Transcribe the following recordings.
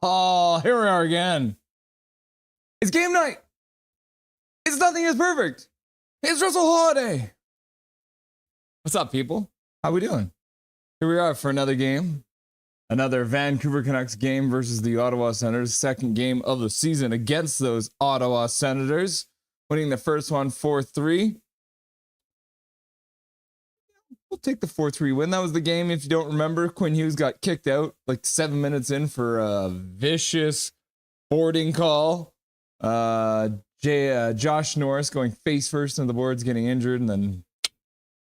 Oh, here we are again. It's game night. It's nothing is perfect. It's Russell Holiday. What's up, people? How we doing? Here we are for another game. Another Vancouver Canucks game versus the Ottawa Senators. Second game of the season against those Ottawa Senators. Winning the first one 4-3. We'll take the 4-3 win. That was the game. If you don't remember, Quinn Hughes got kicked out like 7 minutes in for a vicious boarding call. Josh Norris going face first on the boards, getting injured, and then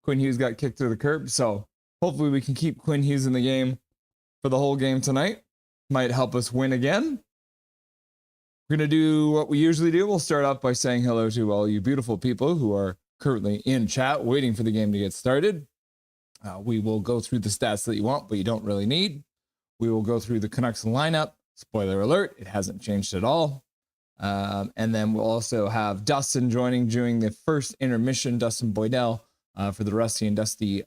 Quinn Hughes got kicked to the curb. So hopefully we can keep Quinn Hughes in the game for the whole game tonight. Might help us win again. We're going to do what we usually do. We'll start off by saying hello to all you beautiful people who are currently in chat waiting for the game to get started. We will go through the stats that you want, but you don't really need. We will go through the Canucks lineup. Spoiler alert, it hasn't changed at all. And then we'll also have Dustin joining during the first intermission, Dustin Boydell, for the Rusty and Dusty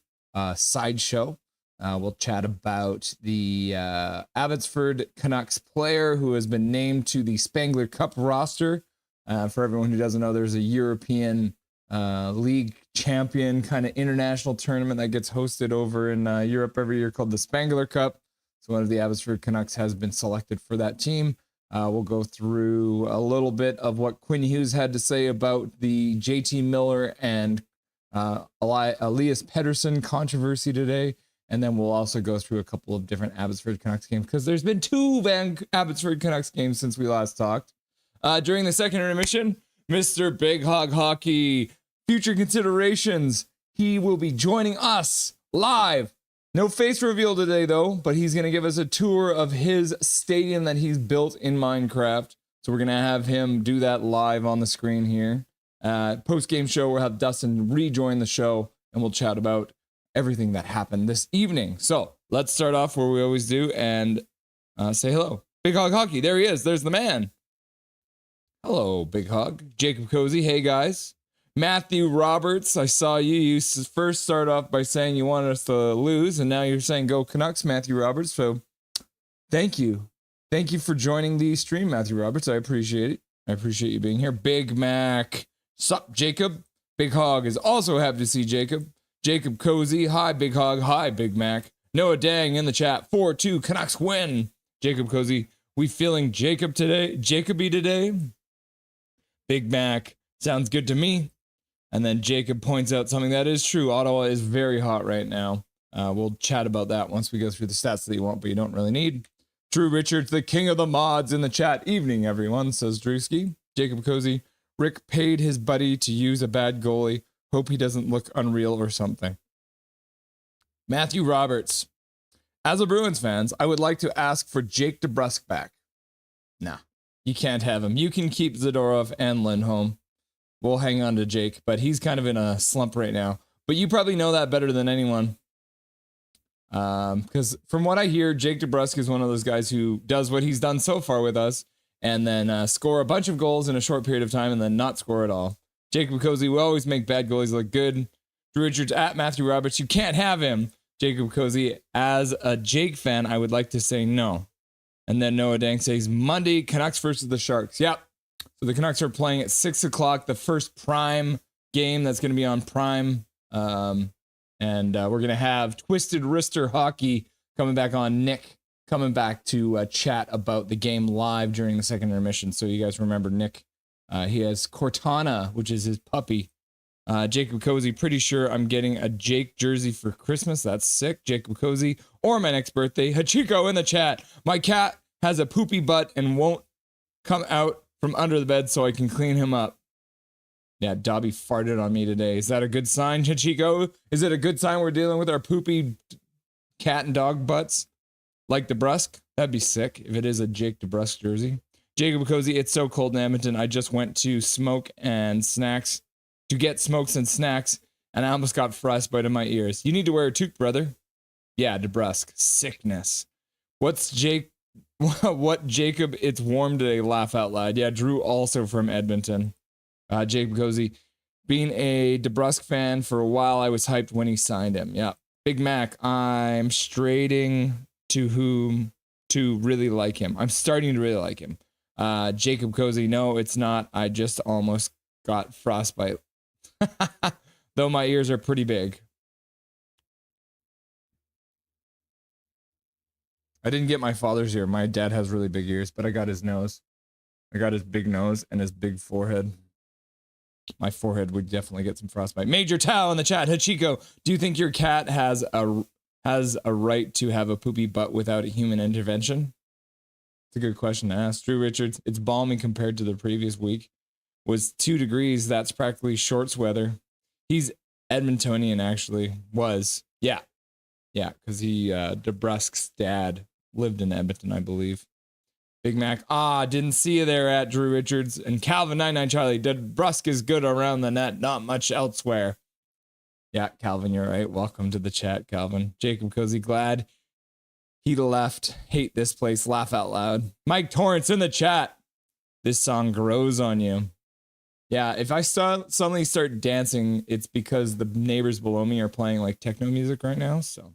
sideshow. We'll chat about the Abbotsford Canucks player who has been named to the Spengler Cup roster. For everyone who doesn't know, there's a European league champion kind of international tournament that gets hosted over in Europe every year called the Spengler Cup. So one of the Abbotsford Canucks has been selected for that team. We'll go through a little bit of what Quinn Hughes had to say about the JT Miller and Elias Pettersson controversy today. And then we'll also go through a couple of different Abbotsford Canucks games because there's been two Abbotsford Canucks games since we last talked. During the second intermission, Mr. Big Hog Hockey, future considerations. He will be joining us live. No face reveal today, though, but he's going to give us a tour of his stadium that he's built in Minecraft. So we're going to have him do that live on the screen here. Post-game show, we'll have Dustin rejoin the show, and we'll chat about everything that happened this evening. So let's start off where we always do and say hello. Big Hog Hockey, there he is. There's the man. Hello, Big Hog. Jacob Cozy, hey guys. Matthew Roberts, I saw you. You first start off by saying you wanted us to lose, and now you're saying go Canucks, Matthew Roberts. So thank you. Thank you for joining the stream, Matthew Roberts. I appreciate it. I appreciate you being here. Big Mac. Sup, Jacob? Big Hog is also happy to see Jacob. Jacob Cozy. Hi, Big Hog. Hi, Big Mac. Noah Dang in the chat. 4-2. Canucks win. Jacob Cozy. We feeling Jacoby today? Big Mac. Sounds good to me. And then Jacob points out something that is true. Ottawa is very hot right now. We'll chat about that once we go through the stats that you want, but you don't really need. Drew Richards, the king of the mods in the chat. Evening, everyone, says Drewski. Jacob Cozy. Rick paid his buddy to use a bad goalie. Hope he doesn't look unreal or something. Matthew Roberts. As a Bruins fans, I would like to ask for Jake DeBrusk back. Nah, you can't have him. You can keep Zadorov and Lindholm. We'll hang on to Jake, but he's kind of in a slump right now. But you probably know that better than anyone. Because from what I hear, Jake DeBrusk is one of those guys who does what he's done so far with us and then score a bunch of goals in a short period of time and then not score at all. Jacob Cozy, we always make bad goalies look good. Drew Richards at Matthew Roberts, you can't have him. Jacob Cozy, as a Jake fan, I would like to say no. And then Noah Dank says, Monday, Canucks versus the Sharks. Yep. So the Canucks are playing at 6 o'clock, the first Prime game that's going to be on Prime. And we're going to have Twisted Wrister Hockey coming back on. Nick coming back to chat about the game live during the second intermission. So you guys remember Nick. He has Cortana, which is his puppy, Jacob Cozy, pretty sure I'm getting a Jake jersey for Christmas. That's sick. Jacob Cozy. Or my next birthday. Hachiko in the chat. My cat has a poopy butt and won't come out from under the bed so I can clean him up. Yeah, Dobby farted on me today. Is that a good sign, Hachiko? Is it a good sign we're dealing with our poopy cat and dog butts? Like DeBrusque? That'd be sick if it is a Jake DeBrusque jersey. Jacob Cozy, it's so cold in Edmonton. I just went to get smokes and snacks, and I almost got frostbite in my ears. You need to wear a toque, brother. Yeah, DeBrusque. Sickness. What Jacob? It's warm today. Laugh out loud. Yeah, Drew also from Edmonton. Jacob Cozy, being a DeBrusque fan for a while, I was hyped when he signed him. Yeah. Big Mac, I'm starting to really like him. I'm starting to really like him. Jacob Cozy, no, it's not. I just almost got frostbite. Though my ears are pretty big. I didn't get my father's ear. My dad has really big ears, but I got his nose. I got his big nose and his big forehead. My forehead would definitely get some frostbite. Major Tao in the chat. Hachiko, do you think your cat has a right to have a poopy butt without a human intervention? It's a good question to ask. Drew Richards, it's balmy compared to the previous week. Was 2 degrees. That's practically shorts weather. He's Edmontonian, actually. Was. Yeah. Yeah, because DeBrusque's dad lived in Edmonton, I believe. Big Mac, didn't see you there at Drew Richards. And Calvin 99 Charlie, DeBrusque is good around the net, not much elsewhere. Yeah, Calvin, you're right. Welcome to the chat, Calvin. Jacob Cozy, glad he left. Hate this place. Laugh out loud. Mike Torrance in the chat. This song grows on you. Yeah, if I suddenly start dancing, it's because the neighbors below me are playing like techno music right now. So,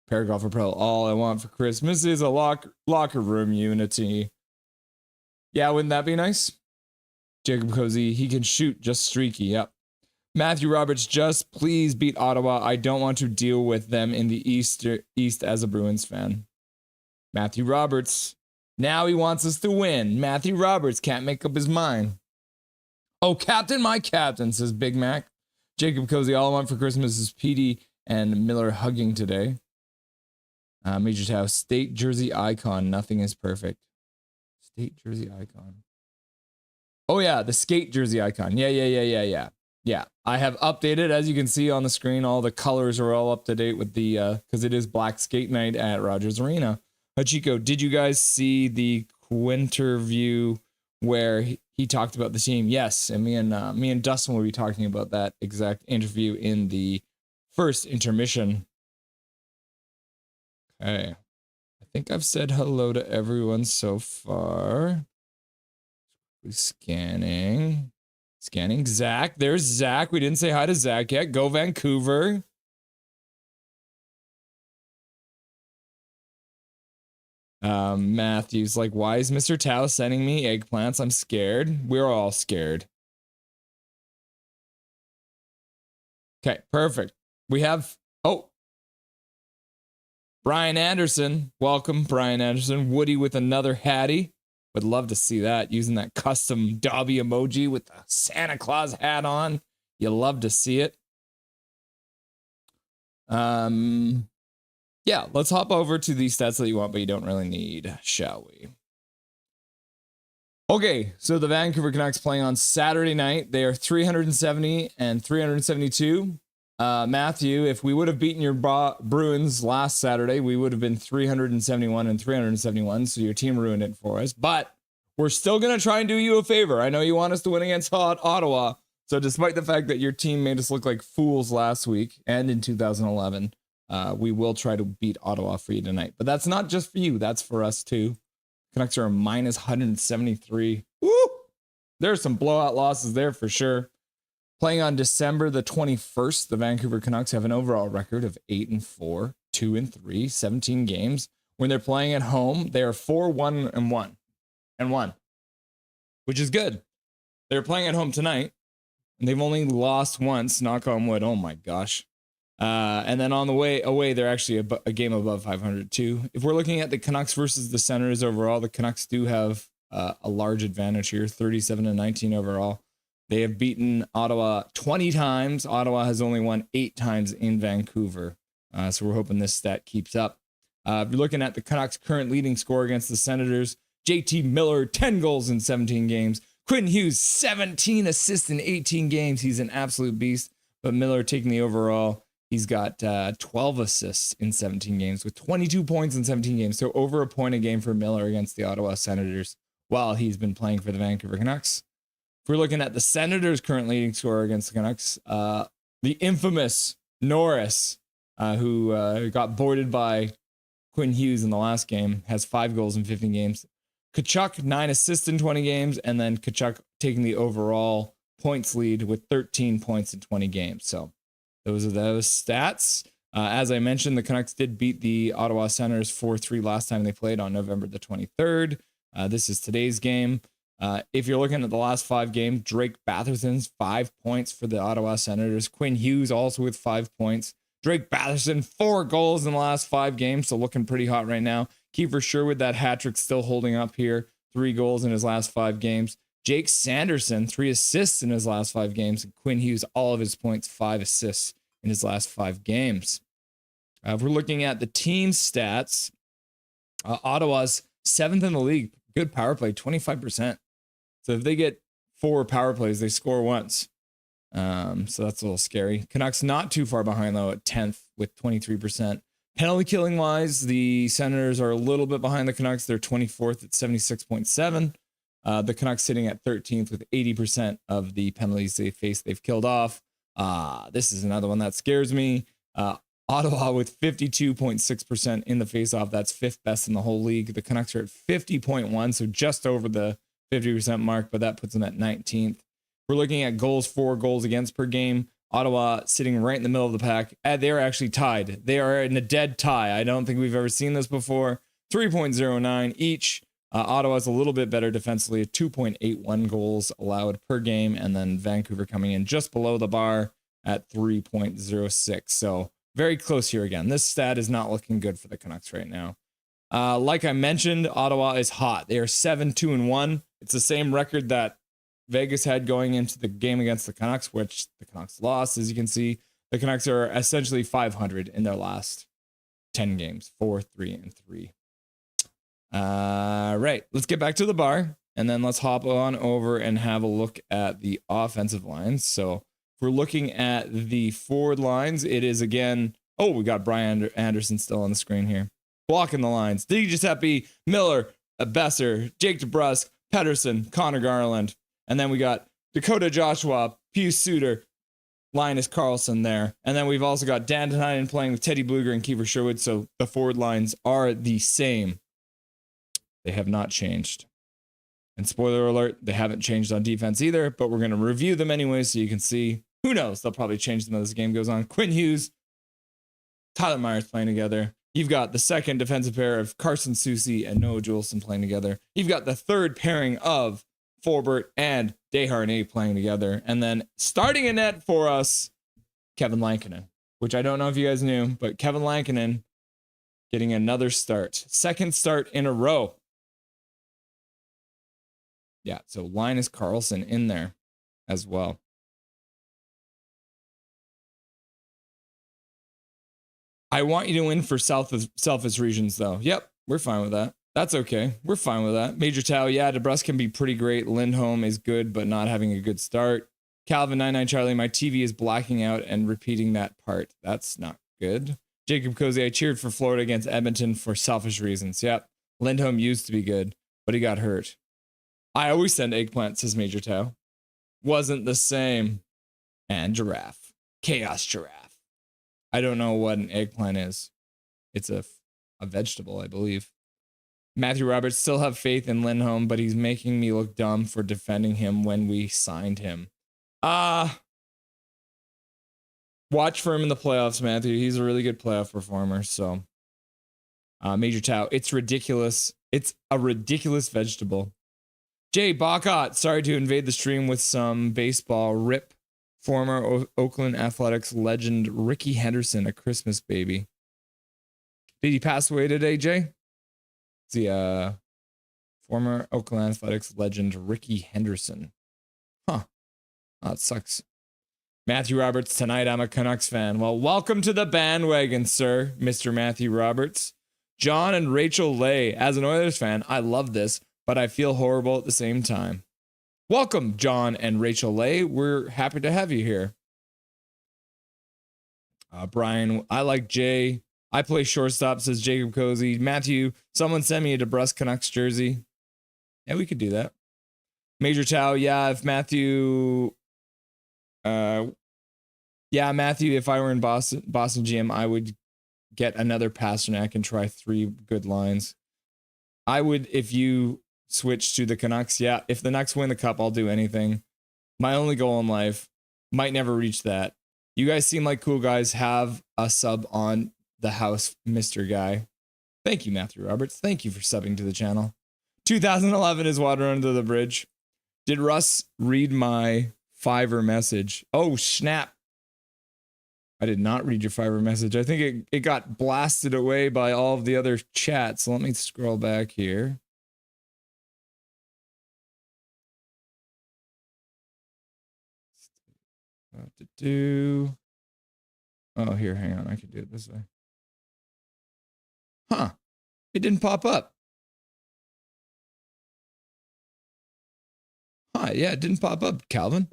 Paragolfer Pro, all I want for Christmas is a locker room unity. Yeah, wouldn't that be nice? Jacob Cozy, he can shoot, just streaky. Yep. Matthew Roberts, just please beat Ottawa. I don't want to deal with them in the East as a Bruins fan. Matthew Roberts, now he wants us to win. Matthew Roberts can't make up his mind. Oh, Captain, my Captain, says Big Mac. Jacob Cozy, all I want for Christmas is Petey and Miller hugging today. Major Tau, state jersey icon. Nothing is perfect. State jersey icon. Oh, yeah, the skate jersey icon. Yeah. I have updated, as you can see on the screen, all the colors are all up to date with the, because it is Black Skate Night at Rogers Arena. Hachiko, did you guys see the Quinterview where he talked about the team? Yes, and me and Dustin will be talking about that exact interview in the first intermission. Okay, I think I've said hello to everyone so far. Scanning. Zach. There's Zach. We didn't say hi to Zach yet. Go Vancouver. Matthew's like, why is Mr. Tao sending me eggplants? I'm scared. We're all scared. Okay, perfect. We have, Brian Anderson. Welcome, Brian Anderson. Woody with another hattie. Would love to see that, using that custom Dobby emoji with the Santa Claus hat on. You love to see it. Yeah, let's hop over to the stats that you want, but you don't really need, shall we? Okay, so the Vancouver Canucks playing on Saturday night. They are 370 and 372. Matthew, if we would have beaten your Bruins last Saturday, we would have been 371 and 371, so your team ruined it for us. But we're still going to try and do you a favor. I know you want us to win against Ottawa, so despite the fact that your team made us look like fools last week and in 2011, we will try to beat Ottawa for you tonight. But that's not just for you, that's for us too. Canucks are a minus 173. Woo! There's some blowout losses there for sure. Playing on December the 21st, the Vancouver Canucks have an overall record of 8-4, 2-3, 17 games. When they're playing at home, they are 4-1-1, which is good. They're playing at home tonight, and they've only lost once, knock on wood. Oh my gosh. And then on the way away, they're actually a game above 500 too. If we're looking at the Canucks versus the Senators overall, the Canucks do have a large advantage here, 37-19 overall. They have beaten Ottawa 20 times. Ottawa has only won 8 times in Vancouver. So we're hoping this stat keeps up. If you're looking at the Canucks' current leading scorer against the Senators, JT Miller, 10 goals in 17 games. Quinn Hughes, 17 assists in 18 games. He's an absolute beast. But Miller taking the overall, he's got 12 assists in 17 games with 22 points in 17 games. So over a point a game for Miller against the Ottawa Senators while he's been playing for the Vancouver Canucks. If we're looking at the Senators' current leading scorer against the Canucks, the infamous Norris, who got boarded by Quinn Hughes in the last game, has 5 goals in 15 games. Tkachuk, 9 assists in 20 games, and then Tkachuk taking the overall points lead with 13 points in 20 games. So those are those stats. As I mentioned, the Canucks did beat the Ottawa Senators 4-3 last time they played on November the 23rd. This is today's game. If you're looking at the last 5 games, Drake Batherson's 5 points for the Ottawa Senators. Quinn Hughes also with 5 points. Drake Batherson, 4 goals in the last 5 games, so looking pretty hot right now. Kiefer Sherwood, that hat trick still holding up here. 3 goals in his last 5 games. Jake Sanderson, 3 assists in his last 5 games. And Quinn Hughes, all of his points, 5 assists in his last 5 games. If we're looking at the team stats, Ottawa's 7th in the league. Good power play, 25%. So if they get 4 power plays, they score once. So that's a little scary. Canucks not too far behind, though, at 10th with 23%. Penalty killing wise, the Senators are a little bit behind the Canucks. They're 24th at 76.7. The Canucks sitting at 13th with 80% of the penalties they face, they've killed off. This is another one that scares me. Ottawa with 52.6% in the faceoff. That's 5th best in the whole league. The Canucks are at 50.1, so just over the 50% mark, but that puts them at 19th. We're looking at goals for, goals against per game. Ottawa sitting right in the middle of the pack. They're actually tied. They are in a dead tie. I don't think we've ever seen this before. 3.09 each. Ottawa's a little bit better defensively, 2.81 goals allowed per game, and then Vancouver coming in just below the bar at 3.06. So very close here again. This stat is not looking good for the Canucks right now. Like I mentioned, Ottawa is hot. They are 7-2-1. It's the same record that Vegas had going into the game against the Canucks, which the Canucks lost. As you can see, the Canucks are essentially 500 in their last 10 games, 4-3-3. Right, let's get back to the bar, and then let's hop on over and have a look at the offensive lines. So if we're looking at the forward lines, it is again, we got Brian Anderson still on the screen here. Blocking the lines, D. Giuseppe, Miller, Besser, Jake DeBrusk, Pedersen, Connor Garland. And then we got Dakota Joshua, Pius Suter, Linus Karlsson there. And then we've also got Dan Tynan playing with Teddy Bluger and Kiefer Sherwood. So the forward lines are the same. They have not changed. And spoiler alert, they haven't changed on defense either, but we're going to review them anyway so you can see. Who knows? They'll probably change them as the game goes on. Quinn Hughes, Tyler Myers playing together. You've got the second defensive pair of Carson Soucy and Noah Juleson playing together. You've got the third pairing of Forbert and Desharnais playing together. And then starting a net for us, Kevin Lankinen, which I don't know if you guys knew, but Kevin Lankinen getting another start. Second start in a row. Yeah, so Linus Karlsson in there as well. I want you to win for selfish reasons, though. Yep, we're fine with that. That's okay. We're fine with that. Major Tau, yeah, DeBrusk can be pretty great. Lindholm is good, but not having a good start. Calvin 99 Charlie, my TV is blacking out and repeating that part. That's not good. Jacob Cozy, I cheered for Florida against Edmonton for selfish reasons. Yep, Lindholm used to be good, but he got hurt. I always send eggplant, says Major Tau. Wasn't the same. And Giraffe. Chaos Giraffe. I don't know what an eggplant is. It's a vegetable, I believe. Matthew Roberts, still have faith in Lindholm, but he's making me look dumb for defending him when we signed him. Watch for him in the playoffs, Matthew. He's a really good playoff performer. So, Major Tau, it's ridiculous. It's a ridiculous vegetable. Jay Bacot, sorry to invade the stream with some baseball. Rip former Oakland Athletics legend Ricky Henderson, a Christmas baby. Did he pass away today, Jay? The former Oakland Athletics legend Ricky Henderson. Huh. Oh, it sucks. Matthew Roberts, tonight I'm a Canucks fan. Well, welcome to the bandwagon, sir, Mr. Matthew Roberts. John and Rachel Lay, as an Oilers fan, I love this, but I feel horrible at the same time. Welcome, John and Rachel Lay. We're happy to have you here. Brian, I like Jay. I play shortstop, says Jacob Cozy. Matthew, someone send me a DeBrusque Canucks jersey. Yeah, we could do that. Major Tao, yeah, if Matthew... Matthew, if I were in Boston GM, I would get another Pasternak and try 3 good lines. I would, if you switch to the Canucks, yeah, if the Canucks win the cup, I'll do anything. My only goal in life, might never reach that. You guys seem like cool guys. Have a sub on the house, Mr. Guy. Thank you, Matthew Roberts. Thank you for subbing to the channel. 2011 is water under the bridge. Did Russ read my Fiverr message? Oh, snap. I did not read your Fiverr message. I think it got blasted away by all of the other chats. So let me scroll back here. Oh, here, hang on. I can do it this way. Huh. It didn't pop up. Huh, yeah, it didn't pop up, Calvin.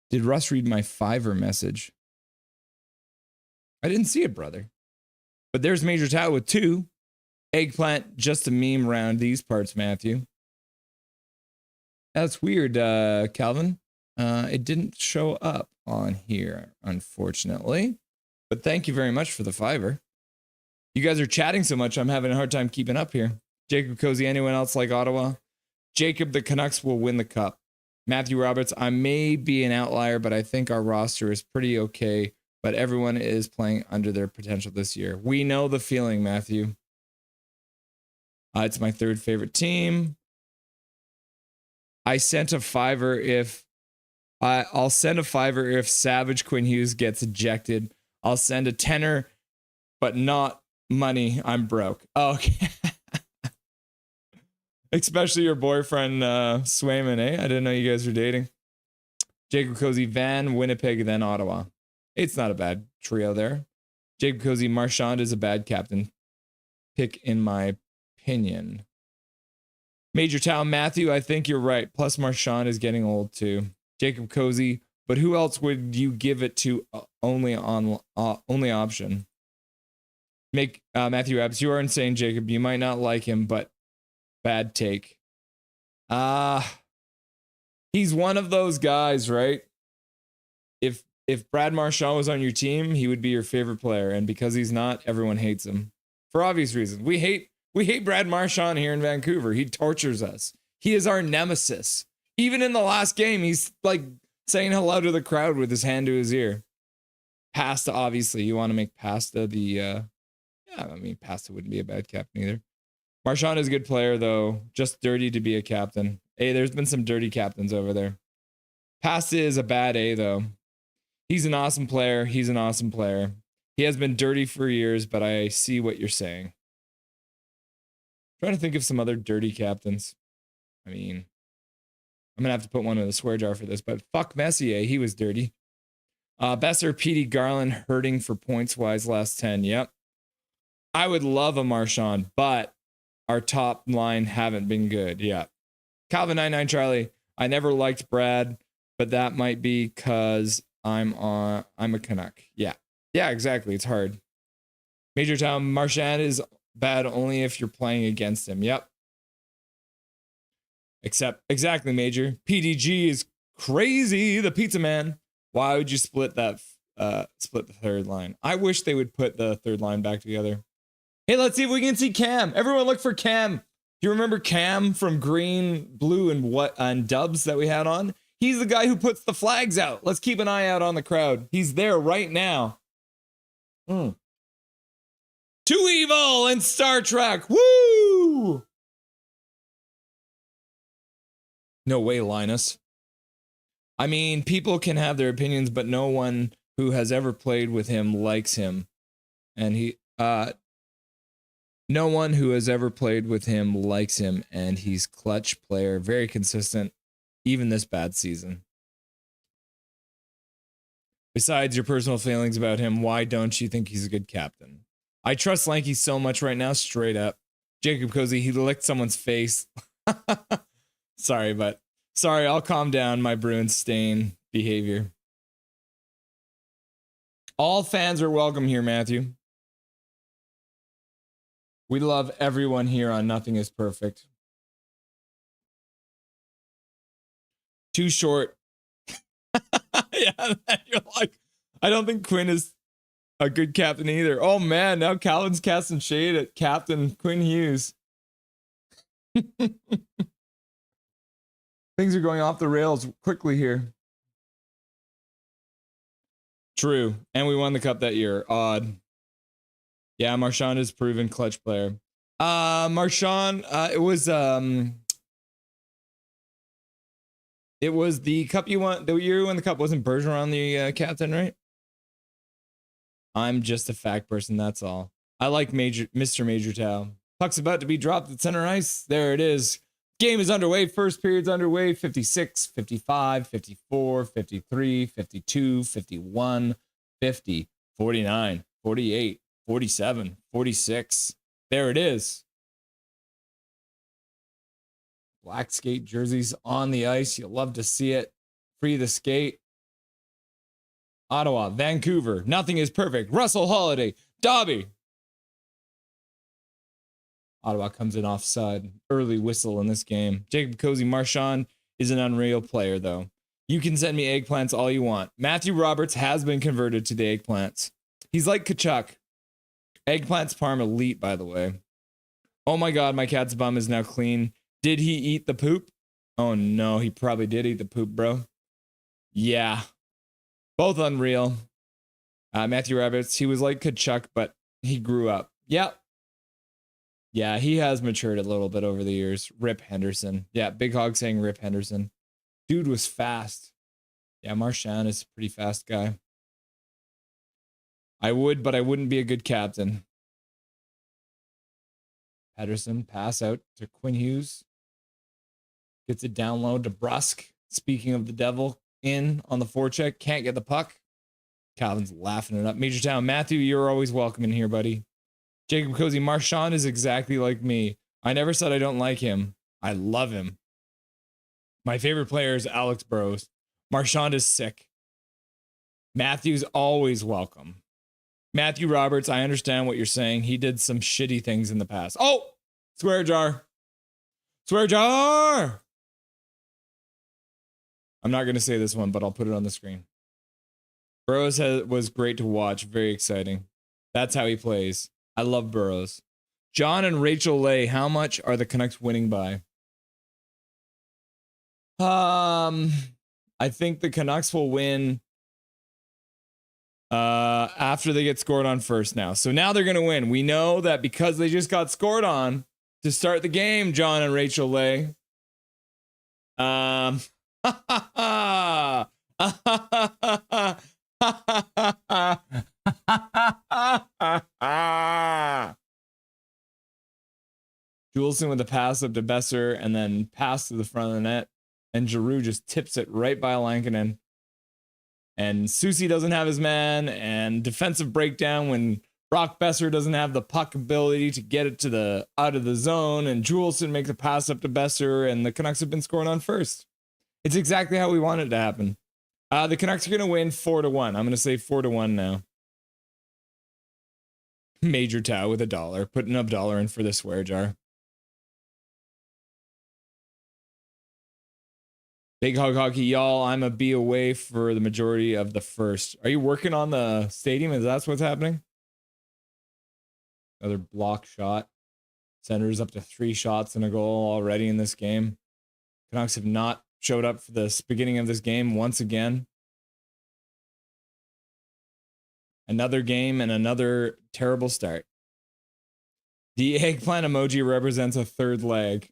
Did Russ read my Fiverr message? I didn't see it, brother. But there's Major Tao with 2. Eggplant, just a meme around these parts, Matthew. That's weird, Calvin. It didn't show up on here, unfortunately. But thank you very much for the Fiverr. You guys are chatting so much, I'm having a hard time keeping up here. Jacob Cozy, anyone else like Ottawa? Jacob, the Canucks will win the cup. Matthew Roberts, I may be an outlier, but I think our roster is pretty okay. But everyone is playing under their potential this year. We know the feeling, Matthew. It's my 3rd favorite team. I sent a Fiverr if... I'll send a Fiverr if Savage Quinn Hughes gets ejected. I'll send a tenner, but not money. I'm broke. Okay. Especially your boyfriend, Swayman, eh? I didn't know you guys were dating. Jacob Cozy, Van, Winnipeg, then Ottawa. It's not a bad trio there. Jacob Cozy, Marchand is a bad captain pick, in my opinion. Major Town, Matthew, I think you're right. Plus, Marchand is getting old too. Jacob Cozy, but who else would you give it to? Only option. Make Matthew Abs. You are insane, Jacob. You might not like him, but bad take. He's one of those guys, right? If Brad Marchand was on your team, he would be your favorite player, and because he's not, everyone hates him for obvious reasons. We hate Brad Marchand here in Vancouver. He tortures us. He is our nemesis. Even in the last game, he's like saying hello to the crowd with his hand to his ear. Pasta, obviously, you want to make Pasta the Pasta wouldn't be a bad captain either. Marchand is a good player, though. Just dirty to be a captain. Hey, there's been some dirty captains over there. Pasta is a bad A, though. He's an awesome player. He's an awesome player. He has been dirty for years, but I see what you're saying. I'm trying to think of some other dirty captains. I mean, I'm going to have to put one in the swear jar for this, but fuck Messier. He was dirty. Besser, Petey, Garland hurting for points-wise last 10. Yep. I would love a Marchand, but our top line haven't been good. Yeah. Calvin 99 Charlie. I never liked Brad, but that might be because I'm a Canuck. Yeah. Yeah, exactly. It's hard. Major Town, Marchand is bad only if you're playing against him. Yep. Exactly, Major. PDG is crazy. The pizza man. Why would you split the third line? I wish they would put the third line back together. Hey, let's see if we can see Cam. Everyone look for Cam. Do you remember Cam from Green, Blue, and Dubs that we had on? He's the guy who puts the flags out. Let's keep an eye out on the crowd. He's there right now. Too Evil and Star Trek. Woo! No way, Linus. I mean, people can have their opinions, but no one who has ever played with him likes him. And no one who has ever played with him likes him, and he's clutch player, very consistent, even this bad season. Besides your personal feelings about him, why don't you think he's a good captain? I trust Lanky so much right now, straight up. Jacob Cozy, he licked someone's face. Sorry, I'll calm down my Bruins stain behavior. All fans are welcome here, Matthew. We love everyone here on Nothing is Perfect. Too short. Yeah, you're like, I don't think Quinn is a good captain either. Oh man, now Calvin's casting shade at Captain Quinn Hughes. Things are going off the rails quickly here. True. And we won the cup that year. Odd. Yeah, Marchand is proven clutch player. Marchand, it was the cup you won. The year you won the cup wasn't Bergeron the captain, right? I'm just a fact person, that's all. I like Mr. Major Tau. Puck's about to be dropped at center ice. There it is. Game is underway. First period's underway. 56, 55, 54, 53, 52, 51, 50, 49, 48, 47, 46. There it is. Black skate jerseys on the ice. You'll love to see it. Free the skate. Ottawa, Vancouver. Nothing is perfect. Russell Holiday. Dobby. Ottawa comes in offside. Early whistle in this game. Jacob Cozy, Marchand is an unreal player, though. You can send me eggplants all you want. Matthew Roberts has been converted to the eggplants. He's like Kachuk. Eggplants parm elite, by the way. Oh my God, my cat's bum is now clean. Did he eat the poop? Oh no, he probably did eat the poop, bro. Yeah. Both unreal. Matthew Roberts, he was like Kachuk, but he grew up. Yep. Yeah, he has matured a little bit over the years. Rip Henderson. Yeah, Big Hog saying Rip Henderson. Dude was fast. Yeah, Marchand is a pretty fast guy. I would, but I wouldn't be a good captain. Pedersen, pass out to Quinn Hughes. Gets it down low to Brusque. Speaking of the devil, in on the forecheck. Can't get the puck. Calvin's laughing it up. Major Town, Matthew, you're always welcome in here, buddy. Jacob Cozy, Marchand is exactly like me. I never said I don't like him. I love him. My favorite player is Alex Burrows. Marchand is sick. Matthew's always welcome. Matthew Roberts, I understand what you're saying. He did some shitty things in the past. Oh, swear jar. Swear jar. I'm not going to say this one, but I'll put it on the screen. Burrows was great to watch. Very exciting. That's how he plays. I love Burrows. John and Rachel Lay, how much are the Canucks winning by? I think the Canucks will win after they get scored on first now. So now they're going to win. We know that because they just got scored on to start the game, John and Rachel Lay. Juleson with a pass up to Besser and then pass to the front of the net. And Giroux just tips it right by Lankinen. And Soucy doesn't have his man. And defensive breakdown when Brock Besser doesn't have the puck ability to get it to the out of the zone. And Juleson makes a pass up to Besser. And the Canucks have been scoring on first. It's exactly how we want it to happen. The Canucks are going to win 4-1. I'm going to say 4-1 now. Major Tau with $1. Putting up $1 in for the swear jar. Big Hog Hockey, y'all. I'm a B away for the majority of the first. Are you working on the stadium? Is that what's happening? Another block shot. Senators up to 3 shots and a goal already in this game. Canucks have not showed up for the beginning of this game once again. Another game and another terrible start. The eggplant emoji represents a third leg.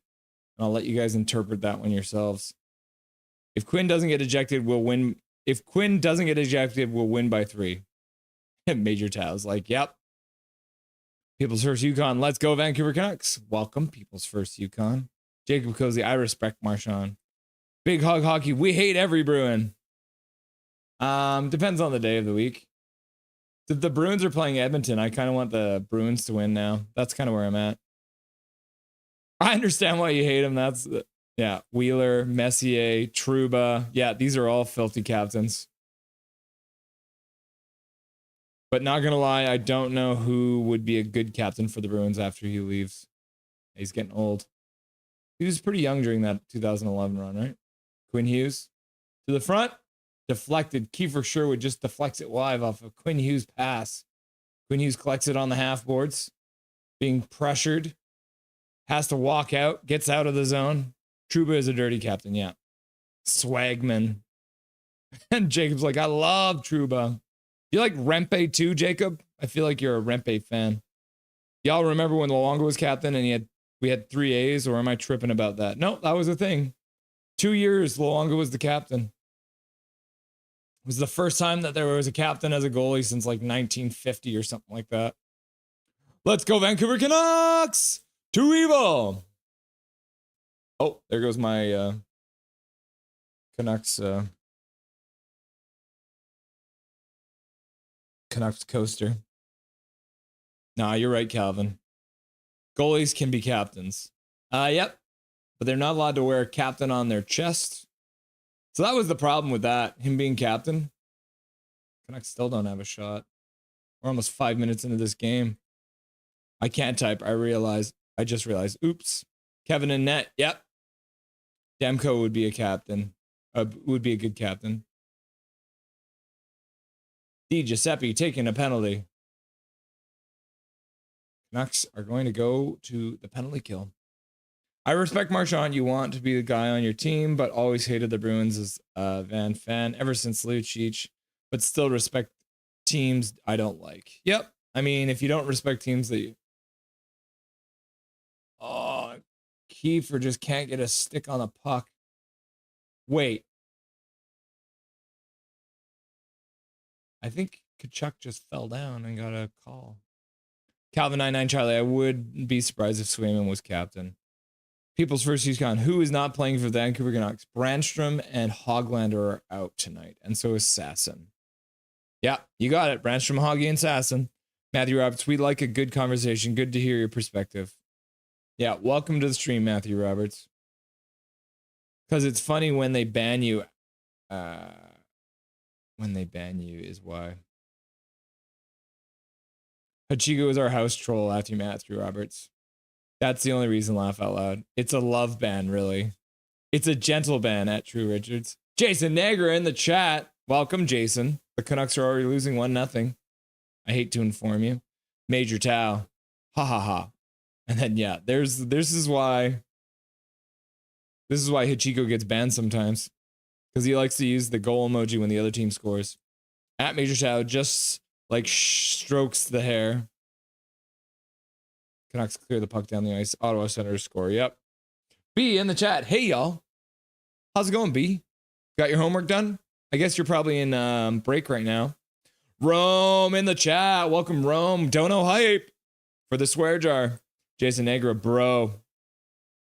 And I'll let you guys interpret that one yourselves. If Quinn doesn't get ejected, we'll win. If Quinn doesn't get ejected, we'll win by 3. Major Tau's like, yep. People's First Yukon. Let's go, Vancouver Canucks. Welcome, People's First Yukon. Jacob Cozy, I respect Marchand. Big Hog Hockey, we hate every Bruin. Depends on the day of the week. The Bruins are playing Edmonton. I kind of want the Bruins to win now. That's kind of where I'm at. I understand why you hate him. That's, yeah, Wheeler, Messier, Trouba. Yeah, these are all filthy captains. But not going to lie, I don't know who would be a good captain for the Bruins after he leaves. He's getting old. He was pretty young during that 2011 run, right? Quinn Hughes to the front. Deflected. Kiefer Sherwood just deflects it wide off of Quinn Hughes' pass. Quinn Hughes collects it on the half boards. Being pressured. Has to walk out. Gets out of the zone. Trouba is a dirty captain, yeah. Swagman. And Jacob's like, I love Trouba. You like Rempe too, Jacob? I feel like you're a Rempe fan. Y'all remember when Luongo was captain and we had 3 A's, or am I tripping about that? No, that was a thing. 2 years, Luongo was the captain. It was the first time that there was a captain as a goalie since like 1950 or something like that. Let's go, Vancouver Canucks! To evil! Oh, there goes my Canucks coaster. Nah, you're right, Calvin. Goalies can be captains. Yep. But they're not allowed to wear a captain on their chest. So that was the problem with that, him being captain. Canucks still don't have a shot. We're almost 5 minutes into this game. I can't type. I just realized. Oops. Kevin and net. Yep. Demko would be a captain. Would be a good captain. Di Giuseppe taking a penalty. Canucks are going to go to the penalty kill. I respect Marchand. You want to be the guy on your team, but always hated the Bruins as Van Fan ever since Lucic, but still respect teams I don't like. Yep. I mean, if you don't respect teams that you... Oh, Kiefer just can't get a stick on the puck. Wait. I think Kachuk just fell down and got a call. Calvin 99 Charlie, I would be surprised if Swayman was captain. People's first use con. Who is not playing for the Vancouver Canucks? Brandstrom and Hoglander are out tonight, and so is Sasson. Yeah, you got it. Brandstrom, Hoggy, and Sasson. Matthew Roberts, we like a good conversation. Good to hear your perspective. Yeah, welcome to the stream, Matthew Roberts. Because it's funny when they ban you. When they ban you is why. Hachiko is our house troll after Matthew Roberts. That's the only reason, laugh out loud. It's a love ban, really. It's a gentle ban at True Richards. Jason Nager in the chat. Welcome, Jason. The Canucks are already losing 1-0. I hate to inform you. Major Tau. Ha ha ha. And then yeah, this is why Hachiko gets banned sometimes. Because he likes to use the goal emoji when the other team scores. At Major Tau just like strokes the hair. Canucks clear the puck down the ice. Ottawa Senators score. Yep. B in the chat. Hey, y'all. How's it going, B? Got your homework done? I guess you're probably in break right now. Rome in the chat. Welcome, Rome. Dono hype for the swear jar. Jason Negra, bro.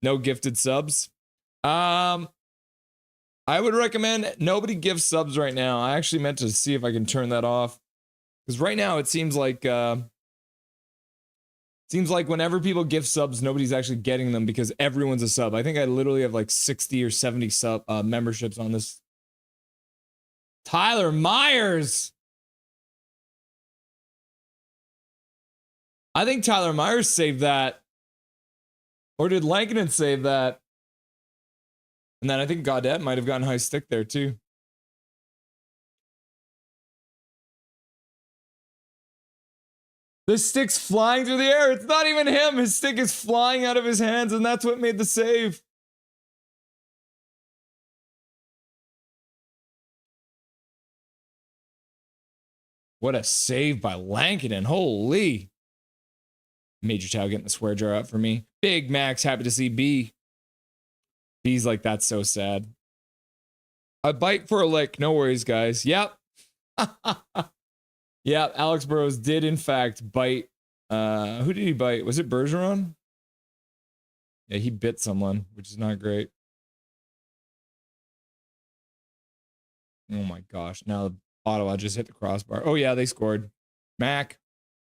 No gifted subs. I would recommend nobody gives subs right now. I actually meant to see if I can turn that off. Because right now it seems like whenever people give subs, nobody's actually getting them because everyone's a sub. I think I literally have like 60 or 70 sub memberships on this. Tyler Myers. I think Tyler Myers saved that. Or did Lankinen save that? And then I think Gaudette might have gotten high stick there too. The stick's flying through the air. It's not even him. His stick is flying out of his hands, and that's what made the save. What a save by Lankinen. Holy. Major Tau getting the swear jar up for me. Big Max, happy to see B. B's like, that's so sad. A bite for a lick. No worries, guys. Yep. Yeah, Alex Burrows did, in fact, bite. Who did he bite? Was it Bergeron? Yeah, he bit someone, which is not great. Oh my gosh. Now Ottawa just hit the crossbar. Oh yeah, they scored. Mac.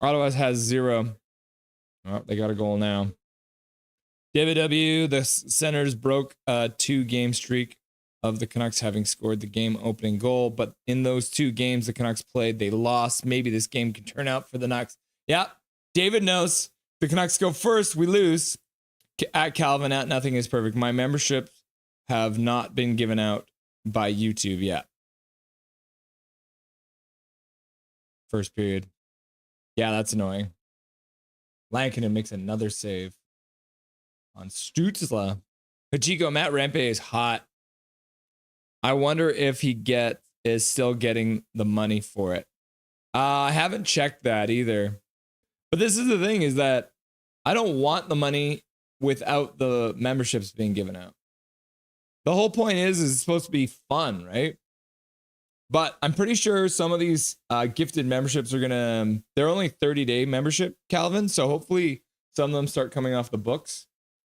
Ottawa has 0. Oh, they got a goal now. David W. The Senators broke a 2-game streak of the Canucks having scored the game opening goal. But in those 2 games the Canucks played, they lost. Maybe this game can turn out for the Canucks. Yeah, David knows. The Canucks go first, we lose. At Calvin, at Nothing is Perfect. My memberships have not been given out by YouTube yet. First period. Yeah, that's annoying. Lankinen makes another save on Stutzla. Hachiko, Matt Rempe is hot. I wonder if he is still getting the money for it. I haven't checked that either. But this is the thing, is that I don't want the money without the memberships being given out. The whole point is it's supposed to be fun, right? But I'm pretty sure some of these gifted memberships are they're only 30-day membership, Calvin. So hopefully some of them start coming off the books.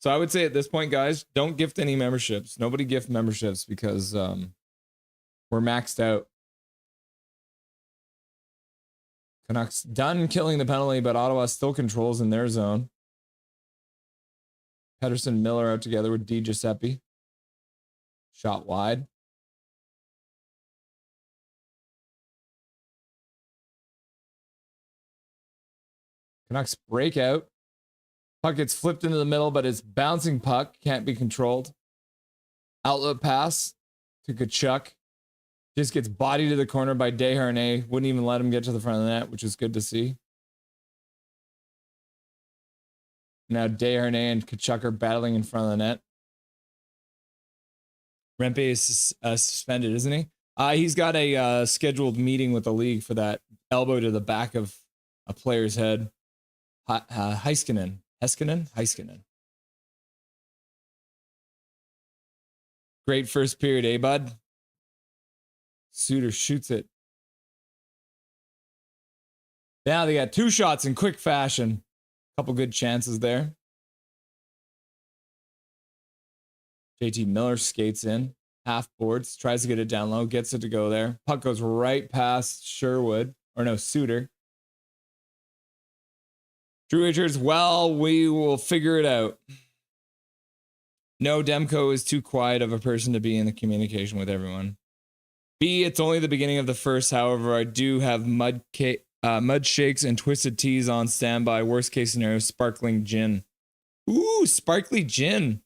So I would say at this point, guys, don't gift any memberships. Nobody gift memberships because we're maxed out. Canucks done killing the penalty, but Ottawa still controls in their zone. Pedersen, Miller out together with Di Giuseppe. Shot wide. Canucks break out. Puck gets flipped into the middle, but it's bouncing puck. Can't be controlled. Outlet pass to Tkachuk. Just gets bodied to the corner by Desharnais. Wouldn't even let him get to the front of the net, which is good to see. Now Desharnais and Tkachuk are battling in front of the net. Rempe is suspended, isn't he? He's got a scheduled meeting with the league for that elbow to the back of a player's head. Heiskanen. Great first period, eh, bud? Suter shoots it. Now they got 2 shots in quick fashion. Couple good chances there. JT Miller skates in. Half boards. Tries to get it down low. Gets it to go there. Puck goes right past Sherwood. Or no, Suter. Drew Richards, well, we will figure it out. No, Demko is too quiet of a person to be in the communication with everyone. B, it's only the beginning of the first. However, I do have mud shakes and twisted teas on standby. Worst case scenario, sparkling gin. Ooh, sparkly gin.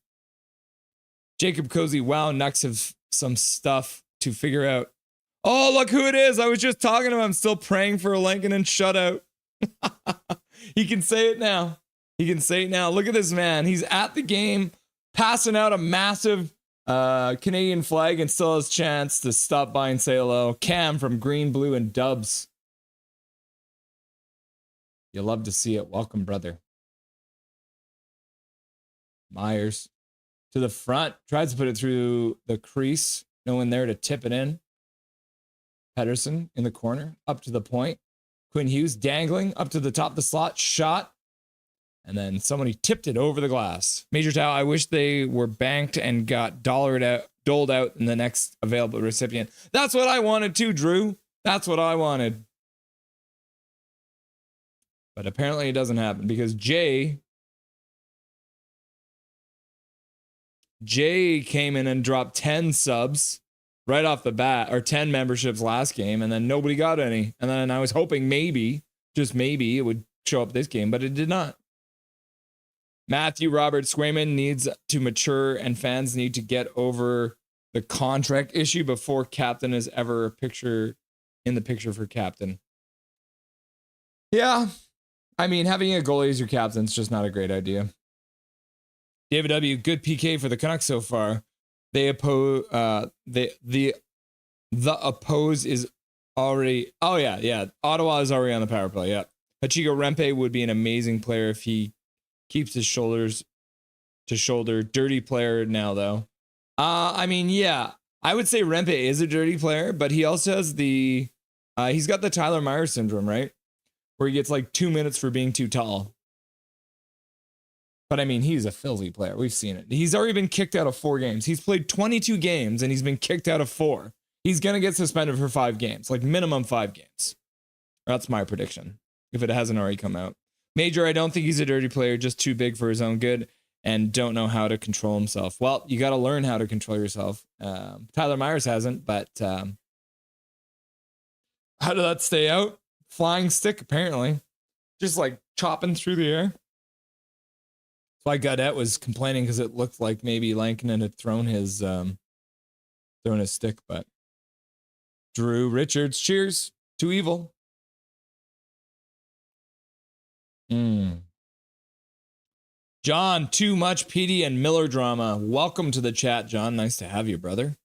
Jacob Cozy, wow, Nucks have some stuff to figure out. Oh, look who it is. I was just talking to him. I'm still praying for a Lankinen shutout. He can say it now. He can say it now. Look at this man. He's at the game, passing out a massive Canadian flag and still has a chance to stop by and say hello. Cam from Green, Blue, and Dubs. You love to see it. Welcome, brother. Myers to the front. Tries to put it through the crease. No one there to tip it in. Pedersen in the corner. Up to the point. Quinn Hughes dangling up to the top of the slot. Shot. And then somebody tipped it over the glass. Major Tau, I wish they were banked and got doled out in the next available recipient. That's what I wanted too, Drew. That's what I wanted. But apparently it doesn't happen because Jay came in and dropped 10 subs right off the bat, or 10 memberships last game, and then nobody got any. And then I was hoping maybe, just maybe, it would show up this game, but it did not. Matthew Robert Swayman needs to mature, and fans need to get over the contract issue before captain is ever in the picture for captain. Yeah, I mean, having a goalie as your captain is just not a great idea. David W, good PK for the Canucks so far. They oppose the oppose is already. Oh yeah. Ottawa is already on the power play. Yeah, Hachiko Rempe would be an amazing player if he keeps his shoulders to shoulder. Dirty player now though. I mean, yeah, I would say Rempe is a dirty player, but he also has he's got the Tyler Myers syndrome, right? Where he gets like 2 minutes for being too tall. But I mean, he's a filthy player. We've seen it. He's already been kicked out of 4 games. He's played 22 games and he's been kicked out of 4. He's going to get suspended for 5 games, like minimum 5 games. That's my prediction, if it hasn't already come out. Major, I don't think he's a dirty player, just too big for his own good and don't know how to control himself. Well, you got to learn how to control yourself. Tyler Myers hasn't, but how did that stay out? Flying stick, apparently. Just like chopping through the air. That's why Gaudette was complaining, because it looked like maybe Lankinen had thrown his stick, but Drew Richards, cheers to evil. John, too much PD and Miller drama. Welcome to the chat, John. Nice to have you, brother.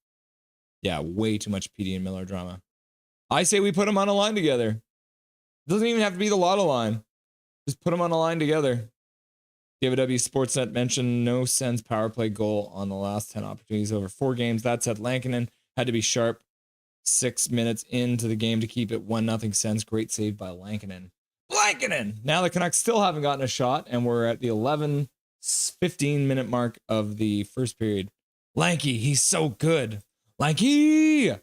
Yeah, way too much PD and Miller drama. I say we put them on a line together. It doesn't even have to be the Lotto line. Just put them on a line together. David W. Sportsnet mentioned no Sens power play goal on the last 10 opportunities over 4 games. That said, Lankinen had to be sharp 6 minutes into the game to keep it 1-0 Sens. Great save by Lankinen. Now the Canucks still haven't gotten a shot, and we're at the 15 minute mark of the first period. Lanky, he's so good. Lanky!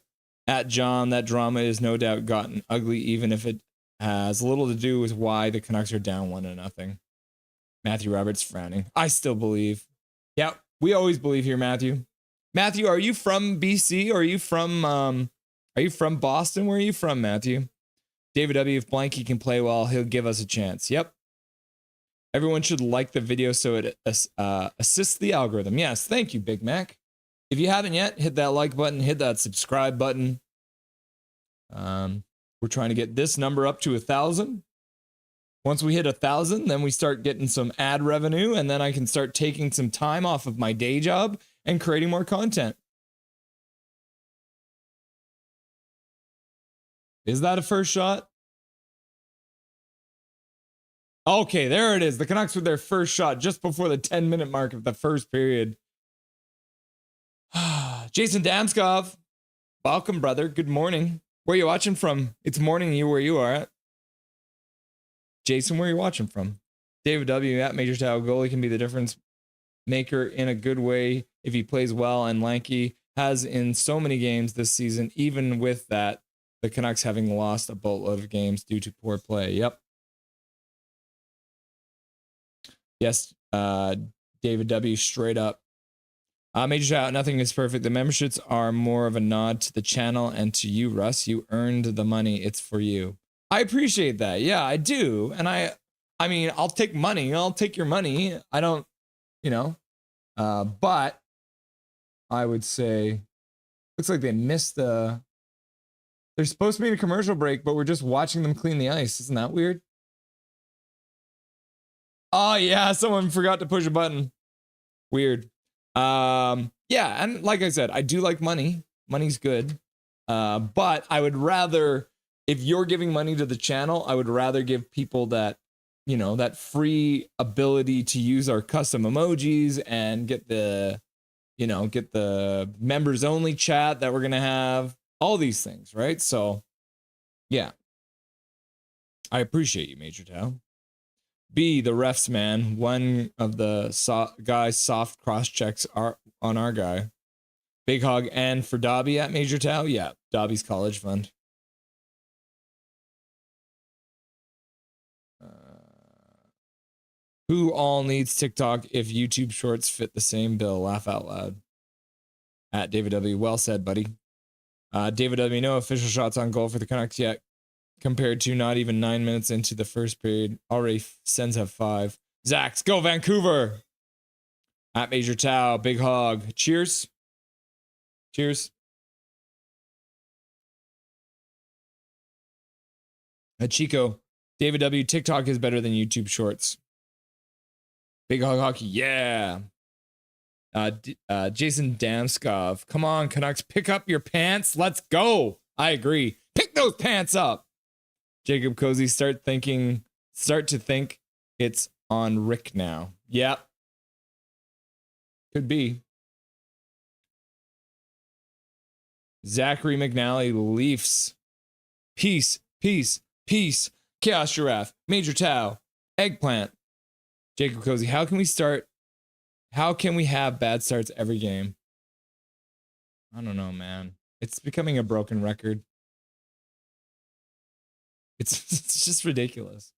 At John, that drama is no doubt gotten ugly, even if it has little to do with why the Canucks are down 1-0. Matthew Roberts frowning. I still believe. Yeah, we always believe here, Matthew. Matthew, are you from BC? Or are you from Boston? Where are you from, Matthew? David W. If Blanky can play well, he'll give us a chance. Yep. Everyone should like the video so it assists the algorithm. Yes, thank you, Big Mac. If you haven't yet, hit that like button, hit that subscribe button. We're trying to get this number up to 1,000. Once we hit 1,000, then we start getting some ad revenue, and then I can start taking some time off of my day job and creating more content. Is that a first shot? Okay, there it is. The Canucks with their first shot just before the 10-minute mark of the first period. Jason Damskov, welcome, brother. Good morning. Where are you watching from? It's morning where you are at. Jason, where are you watching from? David W. at Major Tau. Goalie can be the difference maker in a good way if he plays well, and Lanky has in so many games this season. Even with that, the Canucks having lost a boatload of games due to poor play. Yep. Yes, David W. straight up. Major shout out, nothing is perfect. The memberships are more of a nod to the channel and to you, Russ. You earned the money. It's for you. I appreciate that. Yeah, I do. And I mean, I'll take money. I'll take your money. I don't, but I would say, looks like they missed they're supposed to be in a commercial break, but we're just watching them clean the ice. Isn't that weird? Oh yeah, someone forgot to push a button. Weird. Yeah, and like I said, I do like money. Money's good. But I would rather, if you're giving money to the channel, I would rather give people that, that free ability to use our custom emojis and get the members only chat that we're going to have, all these things, right? So yeah, I appreciate you, Major Tau. B, the refs, man. One of the guys' soft cross checks are on our guy. Big hug. And for Dobby at Major Tau, yeah, Dobby's college fund. Who all needs TikTok if YouTube shorts fit the same bill? Laugh out loud. At David W. Well said, buddy. David W. No official shots on goal for the Canucks yet. Compared to not even 9 minutes into the first period. Already Sens have 5. Zax, go Vancouver! At Major Tau, big hog. Cheers. Cheers. At Chico, David W. TikTok is better than YouTube Shorts. Big hog hockey, yeah. Jason Damskov, come on, Canucks, pick up your pants. Let's go. I agree. Pick those pants up. Jacob Cozy, start to think it's on Rick now. Yep. Could be. Zachary McNally, Leafs. Peace, peace, peace. Chaos Giraffe, Major Tau, Eggplant. Jacob Cozy, how can we have bad starts every game? I don't know, man. It's becoming a broken record. It's just ridiculous.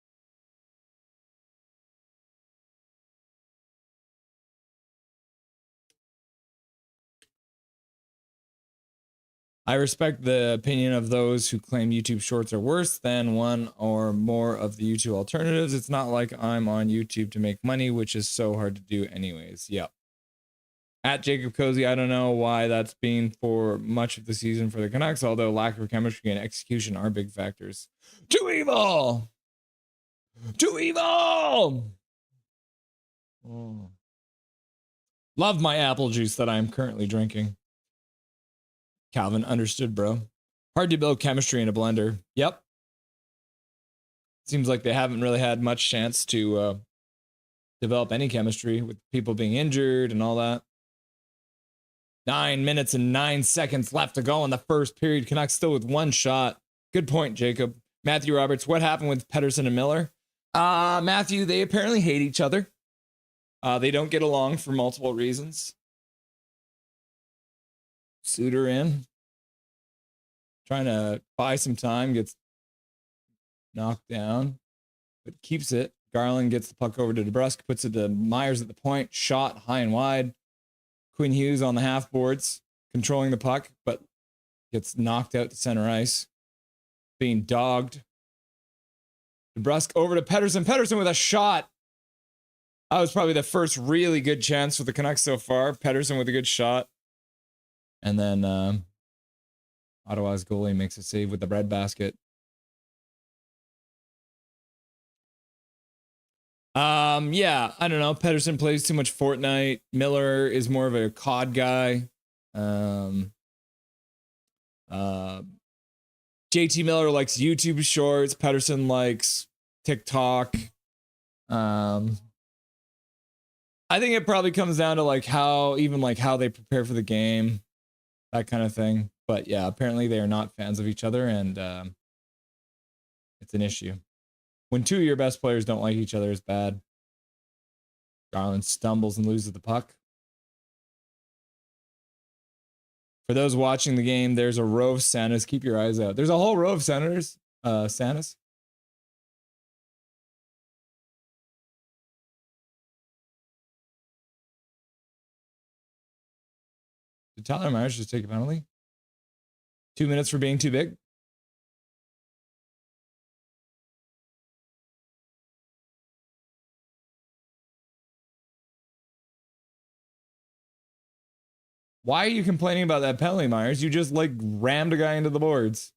I respect the opinion of those who claim YouTube shorts are worse than one or more of the YouTube alternatives. It's not like I'm on YouTube to make money, which is so hard to do anyways. Yep. At Jacob Cozy, I don't know why that's been for much of the season for the Canucks, although lack of chemistry and execution are big factors. Too evil! Too evil! Oh. Love my apple juice that I am currently drinking. Calvin, understood, bro. Hard to build chemistry in a blender. Yep. Seems like they haven't really had much chance to develop any chemistry with people being injured and all that. 9 minutes and 9 seconds left to go in the first period. Canucks still with one shot. Good point, Jacob. Matthew Roberts, what happened with Pettersson and Miller? Matthew, they apparently hate each other. They don't get along for multiple reasons. Suter in. Trying to buy some time. Gets knocked down. But keeps it. Garland gets the puck over to DeBrusk. Puts it to Myers at the point. Shot high and wide. Quinn Hughes on the half boards. Controlling the puck. But gets knocked out to center ice. Being dogged. DeBrusk over to Pettersson. Pettersson with a shot. That was probably the first really good chance for the Canucks so far. Pettersson with a good shot. And then Ottawa's goalie makes a save with the breadbasket. Yeah, I don't know. Pettersson plays too much Fortnite. Miller is more of a COD guy. JT Miller likes YouTube shorts. Pettersson likes TikTok. I think it probably comes down to like how they prepare for the game, that kind of thing. But yeah, apparently they are not fans of each other, and it's an issue. When two of your best players don't like each other, it's bad. Garland stumbles and loses the puck. For those watching the game, there's a row of Santas. Keep your eyes out. There's a whole row of Santas. Did Tyler Myers just take a penalty? 2 minutes for being too big? Why are you complaining about that penalty, Myers? You just like rammed a guy into the boards.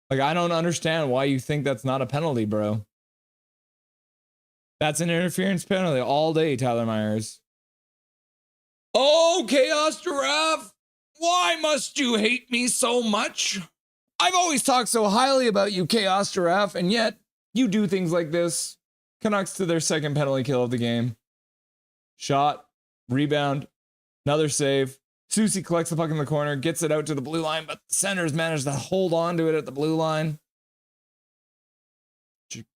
Like, I don't understand why you think that's not a penalty, bro. That's an interference penalty all day, Tyler Myers. Oh, Chaos Giraffe! Why must you hate me so much? I've always talked so highly about you, Chaos Giraffe, and yet you do things like this. Canucks to their second penalty kill of the game. Shot, rebound, another save. Susie collects the puck in the corner, gets it out to the blue line, but the Senators managed to hold on to it at the blue line.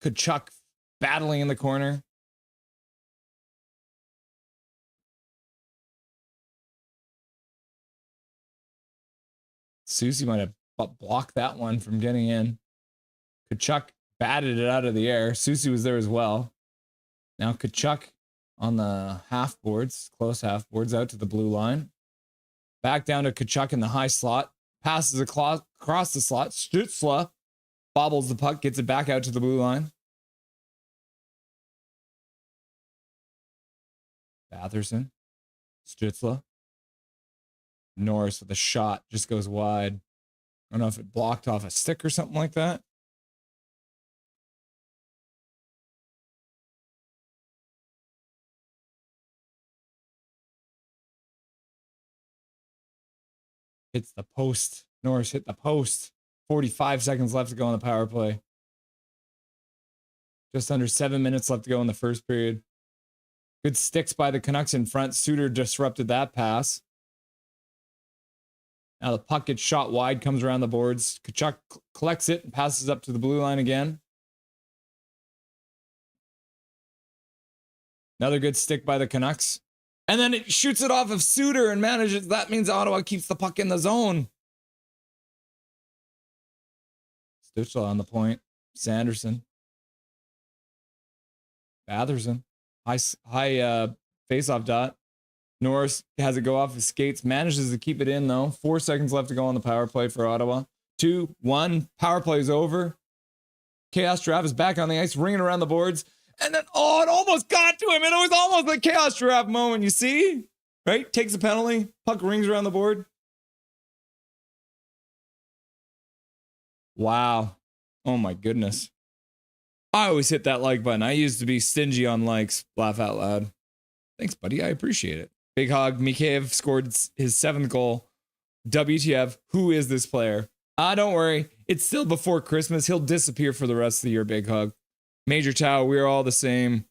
Kachuk battling in the corner. Susie might have blocked that one from getting in. Kachuk batted it out of the air. Susie was there as well. Now Kachuk on the half boards, close half boards, out to the blue line. Back down to Kachuk in the high slot. Passes across the slot. Stützle bobbles the puck, gets it back out to the blue line. Batherson. Stützle. Norris with a shot. Just goes wide. I don't know if it blocked off a stick or something like that. Hits the post. Norris hit the post. 45 seconds left to go on the power play. Just under 7 minutes left to go in the first period. Good sticks by the Canucks in front. Suter disrupted that pass. Now the puck gets shot wide, comes around the boards. Kachuk collects it and passes up to the blue line again. Another good stick by the Canucks. And then it shoots it off of Suter and manages. That means Ottawa keeps the puck in the zone. Stützle on the point. Sanderson. Batherson. High face-off dot. Norris has it go off his skates. Manages to keep it in, though. 4 seconds left to go on the power play for Ottawa. 2-1. Power play is over. Chaos Giraffe is back on the ice, ringing around the boards. And then, oh, it almost got to him. And it was almost the Chaos Giraffe moment, you see? Right? Takes a penalty. Puck rings around the board. Wow. Oh, my goodness. I always hit that like button. I used to be stingy on likes. Laugh out loud. Thanks, buddy. I appreciate it. Big Hog. Mikheyev scored his 7th goal. WTF. Who is this player? Don't worry. It's still before Christmas. He'll disappear for the rest of the year, Big Hog. Major Tao, we are all the same.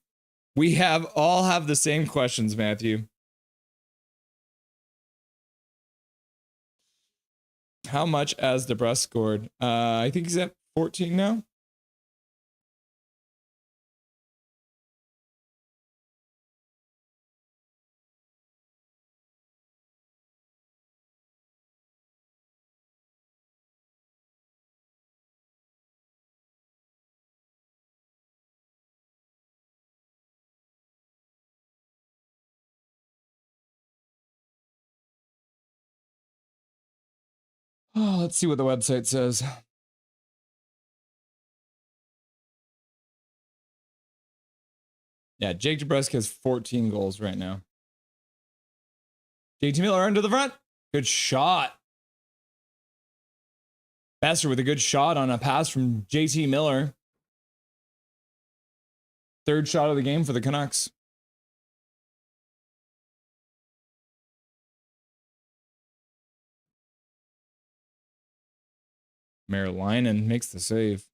We all have the same questions, Matthew. How much has DeBrusque scored? I think he's at 14 now. Oh, let's see what the website says. Yeah, Jake DeBrusque has 14 goals right now. JT Miller under the front. Good shot. Besser with a good shot on a pass from JT Miller. 3rd shot of the game for the Canucks. Merlinen makes the save.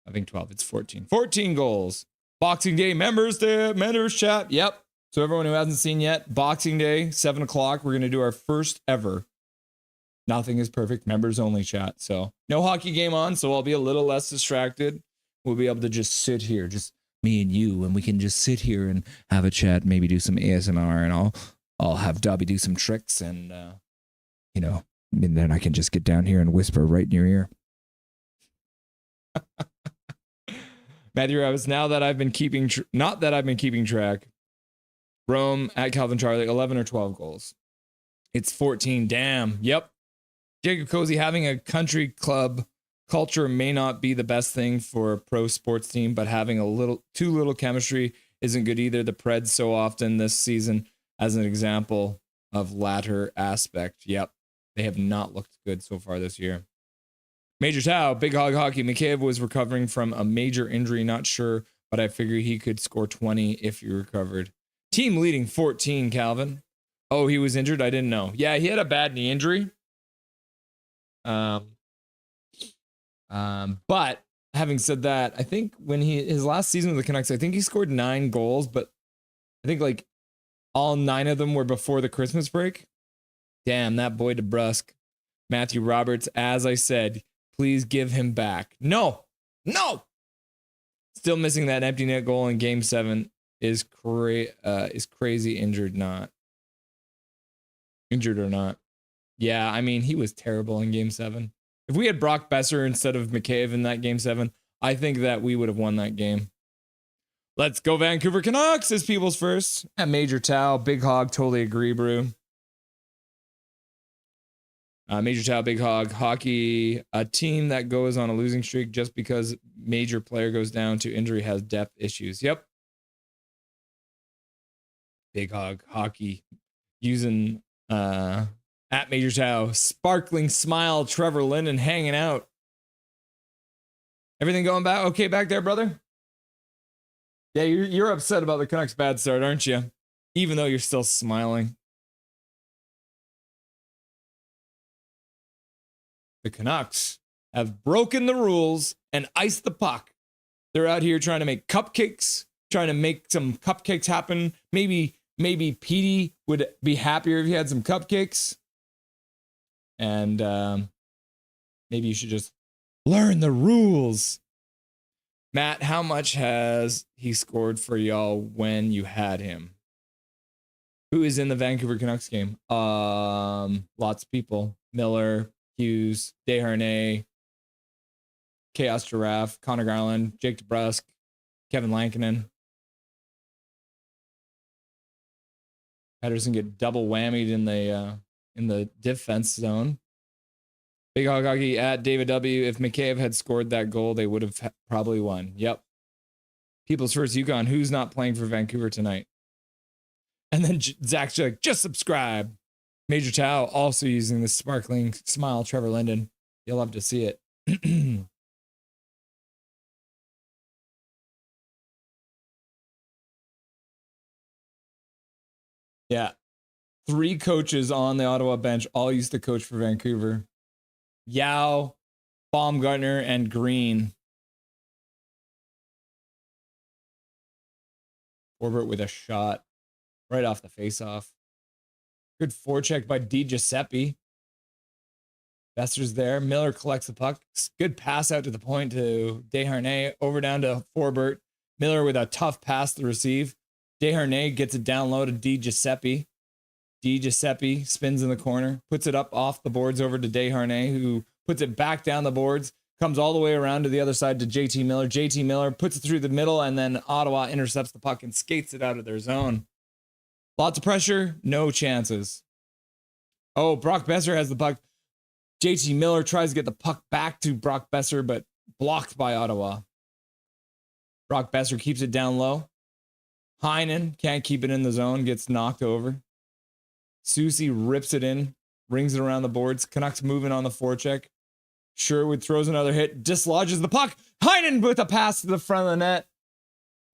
I think 12. It's 14. 14 goals. Boxing Day members chat. Yep. So everyone who hasn't seen yet, Boxing Day, 7 o'clock. We're going to do our first ever Nothing is Perfect members only chat. So no hockey game on, so I'll be a little less distracted. We'll be able to just sit here, just me and you, and we can just sit here and have a chat, maybe do some ASMR, and I'll have Dobby do some tricks, and and then I can just get down here and whisper right in your ear. Matthew Ravis, not that I've been keeping track. Rome at Calvin Charlie, 11 or 12 goals. It's 14. Damn. Yep. Jacob Cozy, having a country club culture may not be the best thing for a pro sports team, but having too little chemistry isn't good either. The Preds so often this season as an example of latter aspect. Yep. They have not looked good so far this year. Major Tao, Big Hog Hockey. Mikheyev was recovering from a major injury. Not sure, but I figure he could score 20 if he recovered. Team leading 14, Calvin. Oh, he was injured? I didn't know. Yeah, he had a bad knee injury. But having said that, I think when his last season with the Canucks, I think he scored 9 goals, but I think like all 9 of them were before the Christmas break. Damn, that boy DeBrusque. Matthew Roberts, as I said, please give him back. No. Still missing that empty net goal in Game 7 is crazy. Injured or not. Yeah, I mean, he was terrible in Game 7. If we had Brock Besser instead of Mikheyev in that Game 7, I think that we would have won that game. Let's go Vancouver Canucks is people's first. At Major Tao, Big Hog, totally agree, bro. Major Tao, Big Hog, hockey, a team that goes on a losing streak just because major player goes down to injury has depth issues. Yep. Big Hog, hockey, using at Major Tao, sparkling smile, Trevor Linden hanging out. Everything going back okay back there, brother? Yeah, you're upset about the Canucks' bad start, aren't you? Even though you're still smiling. The Canucks have broken the rules and iced the puck. They're out here trying to make cupcakes, trying to make some cupcakes happen. Maybe Petey would be happier if he had some cupcakes. And maybe you should just learn the rules. Matt, how much has he scored for y'all when you had him? Who is in the Vancouver Canucks game? Lots of people. Miller, Hughes, Desharnais, Chaos Giraffe, Connor Garland, Jake DeBrusk, Kevin Lankinen. Pedersen get double whammied in the defense zone. Big Hog Hockey at David W. If Mikheyev had scored that goal, they would have probably won. Yep. People's First Yukon. Who's not playing for Vancouver tonight? And then Zach's like, just subscribe. Major Tao also using the sparkling smile. Trevor Linden. You'll love to see it. Yeah. 3 coaches on the Ottawa bench all used to coach for Vancouver. Yao, Baumgartner, and Green. Forbert with a shot right off the faceoff. Good forecheck by Di Giuseppe. Besser's there. Miller collects the puck. Good pass out to the point to Desharnais. Over down to Forbert. Miller with a tough pass to receive. Desharnais gets it down low to Di Giuseppe. Di Giuseppe spins in the corner. Puts it up off the boards over to Desharnais, who puts it back down the boards. Comes all the way around to the other side to JT Miller. JT Miller puts it through the middle, and then Ottawa intercepts the puck and skates it out of their zone. Lots of pressure, no chances. Oh, Brock Besser has the puck. JT Miller tries to get the puck back to Brock Besser, but blocked by Ottawa. Brock Besser keeps it down low. Heinen can't keep it in the zone, gets knocked over. Susie rips it in, rings it around the boards. Canucks moving on the forecheck. Sherwood throws another hit, dislodges the puck. Heinen with a pass to the front of the net.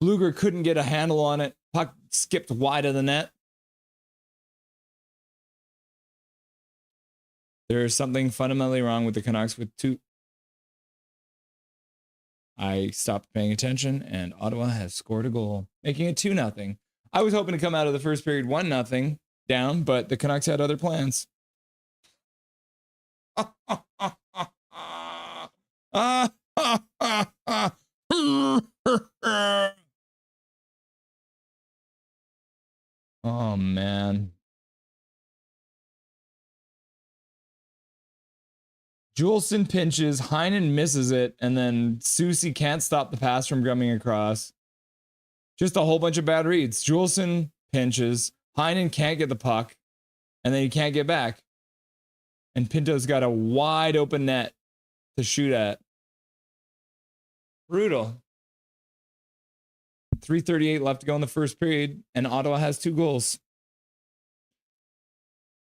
Bluger couldn't get a handle on it. Puck skipped wide of the net. There's something fundamentally wrong with the Canucks with 2. I stopped paying attention, and Ottawa has scored a goal, making it 2-0. I was hoping to come out of the first period 1-0 down, but the Canucks had other plans. Oh, man. Juleson pinches, Heinen misses it, and then Susie can't stop the pass from coming across. Just a whole bunch of bad reads. Juleson pinches, Heinen can't get the puck, and then he can't get back. And Pinto's got a wide open net to shoot at. Brutal. 3:38 left to go in the first period, and Ottawa has 2 goals.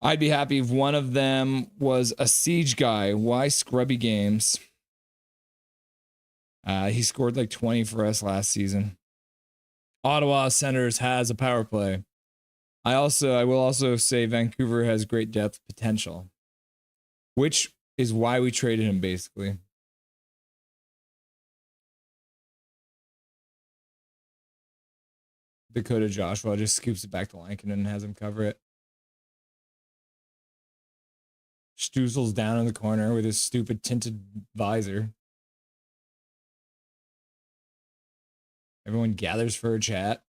I'd be happy if one of them was a siege guy. Why scrubby games? He scored like 20 for us last season. Ottawa Senators has a power play. I will also say Vancouver has great depth potential, which is why we traded him basically. Dakota Joshua just scoops it back to Lankinen and has him cover it. Stuzel's down in the corner with his stupid tinted visor. Everyone gathers for a chat.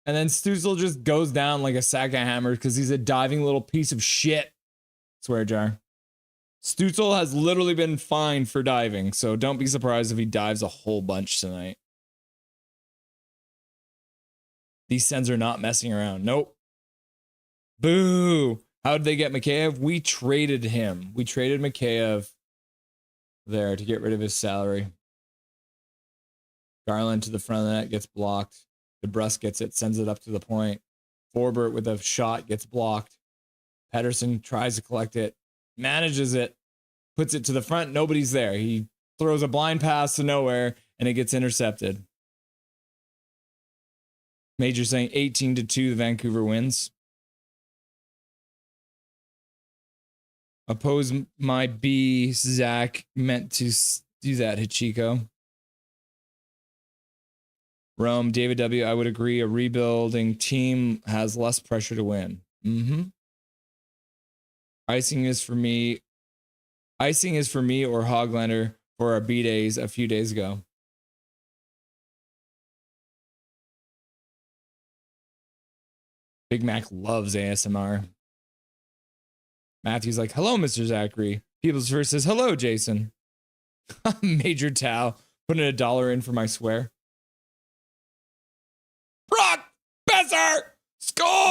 And then Stuzel just goes down like a sack of hammers because he's a diving little piece of shit. Swear jar. Stutzel has literally been fined for diving, so don't be surprised if he dives a whole bunch tonight. These Sens are not messing around. Nope. Boo. How did they get Mikheyev? We traded him. We traded Mikheyev there to get rid of his salary. Garland to the front of the net gets blocked. DeBrusk gets it, sends it up to the point. Forbert with a shot gets blocked. Pedersen tries to collect it, manages it, puts it to the front. Nobody's there. He throws a blind pass to nowhere, and it gets intercepted. Major saying 18-2, the Vancouver wins. Oppose my B, Zach. Meant to do that, Hachiko. Rome, David W. I would agree. A rebuilding team has less pressure to win. Icing is for me Icing is for me or Hoglander for our B-days a few days ago. Big Mac loves ASMR. Matthew's like, hello, Mr. Zachary. People's First says, hello, Jason. Major Tao, putting $1 in for my swear. Brock Besser scores!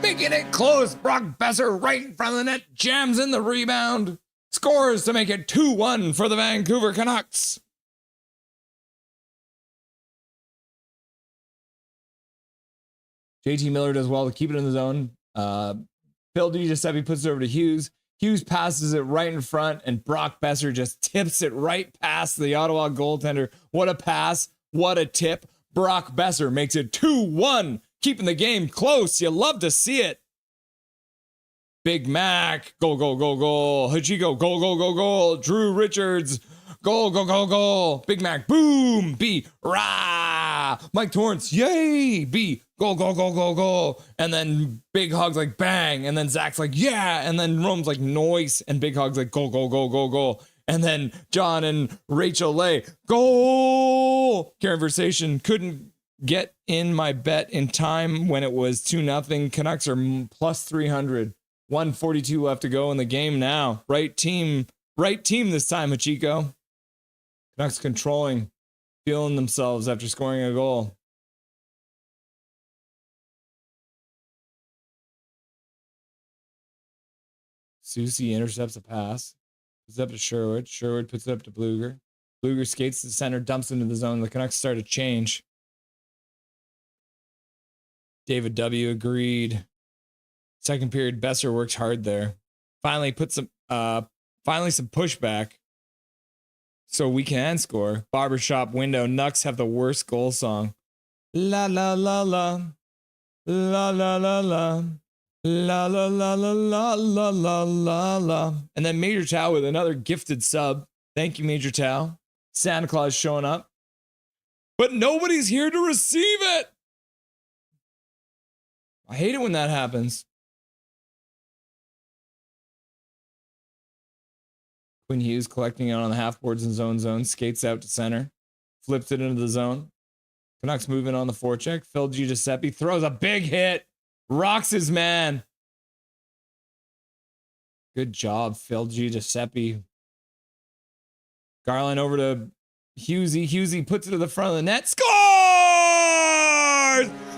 Making it close. Brock Besser right in front of the net, jams in the rebound. Scores to make it 2-1 for the Vancouver Canucks. JT Miller does well to keep it in the zone. Phil DiGiuseppe puts it over to Hughes. Hughes passes it right in front, and Brock Besser just tips it right past the Ottawa goaltender. What a pass. What a tip. Brock Besser makes it 2-1, keeping the game close. You love to see it. Big Mac, goal, goal, goal, goal. Hachiko, goal, goal, goal, goal. Drew Richards, goal, goal, goal, goal. Big Mac, boom. B, rah. Mike Torrance, yay. B, goal, goal, goal, goal, goal. And then Big Hog's like, bang. And then Zach's like, yeah. And then Rome's like, noise. And Big Hog's like, goal, goal, goal, goal, goal. And then John and Rachel Lay, goal. Conversation couldn't get in my bet in time when it was 2-0. Canucks are plus 300. 1:42 left to go in the game now. Right team this time, Hachiko. Canucks controlling, feeling themselves after scoring a goal. Susie intercepts a pass. Puts it up to Sherwood. Sherwood puts it up to Bluger. Bluger skates to the center, dumps into the zone. The Canucks start to change. David W. agreed. Second period, Besser works hard there. Finally some pushback so we can score. Barbershop window. Nucks have the worst goal song. La la la la. La la la la. La la la la la la la la la. And then Major Tao with another gifted sub. Thank you, Major Tao. Santa Claus showing up. But nobody's here to receive it. I hate it when that happens. Quinn Hughes collecting it on the half boards and zone, skates out to center, flips it into the zone. Canucks moving on the forecheck. Phil DiGiuseppe throws a big hit, rocks his man. Good job, Phil DiGiuseppe. Garland over to Hughesy. Hughesy puts it to the front of the net. Scores!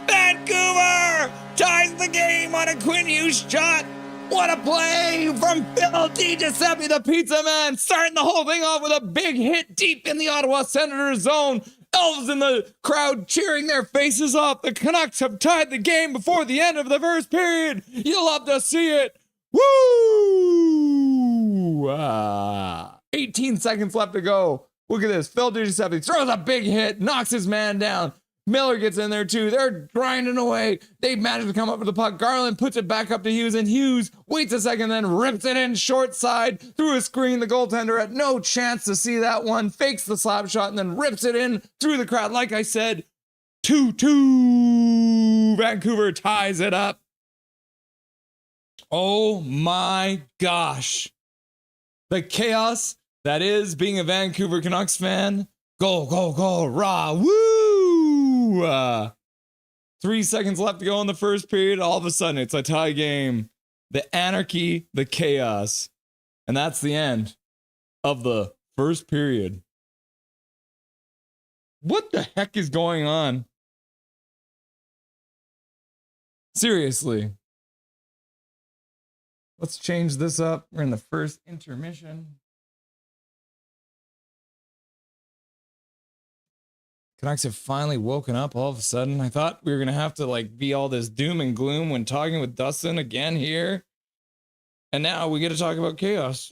Vancouver ties the game on a Quinn Hughes shot. What a play from Phil DiGiuseppe, the pizza man, starting the whole thing off with a big hit deep in the Ottawa Senators zone. Elves in the crowd cheering their faces off. The Canucks have tied the game before the end of the first period. You'll love to see it. Woo! 18 seconds left to go. Look at this. Phil DiGiuseppe throws a big hit, knocks his man down. Miller gets in there too. They're grinding away. They manage to come up with the puck. Garland puts it back up to Hughes, and Hughes waits a second, then rips it in short side through a screen. The goaltender had no chance to see that one. Fakes the slap shot and then rips it in through the crowd. Like I said, 2-2. Vancouver ties it up. Oh my gosh. The chaos that is being a Vancouver Canucks fan. Go, go, go, rah, woo! 3 seconds left to go in the first period. All of a sudden, it's a tie game. The anarchy, the chaos. And that's the end of the first period. What the heck is going on? Seriously. Let's change this up. We're in the first intermission. Canucks have finally woken up all of a sudden. I thought we were going to have to be all this doom and gloom when talking with Dustin again here. And now we get to talk about chaos.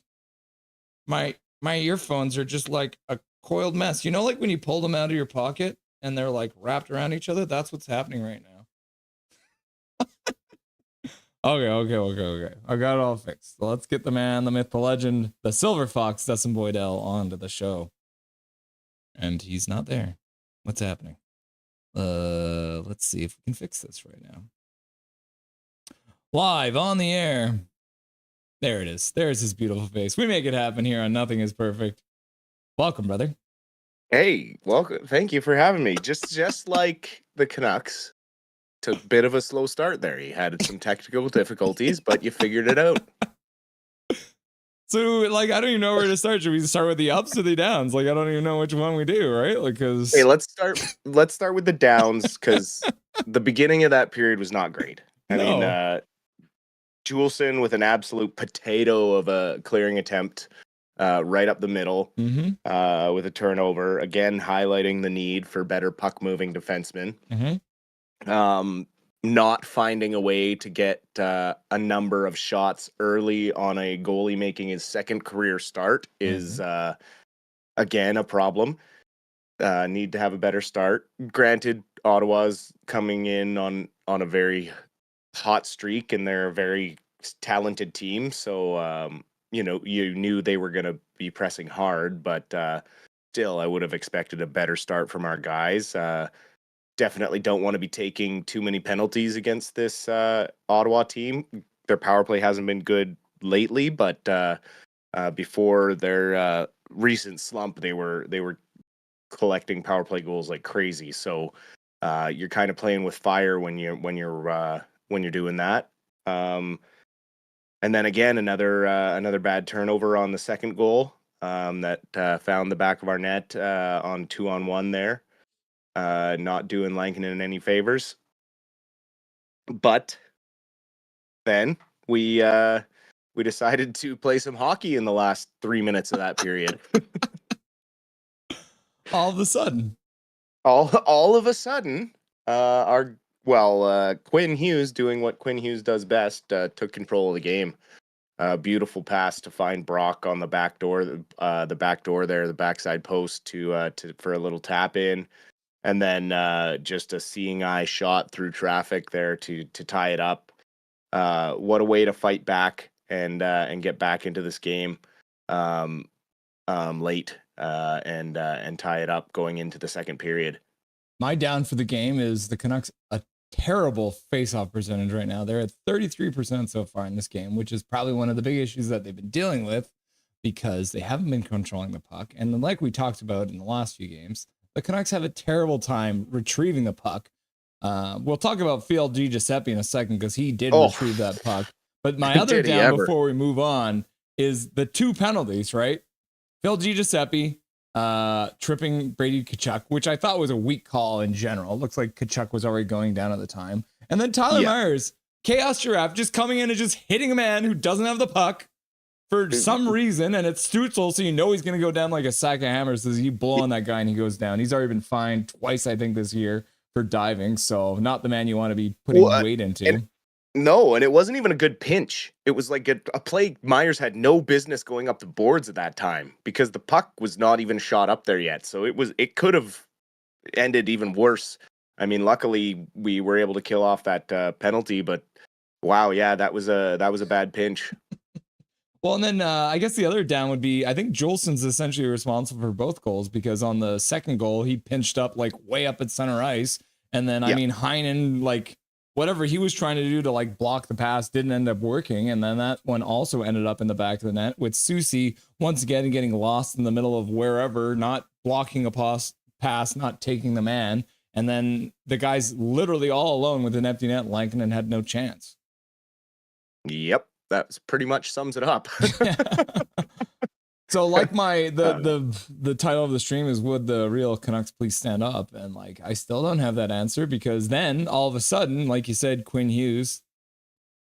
My earphones are just like a coiled mess. You know, like when you pull them out of your pocket and they're like wrapped around each other? That's what's happening right now. Okay. I got it all fixed. So let's get the man, the myth, the legend, the Silver Fox, Dustin Boydell onto the show. And he's not there. What's happening? Let's see if we can fix this right now. Live on the air. There it is. There's his beautiful face. We make it happen here on Nothing is Perfect. Welcome, brother. Hey, welcome. Thank you for having me. Just like the Canucks, took a bit of a slow start there. You had some technical difficulties, but you figured it out. So, like, I don't even know where to start. Should we start with the ups or the downs? Like, I don't even know which one we do, right? Like, because Hey, let's start with the downs because the beginning of that period was not great. I mean, Juleson with an absolute potato of a clearing attempt right up the middle with a turnover, again highlighting the need for better puck moving defensemen. Not finding a way to get a number of shots early on a goalie making his second career start is again a problem. Need to have a better start. Granted, Ottawa's coming in on a very hot streak and they're a very talented team, so you knew they were going to be pressing hard, but still I would have expected a better start from our guys. Definitely don't want to be taking too many penalties against this Ottawa team. Their power play hasn't been good lately, but before their recent slump, they were collecting power play goals like crazy. So you're kind of playing with fire when you're doing that. And then again, another bad turnover on the second goal that found the back of our net on 2-on-1 there. Not doing Lankinen any favors. But then we decided to play some hockey in the last 3 minutes of that period. all of a sudden, all of a sudden, Quinn Hughes, doing what Quinn Hughes does best, took control of the game. Beautiful pass to find Brock on the back door, the back door there, the backside post to for a little tap in. And then just a seeing eye shot through traffic there to tie it up. What a way to fight back and get back into this game late and tie it up going into the second period. My down for the game is the Canucks a terrible face-off percentage right now. They're at 33% so far in this game, which is probably one of the big issues that they've been dealing with because they haven't been controlling the puck. And then, like we talked about in the last few games, the Canucks have a terrible time retrieving the puck. We'll talk about Phil Giuseppe in a second because he did retrieve that puck. But my other down before we move on is the two penalties, right? Phil Giuseppe tripping Brady Tkachuk, which I thought was a weak call in general. Looks like Tkachuk was already going down at the time. And then Tyler Myers, Chaos Giraffe, just coming in and just hitting a man who doesn't have the puck for some reason, and it's Stützle, so you know he's going to go down like a sack of hammers as you blow on that guy and he goes down. He's already been fined twice, I think, this year for diving, so not the man you want to be putting weight into. And it wasn't even a good pinch. It was like a play Myers had no business going up the boards at that time because the puck was not even shot up there yet. So it could have ended even worse. I mean, luckily we were able to kill off that penalty, but wow, yeah, that was a bad pinch. Well, and then I guess the other down would be, I think Jolson's essentially responsible for both goals because on the second goal, he pinched up like way up at center ice. And then, I mean, Heinen, like whatever he was trying to do to like block the pass didn't end up working. And then that one also ended up in the back of the net with Susie once again getting lost in the middle of wherever, not blocking a pass, not taking the man. And then the guy's literally all alone with an empty net. Lankinen had no chance. Yep. That pretty much sums it up. So like the title of the stream is would the real Canucks please stand up? And like I still don't have that answer because then all of a sudden, like you said, Quinn Hughes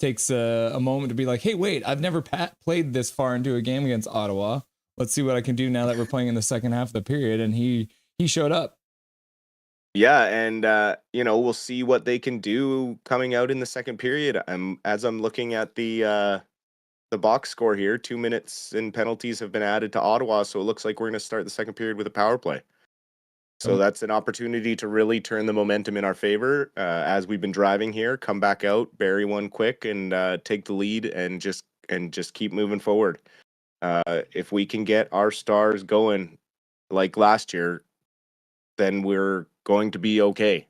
takes a moment to be like, hey, wait, I've never played this far into a game against Ottawa. Let's see what I can do now that we're playing in the second half of the period. And he showed up. Yeah, and we'll see what they can do coming out in the second period. As I'm looking at the box score here, 2 minutes and penalties have been added to Ottawa, so it looks like we're going to start the second period with a power play. So that's an opportunity to really turn the momentum in our favor as we've been driving here. Come back out, bury one quick, and take the lead, and just keep moving forward. If we can get our stars going like last year, then we're going to be okay.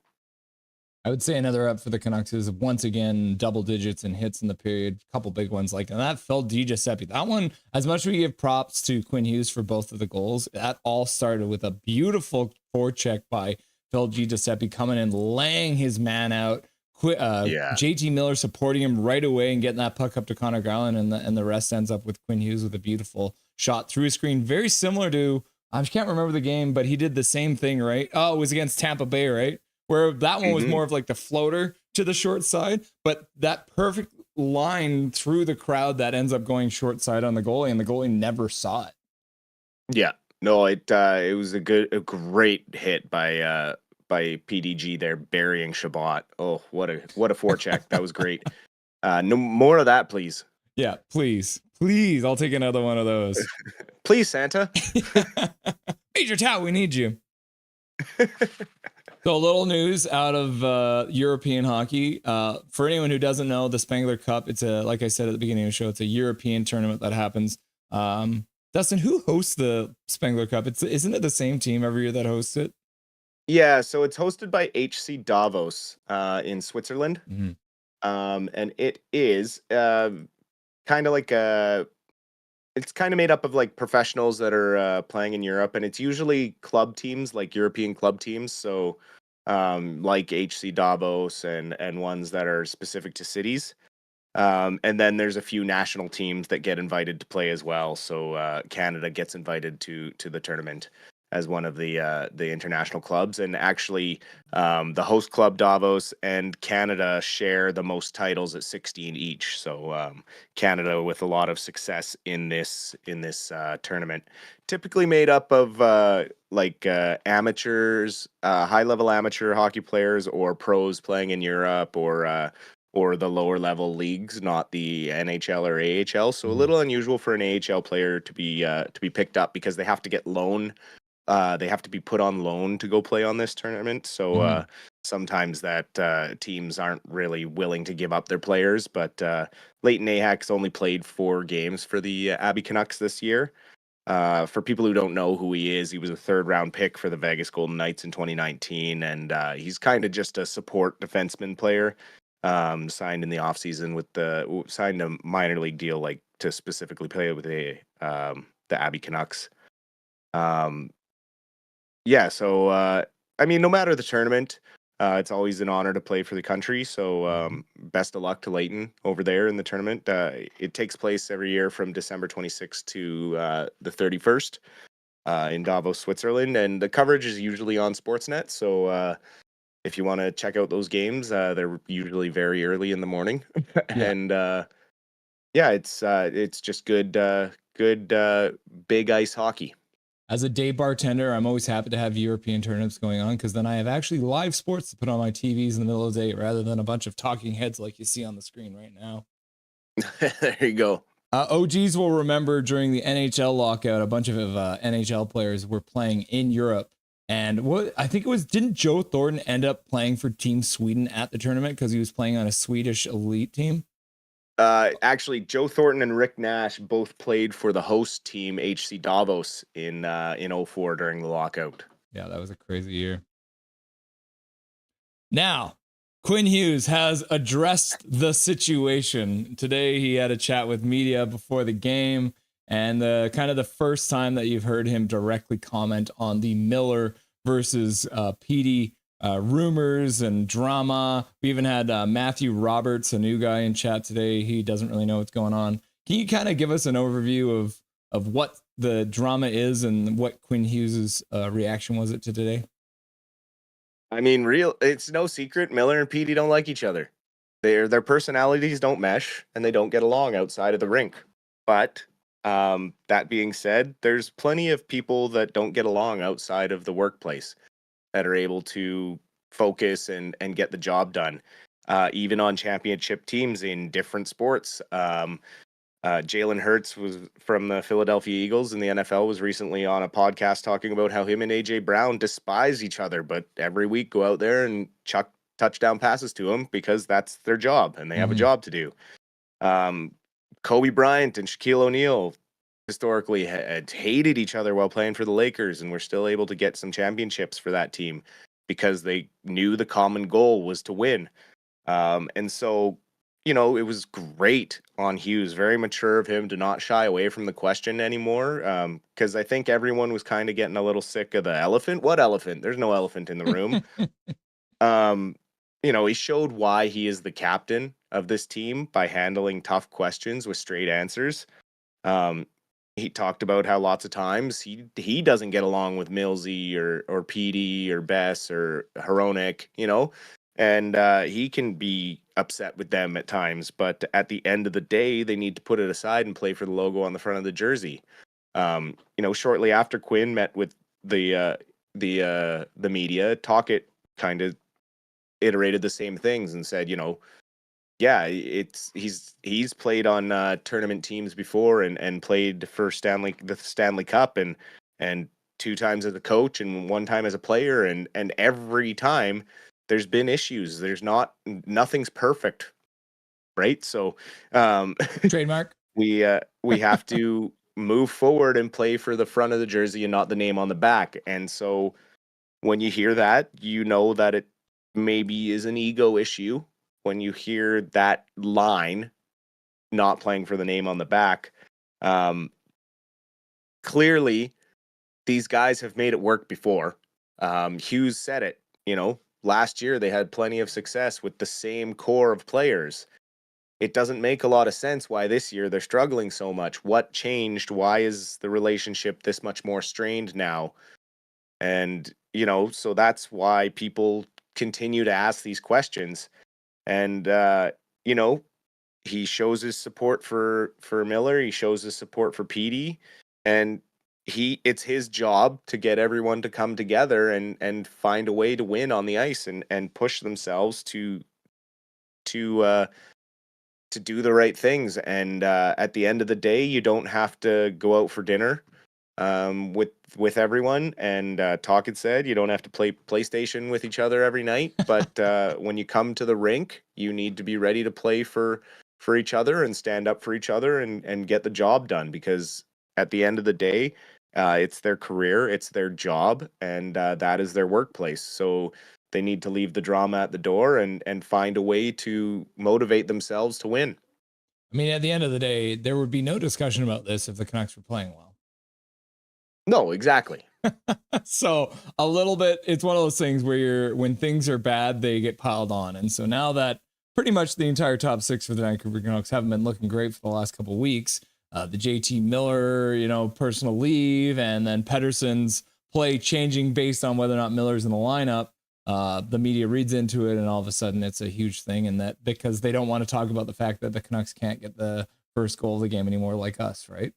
I would say another up for the Canucks is once again double digits in hits in the period. A couple big ones like that. Phil Giuseppe. That one, as much as we give props to Quinn Hughes for both of the goals, that all started with a beautiful forecheck by Phil Giuseppe coming in, laying his man out. JT Miller supporting him right away and getting that puck up to Connor Garland, and the rest ends up with Quinn Hughes with a beautiful shot through a screen. Very similar to, I can't remember the game, but he did the same thing, right? Oh, it was against Tampa Bay, right? Where that one was more of like the floater to the short side, but that perfect line through the crowd that ends up going short side on the goalie, and the goalie never saw it. Yeah, no, it was a great hit by PDG there, burying Shabbat. Oh, what a forecheck. That was great. No more of that, please. Yeah, please. I'll take another one of those. Please, Santa. Major Tao, we need you. So a little news out of European hockey. For anyone who doesn't know, the Spengler Cup, it's like I said at the beginning of the show, it's a European tournament that happens. Dustin, who hosts the Spengler Cup? Isn't it the same team every year that hosts it? Yeah, so it's hosted by HC Davos in Switzerland. Mm-hmm. And it is kind of like it's kind of made up of like professionals that are playing in Europe, and it's usually club teams, like European club teams. So like HC Davos and ones that are specific to cities. And then there's a few national teams that get invited to play as well. So Canada gets invited to the tournament as one of the international clubs. And actually, the host club Davos and Canada share the most titles at 16 each. So Canada with a lot of success in this tournament, typically made up of amateurs, high-level amateur hockey players, or pros playing in Europe, or the lower level leagues, not the NHL or AHL. So a little unusual for an AHL player to be picked up, because they have to get loan. They have to be put on loan to go play on this tournament. So sometimes that teams aren't really willing to give up their players. But Leighton Ahax only played 4 games for the Abbey Canucks this year. For people who don't know who he is, he was a 3rd-round pick for the Vegas Golden Knights in 2019, and he's kind of just a support defenseman player. Signed in the offseason signed a minor league deal, like to specifically play with the Abbey Canucks. So I mean, no matter the tournament, it's always an honor to play for the country. So best of luck to Leighton over there in the tournament. It takes place every year from December 26th to the 31st in Davos, Switzerland, and the coverage is usually on Sportsnet. So if you want to check out those games, they're usually very early in the morning. And it's just good big ice hockey. As a day bartender, I'm always happy to have European tournaments going on, because then I have actually live sports to put on my TVs in the middle of the day, rather than a bunch of talking heads like you see on the screen right now. There you go. OGs will remember during the NHL lockout, a bunch of NHL players were playing in Europe. And didn't Joe Thornton end up playing for Team Sweden at the tournament because he was playing on a Swedish elite team? Actually, Joe Thornton and Rick Nash both played for the host team, HC Davos, in 2004 during the lockout. Yeah, that was a crazy year. Now, Quinn Hughes has addressed the situation. Today, he had a chat with media before the game, and kind of the first time that you've heard him directly comment on the Miller versus Petey rumors and drama. We even had Matthew Roberts, a new guy, in chat today. He doesn't really know what's going on. Can you kind of give us an overview of what the drama is and what Quinn Hughes' reaction was to today? I mean, it's no secret Miller and Petey don't like each other. Their personalities don't mesh, and they don't get along outside of the rink. But that being said, there's plenty of people that don't get along outside of the workplace that are able to focus and get the job done, even on championship teams in different sports. Jalen Hurts was from the Philadelphia Eagles in the NFL, was recently on a podcast talking about how him and AJ Brown despise each other, but every week go out there and chuck touchdown passes to him because that's their job and they have a job to do. Kobe Bryant and Shaquille O'Neal historically had hated each other while playing for the Lakers, and were still able to get some championships for that team. because they knew the common goal was to win. And so, it was great on Hughes, very mature of him to not shy away from the question anymore. Because I think everyone was kind of getting a little sick of the elephant. What elephant? There's no elephant in the room. um, he showed why he is the captain of this team by handling tough questions with straight answers. Um, he talked about how lots of times he doesn't get along with Millsy or PD or Bess or Hronik, and he can be upset with them at times. But at the end of the day, they need to put it aside and play for the logo on the front of the jersey. Shortly after Quinn met with the media, Talkett kind of iterated the same things and said, yeah, he's played on tournament teams before and played for the Stanley Cup and 2 times as a coach and 1 time as a player, and every time there's been issues. Nothing's perfect, right? So Trademark. we have to move forward and play for the front of the jersey and not the name on the back. And so when you hear that, that it maybe is an ego issue. When you hear that line, not playing for the name on the back, clearly these guys have made it work before. Hughes said it, last year they had plenty of success with the same core of players. It doesn't make a lot of sense why this year they're struggling so much. What changed? Why is the relationship this much more strained now? And, so that's why people continue to ask these questions. And, he shows his support for Miller. He shows his support for Petey, and it's his job to get everyone to come together and find a way to win on the ice and push themselves to do the right things. And at the end of the day, you don't have to go out for dinner with everyone. And Talkett said you don't have to play PlayStation with each other every night, but when you come to the rink, you need to be ready to play for each other and stand up for each other and get the job done, because at the end of the day, it's their career, it's their job, and that is their workplace. So they need to leave the drama at the door and find a way to motivate themselves to win. I mean, at the end of the day, there would be no discussion about this if the Canucks were playing well. No, exactly. So a little bit, it's one of those things where when things are bad, they get piled on. And so now that pretty much the entire top 6 for the Vancouver Canucks haven't been looking great for the last couple of weeks, the JT Miller, personal leave, and then Pettersson's play changing based on whether or not Miller's in the lineup. The media reads into it, and all of a sudden it's a huge thing. And that because they don't want to talk about the fact that the Canucks can't get the first goal of the game anymore, like us, right?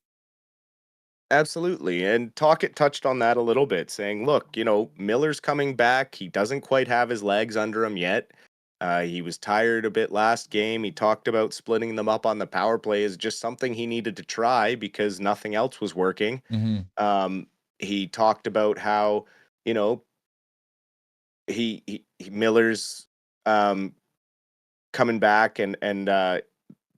Absolutely. And Talkett touched on that a little bit, saying, look, Miller's coming back. He doesn't quite have his legs under him yet. He was tired a bit last game. He talked about splitting them up on the power play as just something he needed to try because nothing else was working. Mm-hmm. He talked about how, Miller's coming back and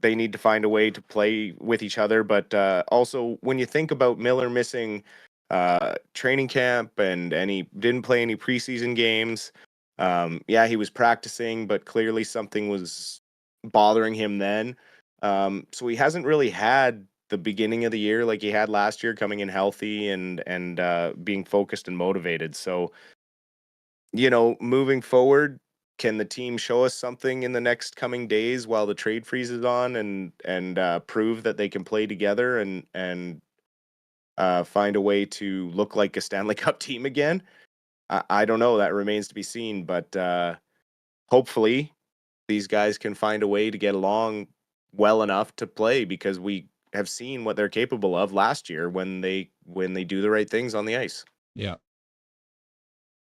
they need to find a way to play with each other. But also, when you think about Miller missing training camp and he didn't play any preseason games, he was practicing, but clearly something was bothering him then. So he hasn't really had the beginning of the year like he had last year, coming in healthy and being focused and motivated. So, moving forward, can the team show us something in the next coming days while the trade freeze is on and prove that they can play together and find a way to look like a Stanley Cup team again? I don't know. That remains to be seen. But hopefully these guys can find a way to get along well enough to play, because we have seen what they're capable of last year when they do the right things on the ice. Yeah.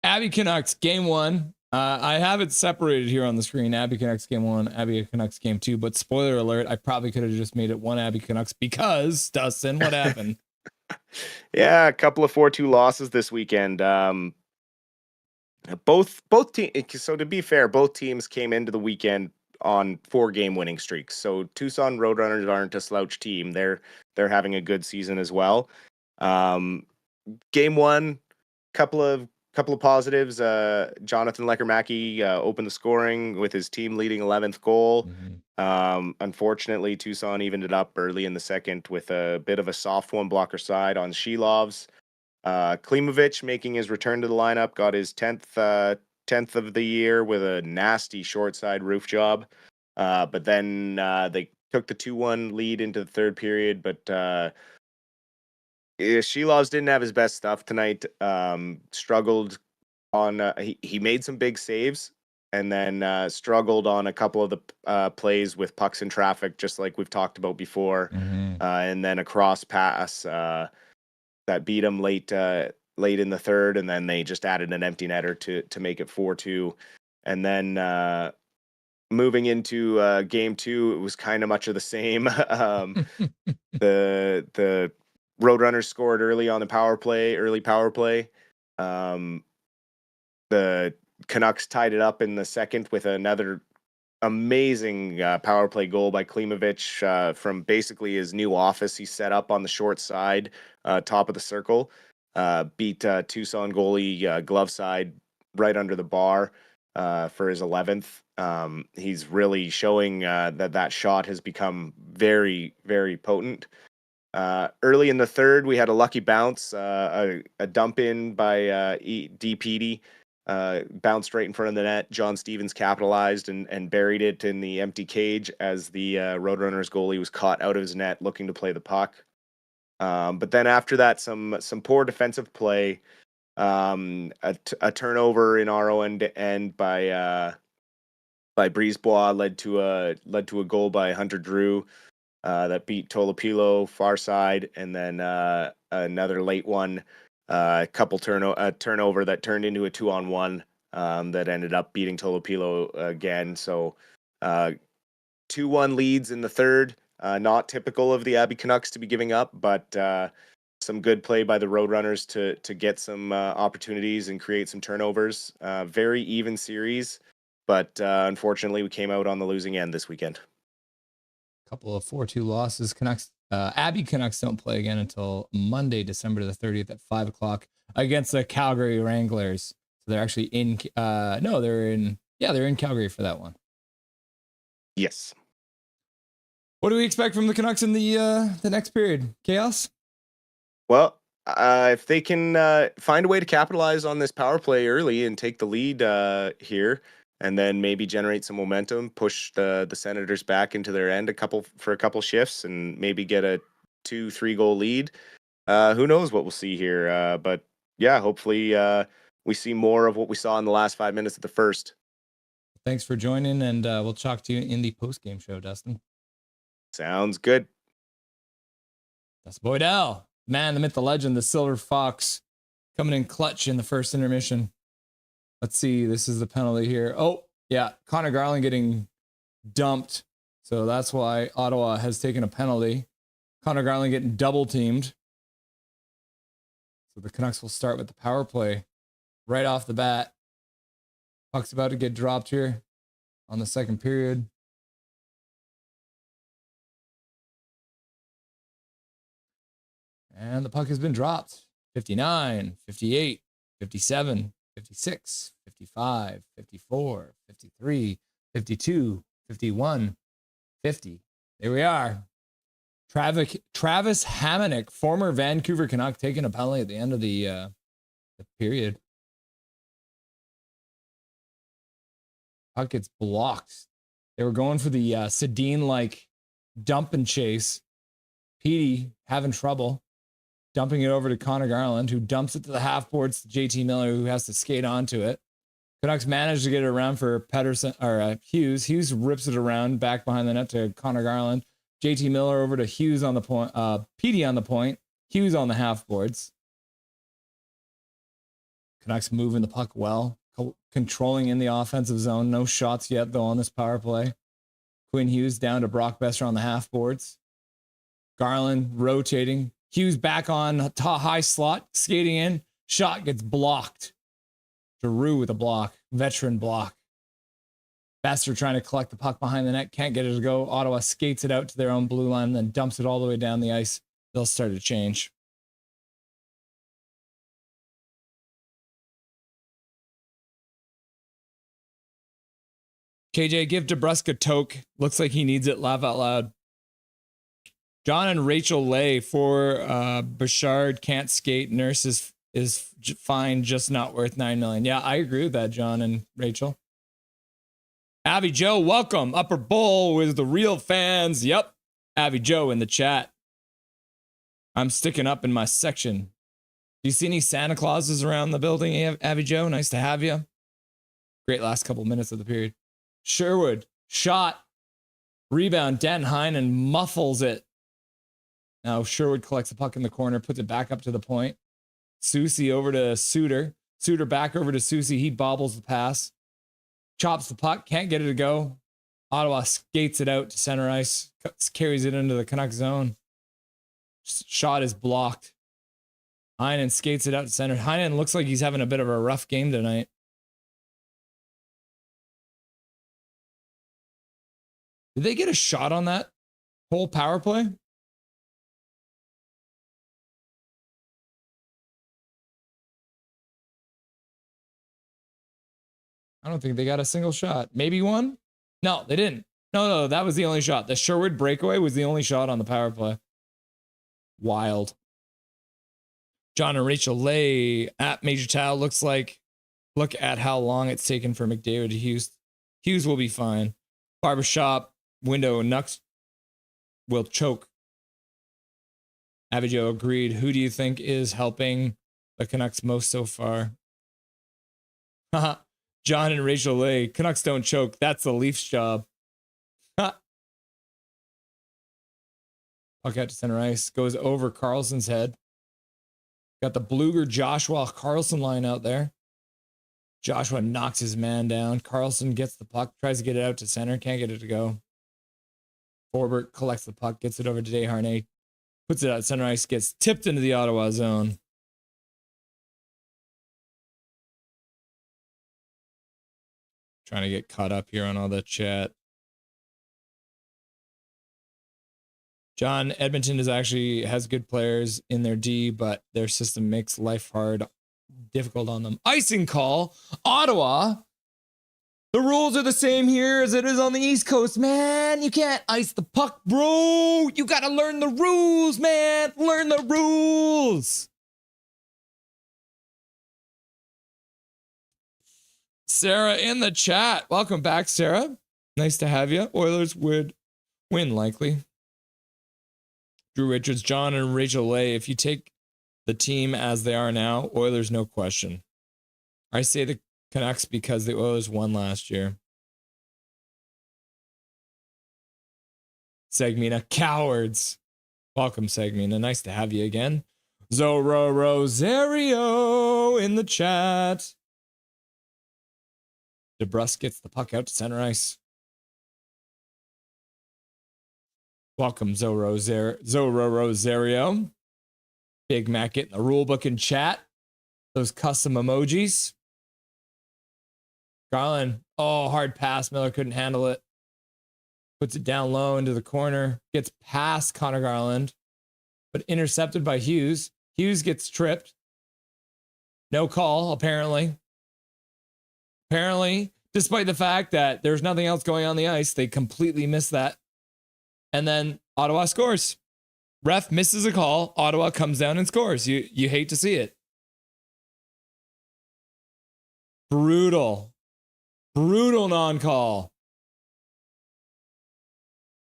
Abbey Canucks game 1. I have it separated here on the screen. Abbey Canucks game 1, Abbey Canucks game 2. But spoiler alert, I probably could have just made it one Abbey Canucks because, Dustin, what happened? Yeah, a couple of 4-2 losses this weekend. Both teams. So to be fair, both teams came into the weekend on 4-game winning streaks. So Tucson Roadrunners aren't a slouch team. They're having a good season as well. Game 1, couple of couple of positives. Jonathan Lekermacki opened the scoring with his team leading 11th goal. Unfortunately, Tucson evened it up early in the second with a bit of a soft one blocker side on Shilovs. Klimovich making his return to the lineup, got his 10th of the year with a nasty short side roof job. But then they took the 2-1 lead into the third period, but Shilovs didn't have his best stuff tonight. Struggled on he made some big saves and then struggled on a couple of the plays with pucks in traffic, just like we've talked about before. And then a cross pass that beat him late in the third, and then they just added an empty netter to make it 4-2. And then moving into game two, it was kind of much of the same. The Roadrunners scored early on the early power play. The Canucks tied it up in the second with another amazing power play goal by Klimovich from basically his new office he set up on the short side, top of the circle. Beat Tucson goalie glove side right under the bar for his 11th. He's really showing that shot has become very, very potent. Early in the third, we had a lucky bounce, a dump in by D. Petey. Bounced right in front of the net. John Stevens capitalized and buried it in the empty cage as the Roadrunners goalie was caught out of his net looking to play the puck. But then after that, some poor defensive play, a turnover in our own end by Brisebois led to a goal by Hunter Drew that beat Tolopilo far side, and then another late one. A turnover that turned into a 2-on-1 that ended up beating Tolopilo again. So 2-1 leads in the third. Not typical of the Abbey Canucks to be giving up, but some good play by the Roadrunners to get some opportunities and create some turnovers. Very even series, but unfortunately we came out on the losing end this weekend. Couple of 4-2 losses. Abbey Canucks don't play again until Monday, December the 30th at 5:00 against the Calgary Wranglers. So they're actually they're in Calgary for that one. Yes. What do we expect from the Canucks in the next period? Chaos? Well, if they can find a way to capitalize on this power play early and take the lead here, and then maybe generate some momentum, push the Senators back into their end for a couple shifts, and maybe get a 2-3 goal lead. Who knows what we'll see here? But yeah, hopefully we see more of what we saw in the last 5 minutes of the first. Thanks for joining, and we'll talk to you in the post-game show, Dustin. Sounds good. Dustin Boydell, man, the myth, the legend, the Silver Fox, coming in clutch in the first intermission. Let's see. This is the penalty here. Oh, yeah. Connor Garland getting dumped. So that's why Ottawa has taken a penalty. Connor Garland getting double teamed. So the Canucks will start with the power play right off the bat. Puck's about to get dropped here on the second period. And the puck has been dropped. 59, 58, 57. 56, 55, 54, 53, 52, 51, 50. There we are. Travis Hamonic, former Vancouver Canuck, taking a penalty at the end of the period. Puck gets blocked. They were going for the Sedin-like dump and chase. Petey having trouble. Dumping it over to Connor Garland, who dumps it to the half boards to JT Miller, who has to skate onto it. Canucks managed to get it around for Pedersen or Hughes. Hughes rips it around back behind the net to Connor Garland. JT Miller over to Hughes on the point. Petey on the point. Hughes on the half boards. Canucks moving the puck well, controlling in the offensive zone. No shots yet though on this power play. Quinn Hughes down to Brock Besser on the half boards. Garland rotating. Hughes back on high slot, skating in. Shot gets blocked. Giroux with a block. Veteran block. Besser trying to collect the puck behind the net. Can't get it to go. Ottawa skates it out to their own blue line and then dumps it all the way down the ice. They'll start to change. KJ, give DeBrusque a toke. Looks like he needs it. Laugh out loud. John and Rachel Lay for Bouchard can't skate. Nurse is fine, just not worth $9 million. Yeah, I agree with that, John and Rachel. Abby Joe, welcome. Upper Bowl with the real fans. Yep. Abby Joe in the chat. I'm sticking up in my section. Do you see any Santa Clauses around the building, Abby Joe? Nice to have you. Great last couple minutes of the period. Sherwood, shot, rebound. Dan Heinen muffles it. Now Sherwood collects the puck in the corner, puts it back up to the point. Susie over to Suter. Suter back over to Susie. He bobbles the pass. Chops the puck. Can't get it to go. Ottawa skates it out to center ice. Carries it into the Canucks zone. Shot is blocked. Heinen skates it out to center. Heinen looks like he's having a bit of a rough game tonight. Did they get a shot on that whole power play? I don't think they got a single shot. Maybe one? No, they didn't. No, that was the only shot. The Sherwood breakaway was the only shot on the power play. Wild. John and Rachel Lay at Major Towel looks like, look at how long it's taken for McDavid to Hughes. Hughes will be fine. Barbershop, window, Nucks will choke. Abijo agreed. Who do you think is helping the Canucks most so far? Haha. John and Rachel Lay. Canucks don't choke. That's the Leafs' job. Puck out to center ice. Goes over Carlson's head. Got the Bluger Joshua Carlson line out there. Joshua knocks his man down. Carlson gets the puck. Tries to get it out to center. Can't get it to go. Forbert collects the puck. Gets it over to Desharnais. Puts it out center ice. Gets tipped into the Ottawa zone. Trying to get caught up here on all the chat. John, Edmonton has good players in their D, but their system makes life difficult on them. Icing call. Ottawa. The rules are the same here as it is on the East Coast, man. You can't ice the puck, bro. You got to learn the rules, man. Learn the rules. Sarah in the chat. Welcome back, Sarah. Nice to have you. Oilers would win, likely. Drew Richards, John, and Rachel Lay. If you take the team as they are now, Oilers, no question. I say the Canucks because the Oilers won last year. Segmina, cowards. Welcome, Segmina. Nice to have you again. Zorro Rosario in the chat. DeBrusque gets the puck out to center ice. Welcome, Zorro Rosario. Big Mac getting the rule book in chat. Those custom emojis. Garland. Oh, hard pass. Miller couldn't handle it. Puts it down low into the corner. Gets past Connor Garland, but intercepted by Hughes. Hughes gets tripped. No call, apparently. Apparently, despite the fact that there's nothing else going on the ice, they completely missed that. And then Ottawa scores. Ref misses a call. Ottawa comes down and scores. You hate to see it. Brutal. Brutal non-call.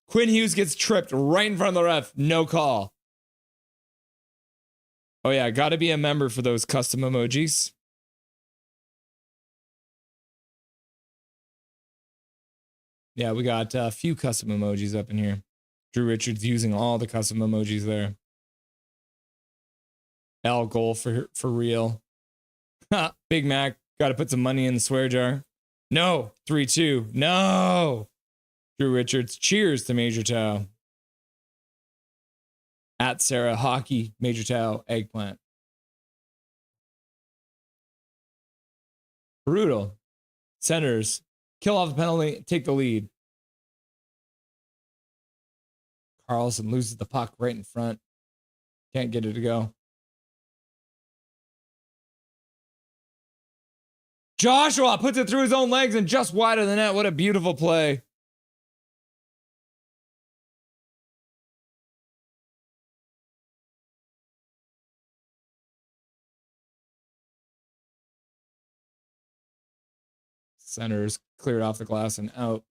Quinn Hughes gets tripped right in front of the ref. No call. Oh yeah, got to be a member for those custom emojis. Yeah, we got a few custom emojis up in here. Drew Richards using all the custom emojis there. L goal for real. Big Mac, got to put some money in the swear jar. No, 3-2. No. Drew Richards, cheers to Major Tau. At Sarah Hockey, Major Tau, eggplant. Brutal. Senators, kill off the penalty, take the lead. Carlson loses the puck right in front. Can't get it to go. Joshua puts it through his own legs and just wide of the net. What a beautiful play. Senators cleared off the glass and out.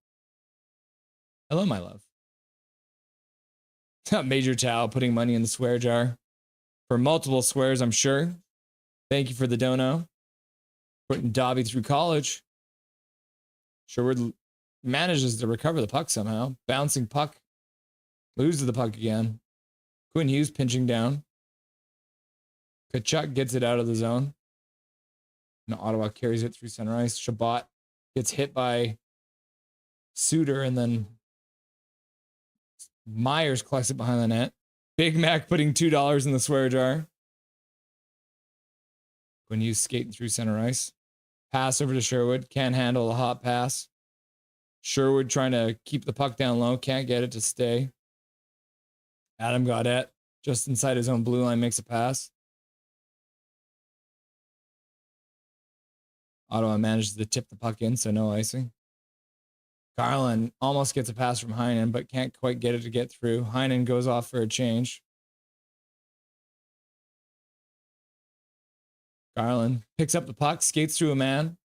Hello, my love. Major Tao putting money in the swear jar. For multiple swears, I'm sure. Thank you for the dono. Putting Dobby through college. Sherwood manages to recover the puck somehow. Bouncing puck. Loses the puck again. Quinn Hughes pinching down. Kachuk gets it out of the zone. And Ottawa carries it through center ice. Shabbat gets hit by Suter, and then Myers collects it behind the net. Big Mac putting $2 in the swear jar. Quinn Hughes skating through center ice. Pass over to Sherwood. Can't handle the hot pass. Sherwood trying to keep the puck down low. Can't get it to stay. Adam Gaudette just inside his own blue line makes a pass. Ottawa manages to tip the puck in, so no icing. Garland almost gets a pass from Heinen, but can't quite get it to get through. Heinen goes off for a change. Garland picks up the puck, skates through a man.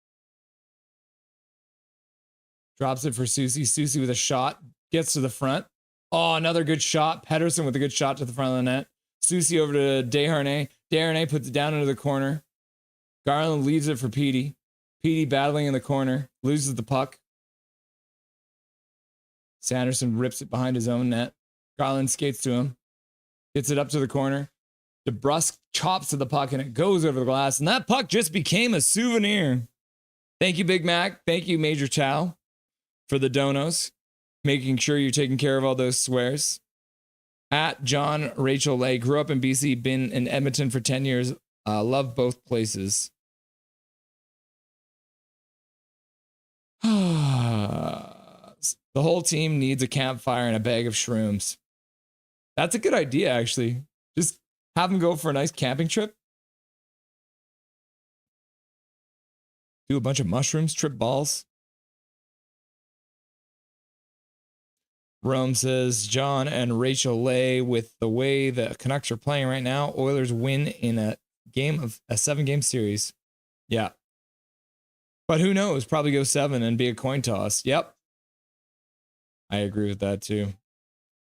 Drops it for Susie. Susie with a shot. Gets to the front. Oh, another good shot. Pedersen with a good shot to the front of the net. Susie over to Desharnais. Desharnais puts it down into the corner. Garland leaves it for Petey. Petey battling in the corner. Loses the puck. Sanderson rips it behind his own net. Garland skates to him. Gets it up to the corner. DeBrusque chops to the puck and it goes over the glass. And that puck just became a souvenir. Thank you, Big Mac. Thank you, Major Chow, for the donos. Making sure you're taking care of all those swears. At John Rachel Lay. Grew up in BC. Been in Edmonton for 10 years. Love both places. The whole team needs a campfire and a bag of shrooms. That's a good idea, actually. Just have them go for a nice camping trip. Do a bunch of mushrooms, trip balls. Rome says, John and Rachel Lay, with the way the Canucks are playing right now, Oilers win in a 7-game series. Yeah. But who knows? Probably go 7 and be a coin toss. Yep. I agree with that too.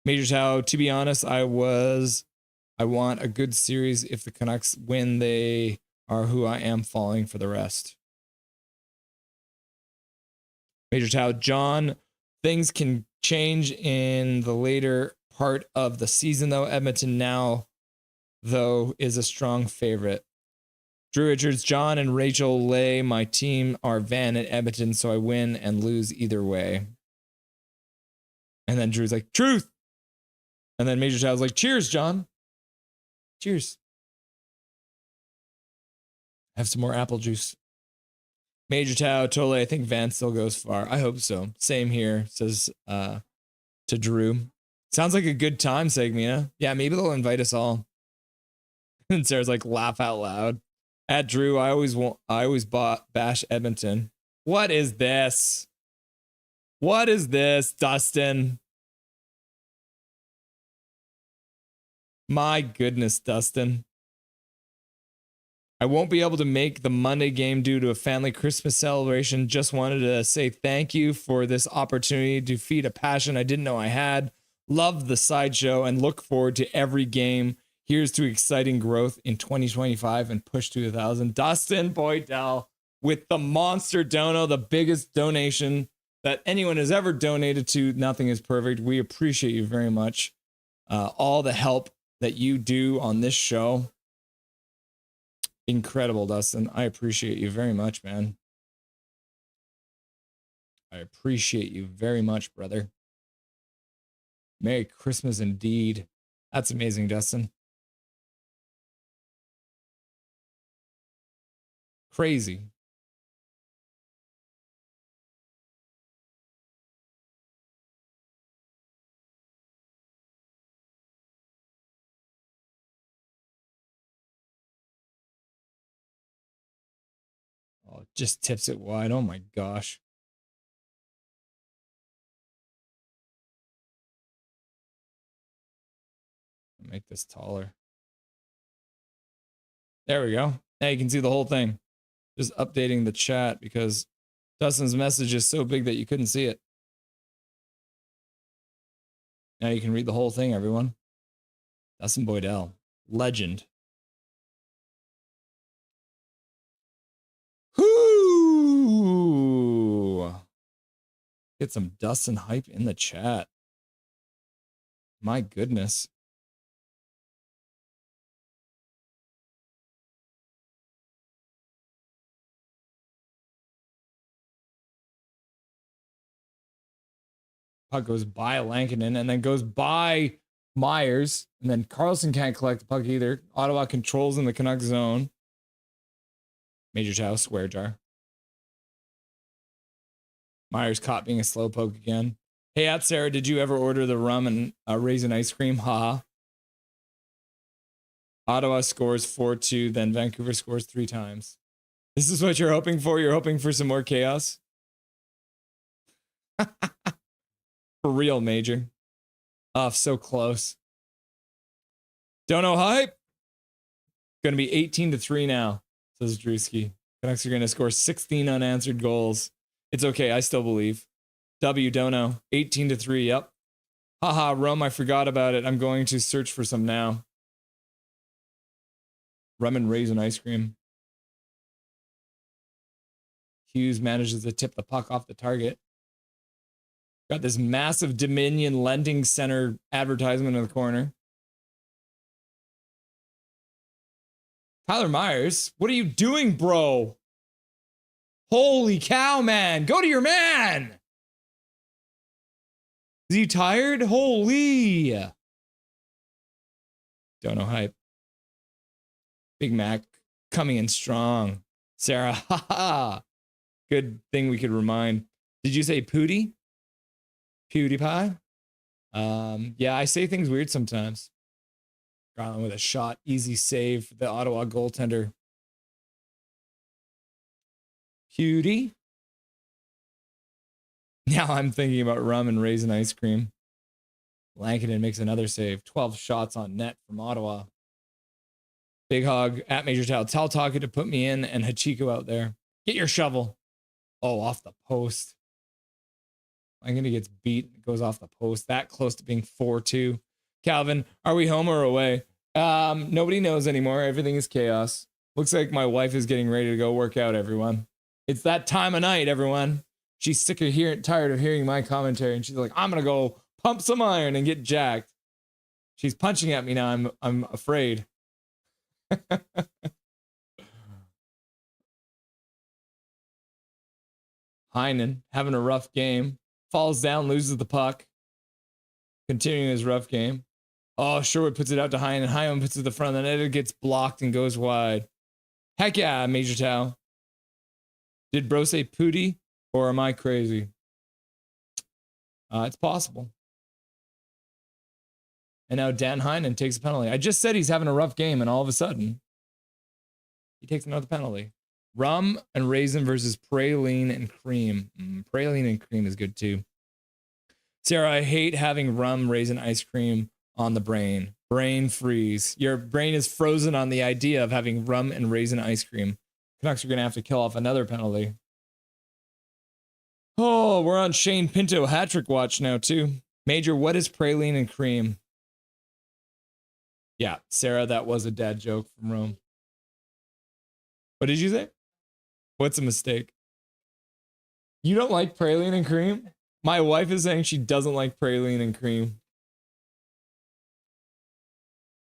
Major Tao, to be honest, I want a good series. If the Canucks win, they are who I am falling for the rest. Major Tao, John, things can change in the later part of the season, though. Edmonton now, though, is a strong favorite. Drew Richards, John and Rachel Lay, my team are Van at Edmonton, so I win and lose either way. And then Drew's like, truth. And then Major Tao's like, cheers, John. Cheers. Have some more apple juice. Major Tao, totally. I think Van still goes far. I hope so. Same here, says to Drew. Sounds like a good time, Segmina. Yeah, maybe they'll invite us all. And Sarah's like, laugh out loud. At Drew, I always bash Edmonton. What is this? What is this, Dustin? My goodness, Dustin. I won't be able to make the Monday game due to a family Christmas celebration. Just wanted to say thank you for this opportunity to feed a passion I didn't know I had. Love the sideshow and look forward to every game. Here's to exciting growth in 2025 and push to 1,000. Dustin Boydell with the monster dono, the biggest donation that anyone has ever donated to Nothing is Perfect. We appreciate you very much. All the help that you do on this show. Incredible, Dustin. I appreciate you very much, man. I appreciate you very much, brother. Merry Christmas indeed. That's amazing, Dustin. Crazy. Oh, Just tips it wide. Oh my gosh. Make this taller. There we go. Now you can see the whole thing. Just updating the chat because Dustin's message is so big that you couldn't see it. Now you can read the whole thing, everyone. Dustin Boydell, legend. Whoo! Get some Dustin hype in the chat. My goodness. Puck goes by Lankinen and then goes by Myers. And then Carlson can't collect the puck either. Ottawa controls in the Canucks zone. Major Chow, square jar. Myers caught being a slow poke again. Hey, at Sarah, did you ever order the rum and raisin ice cream? Ha. Ottawa scores 4-2, then Vancouver scores 3 times. This is what you're hoping for? You're hoping for some more chaos? For real, Major. Oh, so close. Don't know hype. Going to be 18-3 now, says Drewski. Canucks are going to score 16 unanswered goals. It's okay. I still believe. W, don't know. 18-3. Yep. Haha, rum. I forgot about it. I'm going to search for some now. Rum and raisin ice cream. Hughes manages to tip the puck off the target. Got this massive Dominion Lending Center advertisement in the corner. Tyler Myers, what are you doing, bro? Holy cow, man. Go to your man. Is he tired? Holy. Don't know hype. Big Mac coming in strong. Sarah, haha. Good thing we could remind. Did you say Pootie? PewDiePie? Yeah, I say things weird sometimes. Garland with a shot. Easy save for the Ottawa goaltender. Cutie. Now I'm thinking about rum and raisin ice cream. Lankinen makes another save. 12 shots on net from Ottawa. Big hog at Major Towel. Tell Taka to put me in and Hachiko out there. Get your shovel. Oh, off the post. Lankinen gets beat. It goes off the post. That close to being 4-2. Calvin, are we home or away? Nobody knows anymore. Everything is chaos. Looks like my wife is getting ready to go work out, everyone. It's that time of night, everyone. She's sick of tired of hearing my commentary, and she's like, I'm gonna go pump some iron and get jacked. She's punching at me now. I'm afraid. Heinen having a rough game. Falls down, loses the puck. Continuing his rough game. Oh, Sherwood puts it out to Heinen. Heinen puts it to the front of the net. It gets blocked and goes wide. Heck yeah, Major Tau. Did bro say Pootie or am I crazy? It's possible. And now Dan Heinen takes a penalty. I just said he's having a rough game, and all of a sudden, he takes another penalty. Rum and raisin versus praline and cream. Praline and cream is good too. Sarah, I hate having rum, raisin, ice cream on the brain. Brain freeze. Your brain is frozen on the idea of having rum and raisin ice cream. Canucks are going to have to kill off another penalty. Oh, we're on Shane Pinto hat-trick watch now too. Major, what is praline and cream? Yeah, Sarah, that was a dad joke from Rome. What did you say? What's a mistake? You don't like praline and cream? My wife is saying she doesn't like praline and cream.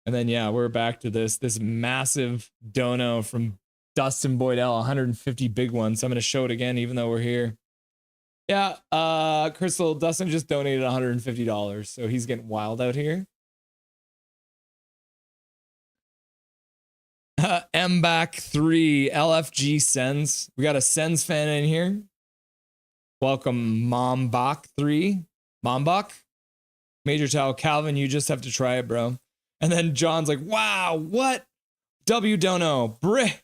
And then, yeah, we're back to this massive dono from Dustin Boydell, 150 big ones. So I'm going to show it again, even though we're here. Yeah, Crystal, Dustin just donated $150, so he's getting wild out here. MBack3, LFG Sens. We got a Sens fan in here. Welcome, Mombach3. Mombach? Major Towel, Calvin, you just have to try it, bro. And then John's like, wow, what? W Dono. Brick.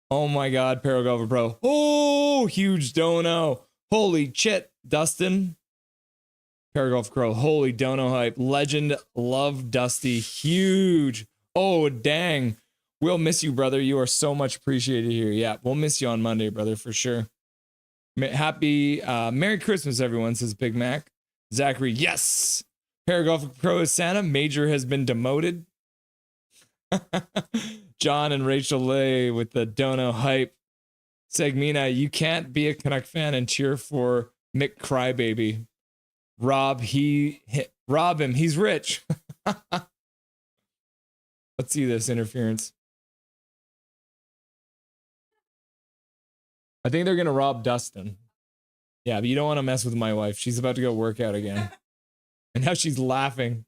Oh my God, Paragolfer Pro. Oh, huge dono. Holy shit, Dustin. Paragolf Pro, holy dono hype. Legend, love Dusty, huge. Oh, dang. We'll miss you, brother. You are so much appreciated here. Yeah, we'll miss you on Monday, brother, for sure. Happy Merry Christmas, everyone, says Big Mac. Zachary, yes. Paragolf Pro is Santa. Major has been demoted. John and Rachel Lay with the dono hype. Segmina, you can't be a Canuck fan and cheer for Mick Crybaby. Rob him. He's rich. Let's see this interference. I think they're going to rob Dustin. Yeah, but you don't want to mess with my wife. She's about to go work out again. And now she's laughing.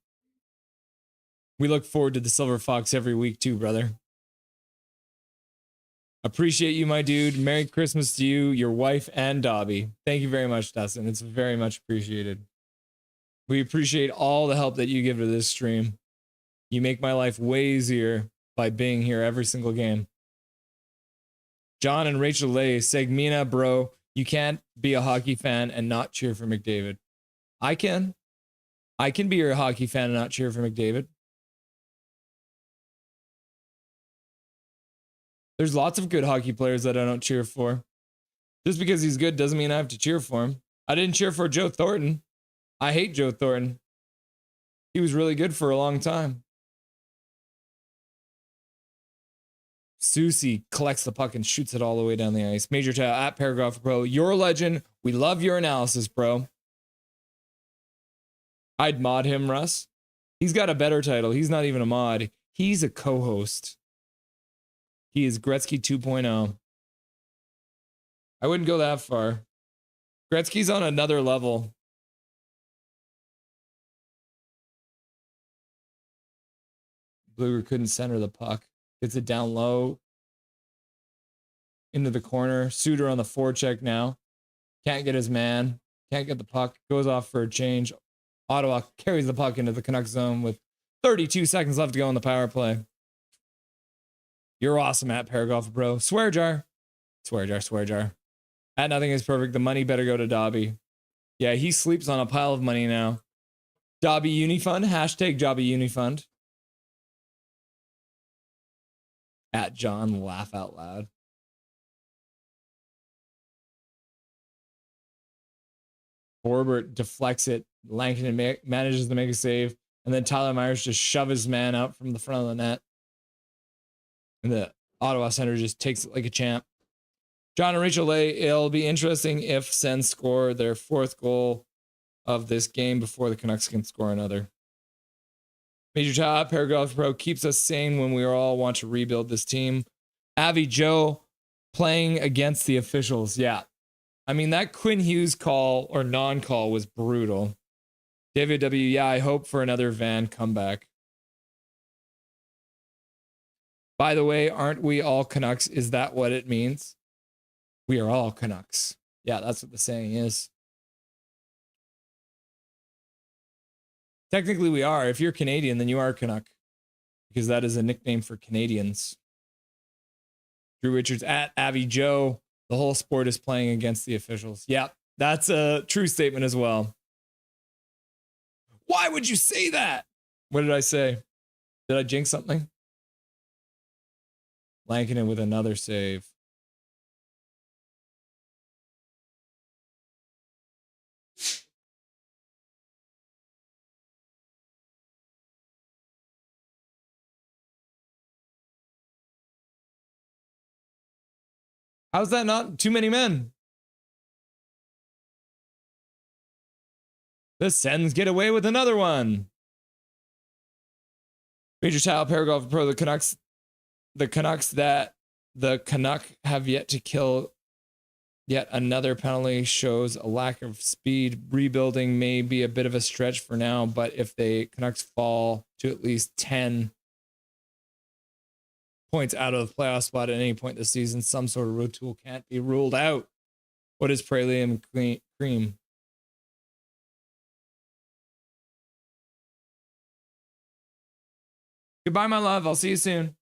We look forward to the Silver Fox every week too, brother. Appreciate you, my dude. Merry Christmas to you, your wife, and Dobby. Thank you very much, Dustin. It's very much appreciated. We appreciate all the help that you give to this stream. You make my life way easier by being here every single game. John and Rachel Lay, Segmina, bro, you can't be a hockey fan and not cheer for McDavid. I can. I can be a hockey fan and not cheer for McDavid. There's lots of good hockey players that I don't cheer for. Just because he's good doesn't mean I have to cheer for him. I didn't cheer for Joe Thornton. I hate Joe Thornton. He was really good for a long time. Susie collects the puck and shoots it all the way down the ice. Major Tao at Paragraph Pro. You're a legend. We love your analysis, bro. I'd mod him, Russ. He's got a better title. He's not even a mod. He's a co-host. He is Gretzky 2.0. I wouldn't go that far. Gretzky's on another level. Bluger couldn't center the puck. Gets it down low. Into the corner. Suter on the forecheck now. Can't get his man. Can't get the puck. Goes off for a change. Ottawa carries the puck into the Canucks zone with 32 seconds left to go on the power play. You're awesome at Paragolf Bro. Swear jar. Swear jar, swear jar. At nothing is perfect. The money better go to Dobby. Yeah, he sleeps on a pile of money now. Dobby Unifund. Hashtag Dobby Unifund. At John, laugh out loud. Forbert deflects it. Lankinen manages to make a save. And then Tyler Myers just shoves his man out from the front of the net. And the Ottawa Senators just takes it like a champ. John and Rachel Lay, it'll be interesting if Sens score their fourth goal of this game before the Canucks can score another. Major Top, Paragraph Pro keeps us sane when we all want to rebuild this team. Avi Joe playing against the officials. Yeah. I mean, that Quinn Hughes call or non-call was brutal. David W. Yeah, I hope for another Van comeback. By the way, aren't we all Canucks? Is that what it means? We are all Canucks. Yeah, that's what the saying is. Technically, we are. If you're Canadian, then you are a Canuck. Because that is a nickname for Canadians. Drew Richards at Avi Joe. The whole sport is playing against the officials. Yeah, that's a true statement as well. Why would you say that? What did I say? Did I jinx something? Lankinen with another save. How's that not too many men? The Sens get away with another one. Major Tile, Paragraph Pro, the Canucks that the Canuck have yet to kill. Yet another penalty shows a lack of speed. Rebuilding may be a bit of a stretch for now, but if the Canucks fall to at least 10 points out of the playoff spot at any point this season, some sort of road tool can't be ruled out. What is Praline Cream? Goodbye, my love. I'll see you soon.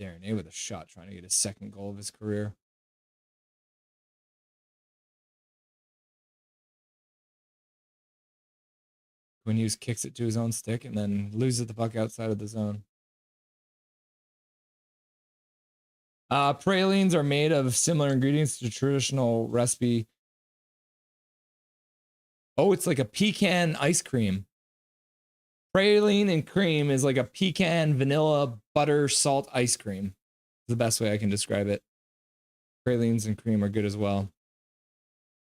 Darren A with a shot trying to get his second goal of his career. Quinn Hughes kicks it to his own stick and then loses the puck outside of the zone. Pralines are made of similar ingredients to traditional recipe. Oh, it's like a pecan ice cream. Praline and cream is like a pecan, vanilla, butter, salt ice cream. The best way I can describe it. Pralines and cream are good as well.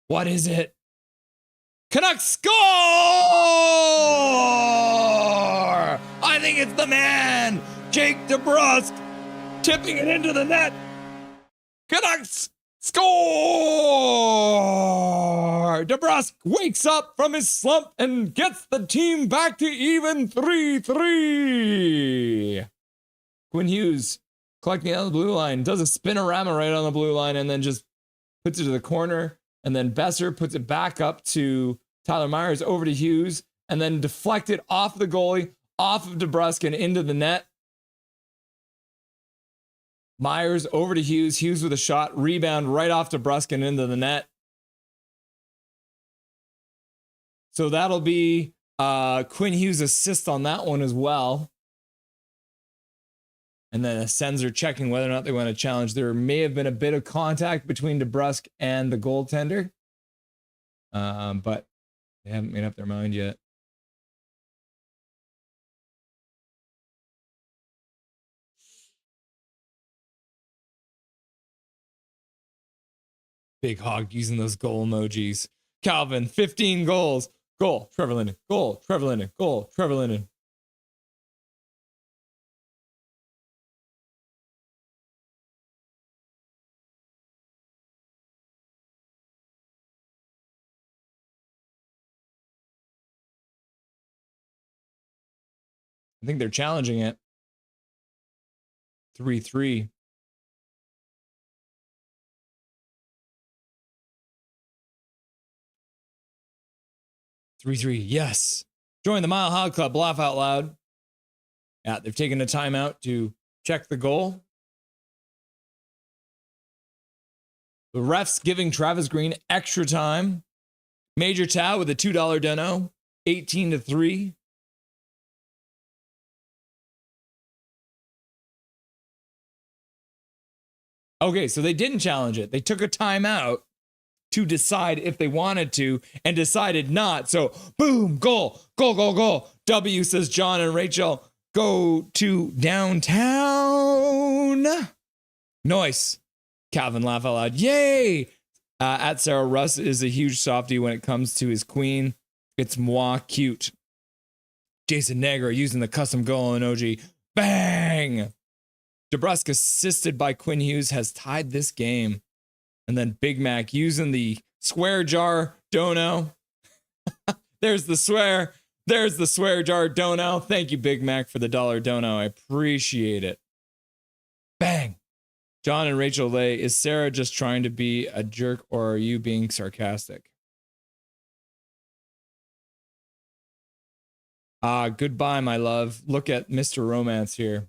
What is it? Canucks score! I think it's the man, Jake DeBrusk, tipping it into the net. Canucks score! DeBrusk wakes up from his slump and gets the team back to even 3-3. Quinn Hughes collecting it on the blue line, does a spinorama right on the blue line, and then just puts it to the corner. And then Besser puts it back up to Tyler Myers over to Hughes, and then deflect it off the goalie, off of DeBrusk and into the net. Myers over to Hughes. Hughes with a shot, rebound right off DeBrusk and into the net. So that'll be Quinn Hughes' assist on that one as well. And then the Sens are checking whether or not they want to challenge. There may have been a bit of contact between DeBrusk and the goaltender, but they haven't made up their mind yet. Big Hog using those goal emojis. Calvin, 15 goals. Goal, Trevor Linden. Goal, Trevor Linden. Goal, Trevor Linden. I think they're challenging it. 3-3. Yes. Join the Mile High Club. Laugh out loud. Yeah, they've taken a timeout to check the goal. The refs giving Travis Green extra time. Major Tao with a $2 dono. 18-3. Okay, so they didn't challenge it. They took a timeout to decide if they wanted to and decided not. So, boom, goal. W, says John and Rachel. Go to downtown. Nice. Calvin, laugh out loud. Yay. At Sarah, Russ is a huge softie when it comes to his queen. It's moi cute. Jason Negra using the custom goal emoji. Bang. DeBrusk, assisted by Quinn Hughes, has tied this game. And then Big Mac using the swear jar dono. There's the swear jar dono. Thank you, Big Mac, for the $1 dono. I appreciate it. Bang. John and Rachel Lay, is Sarah just trying to be a jerk or are you being sarcastic? Goodbye, my love. Look at Mr. Romance here.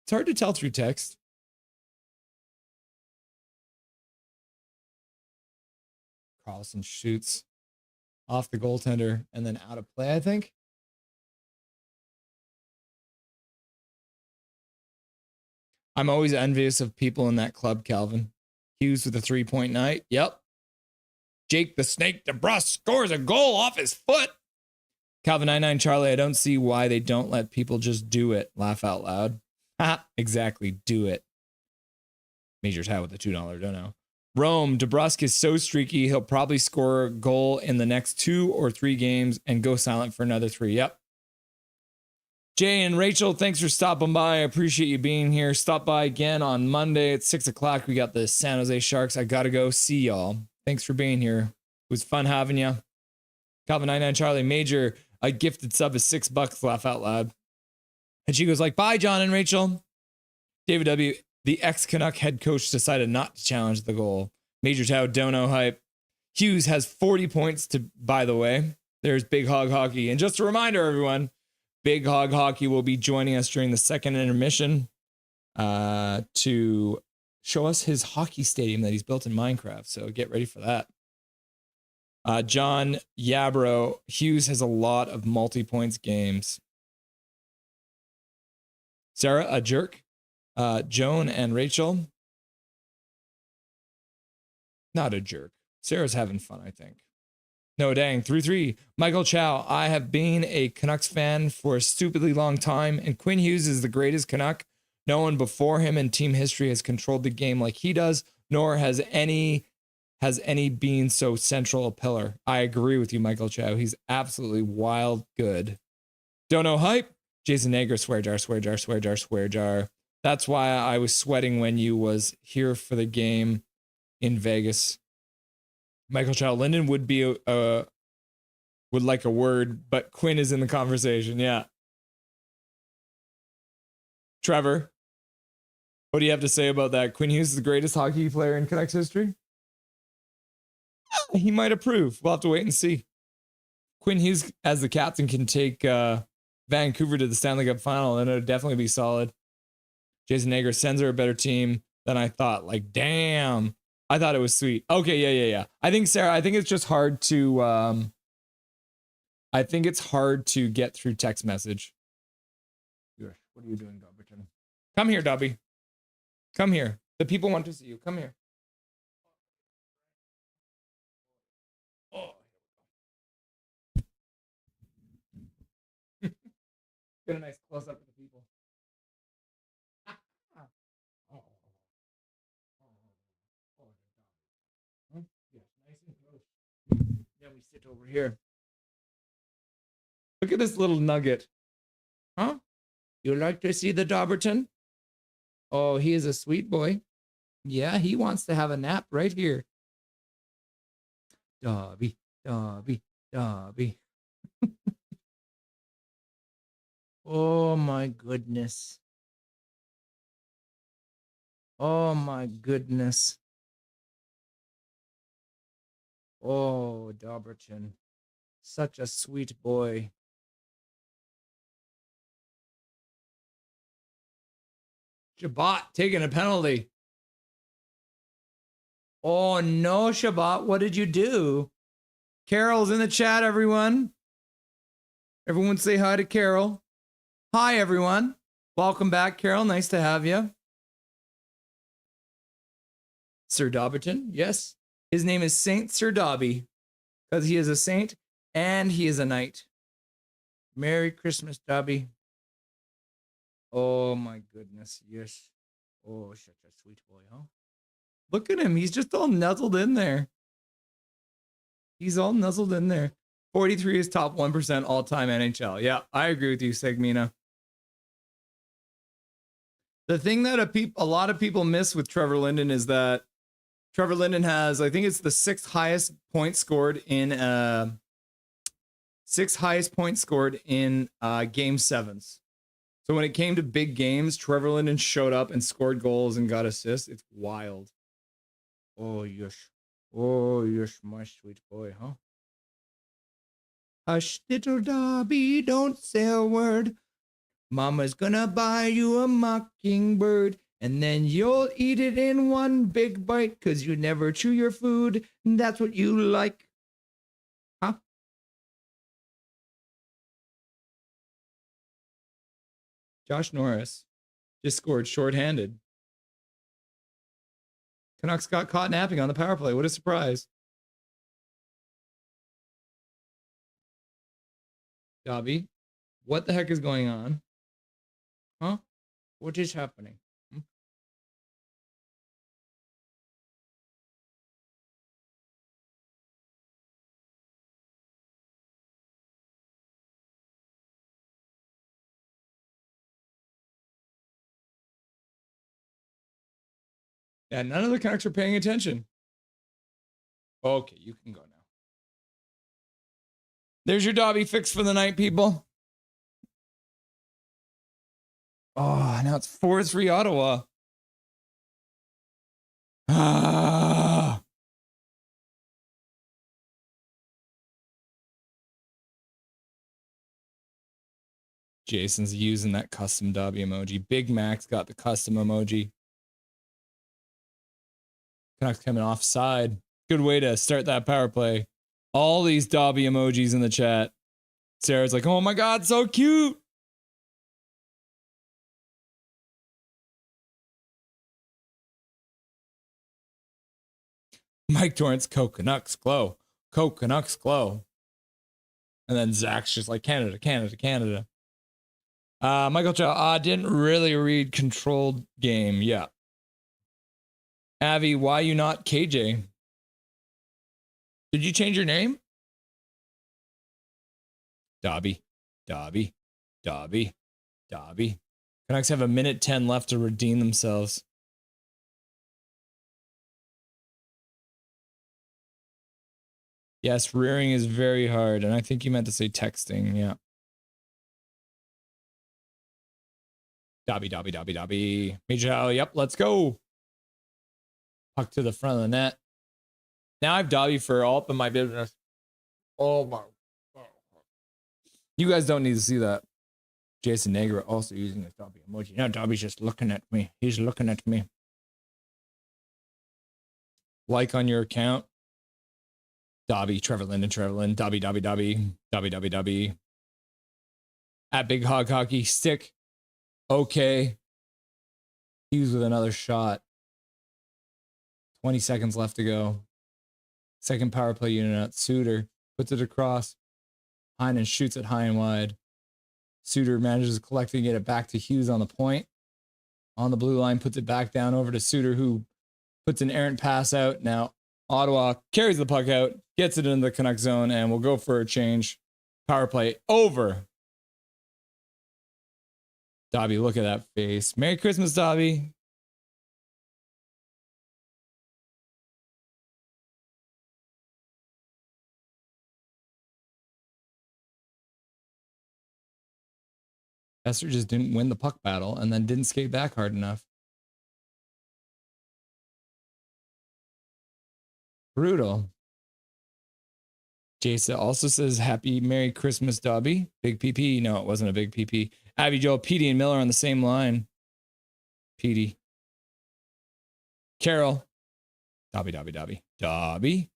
It's hard to tell through text. Carlson shoots off the goaltender and then out of play, I think. I'm always envious of people in that club, Calvin. Hughes with a 3-point night. Yep. Jake the Snake DeBrusk scores a goal off his foot. Calvin 99 Charlie, I don't see why they don't let people just do it. Laugh out loud. Exactly, do it. Major Tao with the $2 dono. Rome, DeBrusk is so streaky, he'll probably score a goal in the next 2 or 3 games and go silent for another 3. Yep. Jay and Rachel, thanks for stopping by. I appreciate you being here. Stop by again on Monday at 6 o'clock. We got the San Jose Sharks. I got to go see y'all. Thanks for being here. It was fun having you. Calvin 99 Charlie, Major, a gifted sub is $6. Laugh out loud. And she goes like, bye, John and Rachel. David W., the ex-Canuck head coach, decided not to challenge the goal. Major Tao dono hype. Hughes has 40 points to, by the way. There's Big Hog Hockey. And just a reminder, everyone, Big Hog Hockey will be joining us during the second intermission to show us his hockey stadium that he's built in Minecraft. So get ready for that. John Yabro, Hughes has a lot of multi-points games. Sarah, a jerk. Joan and Rachel, not a jerk. Sarah's having fun, I think. No, dang, 3-3. Michael Chow, I have been a Canucks fan for a stupidly long time, and Quinn Hughes is the greatest Canuck. No one before him in team history has controlled the game like he does, nor has any been so central a pillar. I agree with you, Michael Chow. He's absolutely wild good. Don't know hype? Jason Nager, swear jar, swear jar, swear jar, swear jar. That's why I was sweating when you was here for the game in Vegas. Michael Chow, Linden would be would like a word, but Quinn is in the conversation. Yeah. Trevor, what do you have to say about that? Quinn Hughes is the greatest hockey player in Canucks history? He might approve. We'll have to wait and see. Quinn Hughes, as the captain, can take Vancouver to the Stanley Cup final, and it'll definitely be solid. Jason Nager, Sens are a better team than I thought. Like, damn. I thought it was sweet. Okay, yeah. I think, Sarah, I think it's just hard to get through text message. What are you doing, Dobberton? Come here, Dobby. Come here. The people want to see you. Come here. Oh. Get a nice close up of the people. Yes, nice and close. Then we sit over here. Look at this little nugget. Huh? You like to see the Dobberton? Oh, he is a sweet boy. Yeah, he wants to have a nap right here. Dobby, Dobby, Dobby. Oh my goodness. Oh my goodness. Oh, Dobberton. Such a sweet boy. Shabbat taking a penalty. Oh no, Shabbat, what did you do? Carol's in the chat, everyone. Everyone say hi to Carol. Hi, everyone. Welcome back, Carol. Nice to have you. Sir Dobberton, yes. His name is Saint Sir Dobby because he is a saint and he is a knight. Merry Christmas, Dobby. Oh my goodness, yes. Oh, such a sweet boy, huh? Look at him. He's just all nuzzled in there. He's all nuzzled in there. 43 is top 1% all-time NHL. Yeah, I agree with you, Segmina. The thing that a lot of people miss with Trevor Linden is that Trevor Linden has, I think it's the sixth highest point scored in game sevens. So when it came to big games, Trevor Linden showed up and scored goals and got assists. It's wild. Oh, yes. Oh, yes, my sweet boy, huh? Hush, little Dobby, don't say a word. Mama's gonna buy you a mockingbird, and then you'll eat it in one big bite, 'cause you never chew your food, and that's what you like. Huh? Josh Norris just scored shorthanded. Canucks got caught napping on the power play. What a surprise. Dobby, what the heck is going on? Huh? What is happening? Yeah, none of the Canucks are paying attention. Okay, you can go now. There's your Dobby fix for the night, people. Oh, now it's 4-3 Ottawa. Ah. Jason's using that custom Dobby emoji. Big Mac's got the custom emoji. Canucks coming offside. Good way to start that power play. All these Dobby emojis in the chat. Sarah's like, oh my God, so cute. Mike Torrance, Canucks glow. Canucks glow. And then Zach's just like, Canada, Canada, Canada. Michael Chow, didn't really read controlled game. Yeah. Avi, why you not KJ? Did you change your name? Dobby, Dobby, Dobby, Dobby. Canucks have 1:10 left to redeem themselves. Yes, rearing is very hard. And I think you meant to say texting. Yeah. Dobby, Dobby, Dobby, Dobby. Major Howe, yep, let's go. Puck to the front of the net. Now I've Dobby for all in my business. Oh my. You guys don't need to see that. Jason Negra also using this Dobby emoji. Now Dobby's just looking at me. He's looking at me. Like on your account. Dobby, Trevor Linden, Dobby, Dobby, Dobby, Dobby, Dobby, Dobby. At Big Hog Hockey, stick. Okay. Hughes with another shot. 20 seconds left to go. Second power play unit out. Suter puts it across. Heinen shoots it high and wide. Suter manages to collect and get it back to Hughes on the point. On the blue line, puts it back down over to Suter, who puts an errant pass out. Now, Ottawa carries the puck out, gets it into the Canuck zone, and we'll go for a change. Power play over. Dobby, look at that face. Merry Christmas, Dobby. Esther just didn't win the puck battle and then didn't skate back hard enough. Brutal. Jason also says, Happy Merry Christmas, Dobby. Big PP. No, it wasn't a big PP. Abby, Joel, Petey, and Miller on the same line. Petey. Carol. Dobby, Dobby, Dobby. Dobby.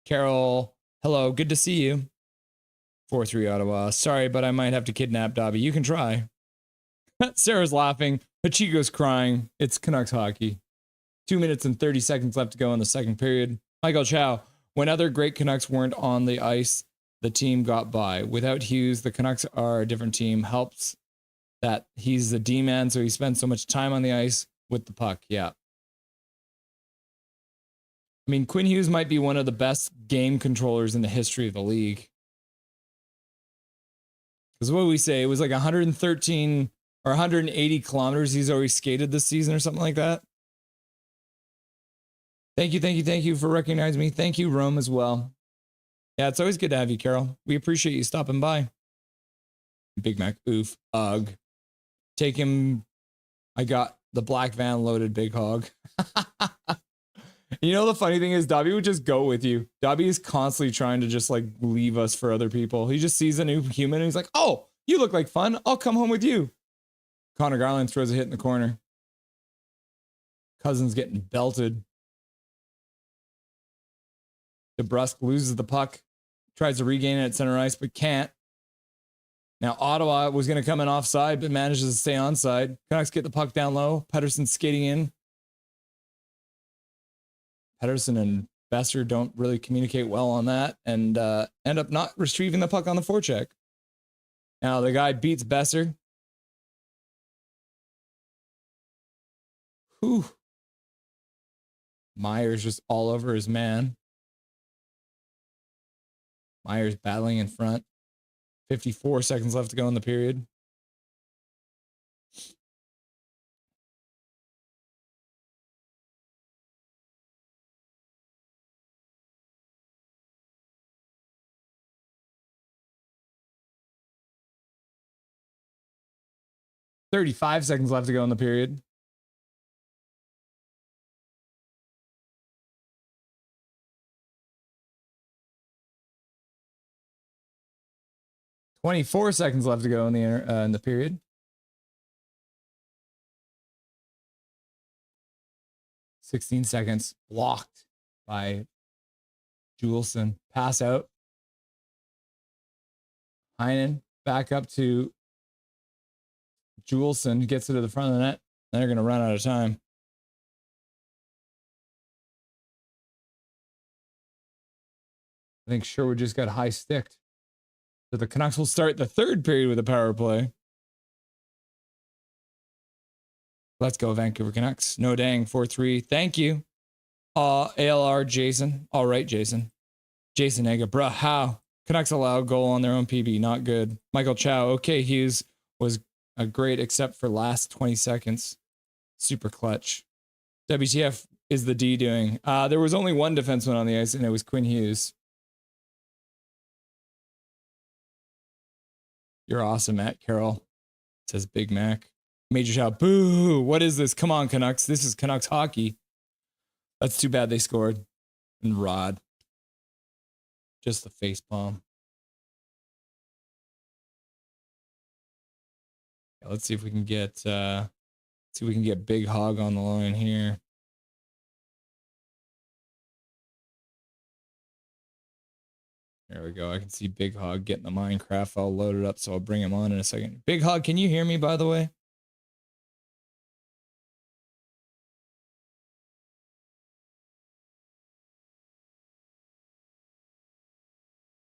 Carol. Hello, good to see you. 4-3 Ottawa. Sorry, but I might have to kidnap Dobby. You can try. Sarah's laughing. Pachico's crying. It's Canucks hockey. 2 minutes and 30 seconds left to go in the second period. Michael Chow. When other great Canucks weren't on the ice, the team got by. Without Hughes, the Canucks are a different team. Helps that he's the D-man, so he spends so much time on the ice with the puck. Yeah. I mean, Quinn Hughes might be one of the best game controllers in the history of the league. Because what did we say? It was like 113 or 180 kilometers he's already skated this season or something like that. Thank you for recognizing me. Thank you, Rome, as well. Yeah, it's always good to have you, Carol. We appreciate you stopping by. Big Mac, oof, ugh. Take him. I got the black van loaded, Big Hog. You know, the funny thing is, Dobby would just go with you. Dobby is constantly trying to just like leave us for other people. He just sees a new human and he's like, oh, you look like fun. I'll come home with you. Connor Garland throws a hit in the corner. Cousins getting belted. DeBrusque loses the puck. Tries to regain it at center ice, but can't. Now, Ottawa was going to come in offside, but manages to stay onside. Canucks get the puck down low. Pettersson skating in. Pettersson and Besser don't really communicate well on that and end up not retrieving the puck on the forecheck. Now, the guy beats Besser. Whew. Myers just all over his man. Myers battling in front. 54 seconds left to go in the period. $35 seconds left to go in the period. 24 seconds left to go in the period. "16 seconds blocked by Juleson. Pass out. Heinen back up to Juleson. Gets it to the front of the net. They're going to run out of time. I think Sherwood just got high sticked. So the Canucks will start the third period with a power play. Let's go, Vancouver Canucks. No dang, 4-3. Thank you. ALR Jason. All right, Jason. Jason Ega. Bruh, how? Canucks allow goal on their own PB. Not good. Michael Chow. Okay, Hughes was a great except for last 20 seconds. Super clutch. WTF is the D doing? There was only one defenseman on the ice, and it was Quinn Hughes. You're awesome, Matt Carroll, says Big Mac. Major shout, boo! What is this? Come on, Canucks. This is Canucks hockey. That's too bad they scored. And Rod. Just the face palm. Yeah, let's see if we can get Big Hog on the line here. There we go. I can see Big Hog getting the Minecraft all loaded up, so I'll bring him on in a second. Big Hog, can you hear me, by the way?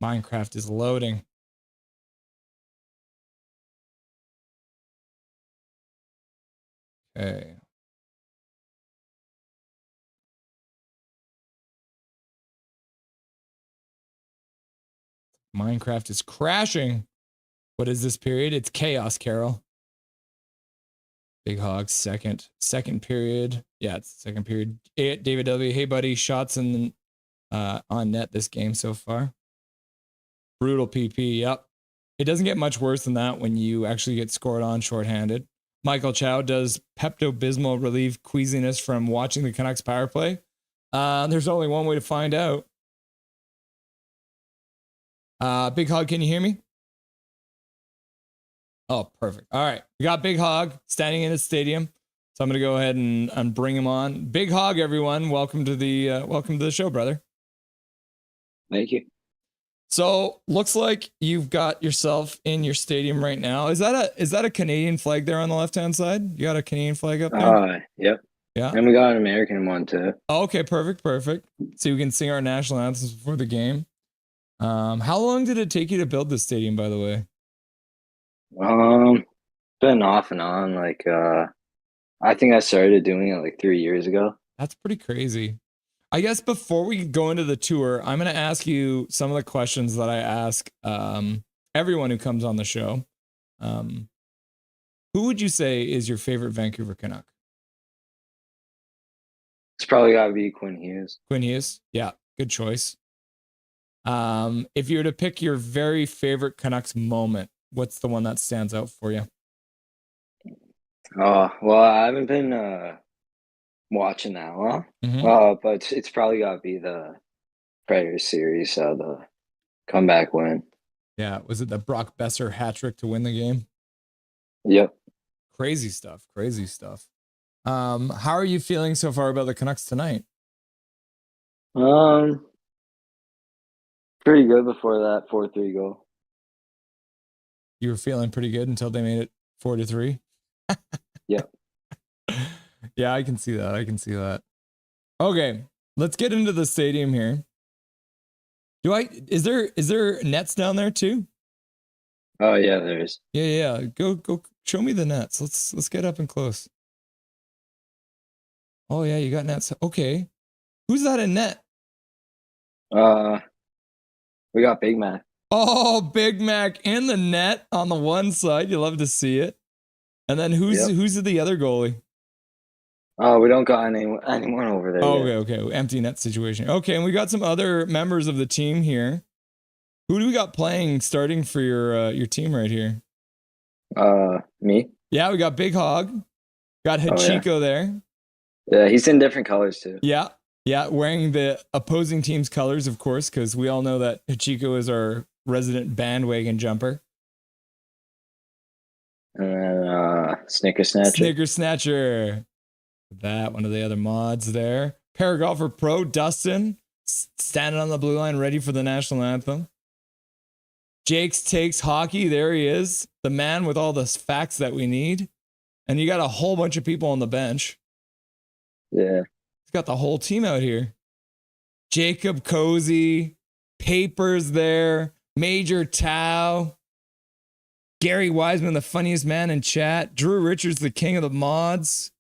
Minecraft is loading. Okay. Minecraft is crashing. What is this period? It's chaos, Carol. Big Hog, second period. Yeah, it's the second period. David W. Hey, buddy. Shots on net this game so far. Brutal PP. Yep. It doesn't get much worse than that when you actually get scored on shorthanded. Michael Chow, does Pepto-Bismol relieve queasiness from watching the Canucks power play? There's only one way to find out. Big Hog, can you hear me? Oh, perfect. All right. We got Big Hog standing in the stadium. So I'm going to go ahead and bring him on. Big Hog, everyone. Welcome to the show, brother. Thank you. So looks like you've got yourself in your stadium right now. Is that a Canadian flag there on the left-hand side? You got a Canadian flag up there? Yep. Yeah. And we got an American one too. Oh, okay, perfect. So we can sing our national anthems before the game. How long did it take you to build this stadium, by the way? Been off and on. I think I started doing it like 3 years ago. That's pretty crazy. I guess before we go into the tour, I'm going to ask you some of the questions that I ask everyone who comes on the show. Who would you say is your favorite Vancouver Canuck? It's probably got to be Quinn Hughes. Quinn Hughes? Yeah, good choice. If you were to pick your very favorite Canucks moment, what's the one that stands out for you? Oh, well, I haven't been watching that long. Mm-hmm. But it's probably got to be the Predators series, the comeback win. Yeah, was it the Brock Besser hat trick to win the game? Yep. Crazy stuff. How are you feeling so far about the Canucks tonight? Pretty good before that 4-3 goal. You were feeling pretty good until they made it 4-3. Yep. Yeah, I can see that. Okay, let's get into the stadium here. Is there nets down there too? Oh yeah, there is. Yeah. Go show me the nets. Let's get up and close. Oh yeah, you got nets. Okay. Who's that in net? We got Big Mac. Oh, Big Mac in the net on the one side. You love to see it. And then who's the other goalie? Oh, we don't got anyone over there. Oh, okay. Empty net situation. Okay, and we got some other members of the team here. Who do we got playing starting for your team right here? Me. Yeah, we got Big Hog. Got Hachiko there. Yeah, he's in different colors too. Yeah, wearing the opposing team's colors, of course, because we all know that Hachiko is our resident bandwagon jumper. And then Snicker Snatcher. Snicker Snatcher. That one of the other mods there. Paragolfer Pro Dustin standing on the blue line, ready for the national anthem. Jake's Takes Hockey. There he is, the man with all the facts that we need. And you got a whole bunch of people on the bench. Yeah. He's got the whole team out here. Jacob Cozy, Papers there, Major Tau, Gary Wiseman, the funniest man in chat, Drew Richards, the king of the mods,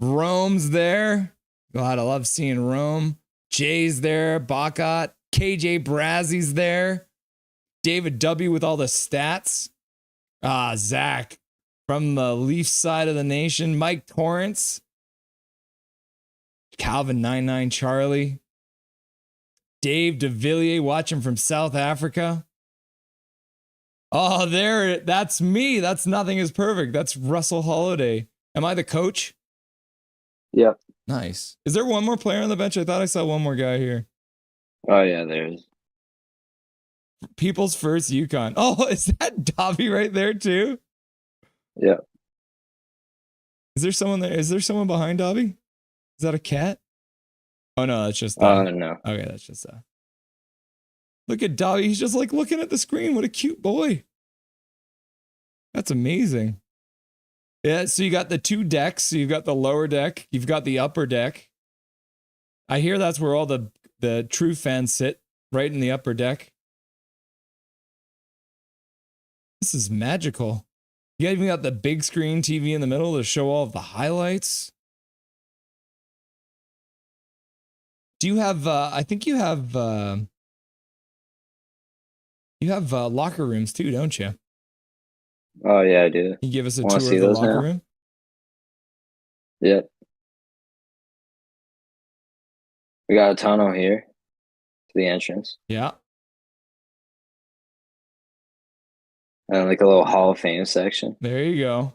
Rome's there. God, I love seeing Rome. Jay's there, Bakat, KJ Brazzy's there, David W with all the stats. Zach from the Leaf side of the nation, Mike Torrance, Calvin 99 Charlie, Dave DeVilliers watching from South Africa. Oh, that's me. That's Nothing is Perfect. That's Russell Holiday. Am I the coach? Yep. Nice. Is there one more player on the bench? I thought I saw one more guy here. Oh yeah, there's. People's First Yukon. Oh, is that Dobby right there too? Yep. Is there someone there? Is there someone behind Dobby? Is that a cat? Oh no, that's just No. Okay, that's just Look at Dobby. He's just like looking at the screen. What a cute boy. That's amazing. Yeah, so you got the two decks. So you've got the lower deck. You've got the upper deck. I hear that's where all the true fans sit, right in the upper deck. This is magical. You even got the big screen TV in the middle to show all of the highlights. Do you have, I think you have locker rooms too, don't you? Oh yeah, I do. Can you give us a Wanna tour see of the those locker now? room? Yep. We got a tunnel here to the entrance, Yeah. and like a little Hall of Fame section. There you go.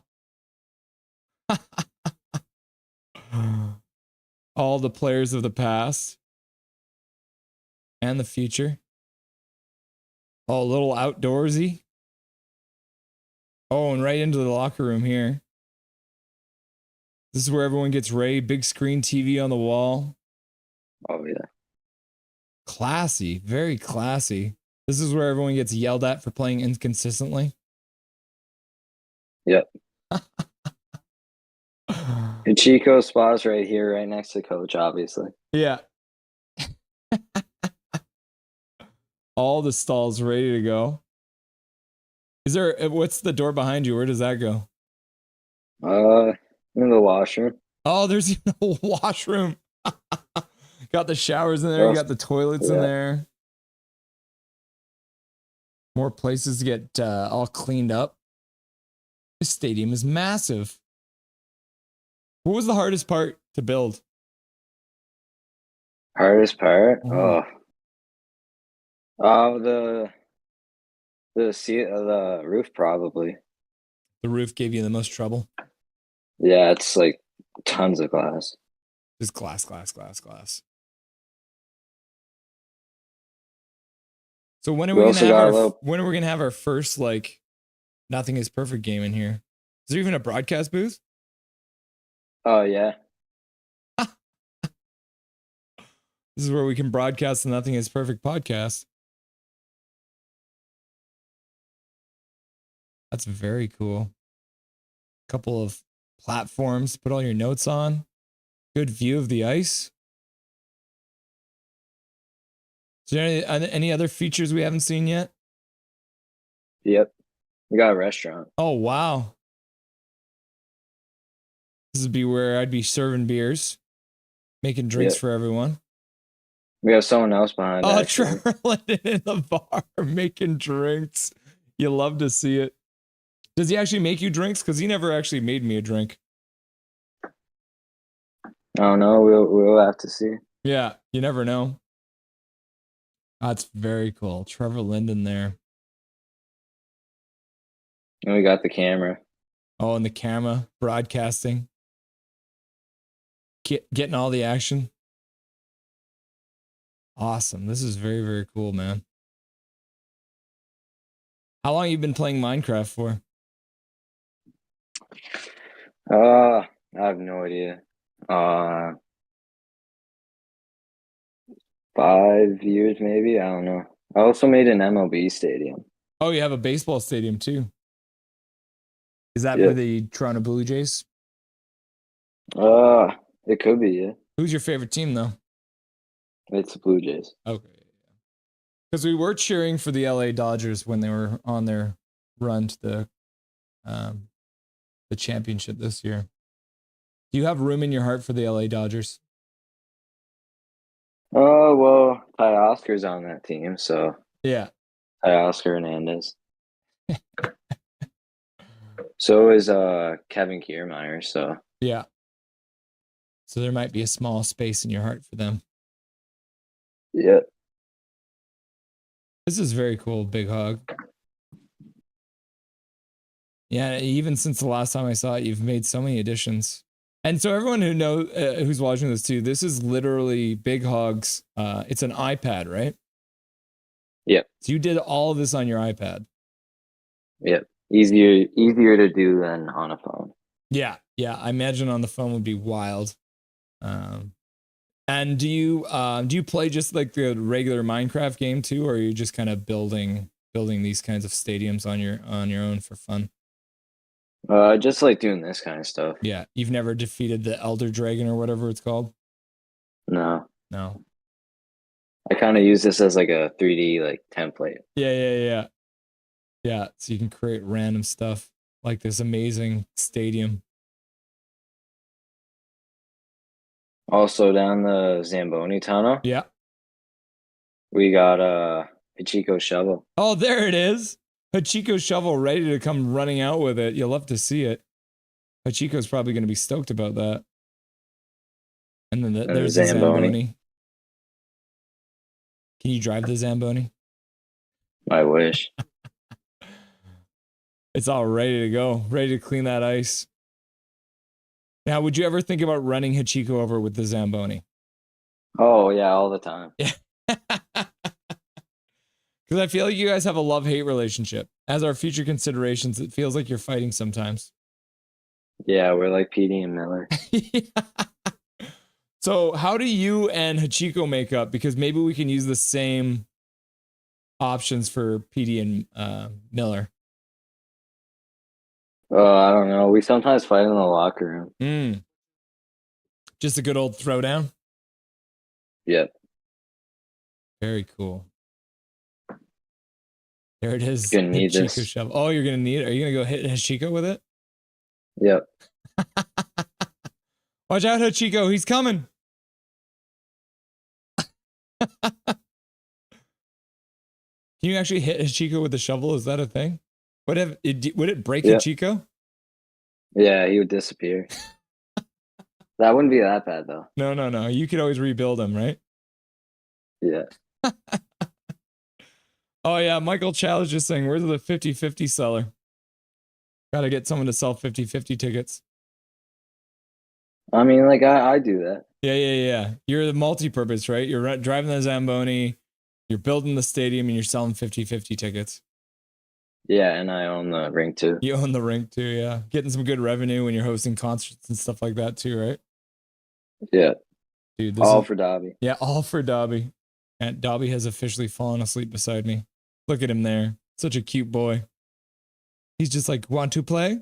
All the players of the past and the future. Oh, a little outdoorsy. Oh, and right into the locker room here. This is where everyone gets ready. Big screen TV on the wall. Oh yeah. Classy. Very classy. This is where everyone gets yelled at for playing inconsistently. Yep. And Chico's spot's right here, right next to Coach, obviously. Yeah. All the stalls ready to go. Is there, what's the door behind you? Where does that go? In the washroom. Oh, there's even a washroom. Got the showers in there. You got the toilets in there. More places to get all cleaned up. This stadium is massive. What was the hardest part to build? Hardest part? Mhm. The roof probably. The roof gave you the most trouble. Yeah, it's like tons of glass. Just glass, glass, glass, glass. So when are we gonna have when are we gonna have our first like Nothing is Perfect game in here? Is there even a broadcast booth? Oh yeah. This is where we can broadcast the Nothing is Perfect podcast. That's very cool. Couple of platforms to put all your notes on. Good view of the ice. Is there any other features we haven't seen yet? Yep. We got a restaurant. Oh, wow. This would be where I'd be serving beers, making drinks for everyone. We have someone else behind. Oh, Trevor Linden in the bar making drinks. You love to see it. Does he actually make you drinks? Because he never actually made me a drink. I don't know. We'll have to see. Yeah, you never know. That's very cool. Trevor Linden there. And we got the camera. Oh, and the camera broadcasting. Getting all the action. Awesome. This is very, very cool, man. How long have you been playing Minecraft for? I have no idea. 5 years maybe. I don't know. I also made an MLB stadium. Oh, you have a baseball stadium too. Is that Yeah. for the Toronto Blue Jays? It could be. Yeah, Who's your favorite team though? it's the Blue Jays. Okay. Because we were cheering for the LA Dodgers when they were on their run to the championship this year. Do you have room in your heart for the LA Dodgers? Oh well, Ty Oscar's on that team, so Yeah. Ty Oscar Hernandez. So is Kevin Kiermaier. So Yeah. So there might be a small space in your heart for them. yeah. This is very cool, Big Hog. Yeah, even since the last time I saw it, you've made so many additions. And so everyone who knows who's watching this too, this is literally Big Hog's. It's an iPad, right? Yep. So you did all of this on your iPad. Yep. Easier to do than on a phone. Yeah, yeah. I imagine on the phone would be wild. And do you play just like the regular Minecraft game too, or are you just kind of building these kinds of stadiums on your own for fun? Just like doing this kind of stuff. Yeah, you've never defeated the Elder Dragon or whatever it's called? No. No. I kind of use this as like a 3D like template. Yeah. Yeah, so you can create random stuff like this amazing stadium. Also down the Zamboni tunnel, Yeah. we got Hachiko shovel. Oh, there it is. Hachiko shovel ready to come running out with it. You'll love to see it. Hachiko's probably going to be stoked about that. And then there's the Zamboni. Can you drive the Zamboni? I wish. It's all ready to go, ready to clean that ice. Now, would you ever think about running Hachiko over with the Zamboni? Oh yeah, all the time. Yeah. Because I feel like you guys have a love-hate relationship. As our future considerations, it feels like you're fighting sometimes. Yeah, we're like PD and Miller. Yeah. So how do you and Hachiko make up? Because maybe we can use the same options for PD and Miller. I don't know. We sometimes fight in the locker room. Just a good old throwdown? Yep. Very cool. There it is. Gonna need Hachiko this. shovel. Oh, you're gonna need it. Are you gonna go hit Hachiko with it? Yep. Watch out, Hachiko. He's coming. Can you actually hit Hachiko with the shovel? Is that a thing? Would it break Hachiko? Yeah, he would disappear. That wouldn't be that bad though. No. You could always rebuild him, right? Yeah. Oh yeah, Michael Chow is just saying, where's the 50-50 seller? Gotta get someone to sell 50-50 tickets. I mean, like I do that. Yeah. You're the multi-purpose, right? You're driving the Zamboni, you're building the stadium, and you're selling 50-50 tickets. Yeah, and I own the rink too. You own the rink too, yeah. Getting some good revenue when you're hosting concerts and stuff like that too, right? Yeah. Dude, for Dobby. Yeah, all for Dobby. And Dobby has officially fallen asleep beside me. Look at him there. Such a cute boy. He's just like, want to play?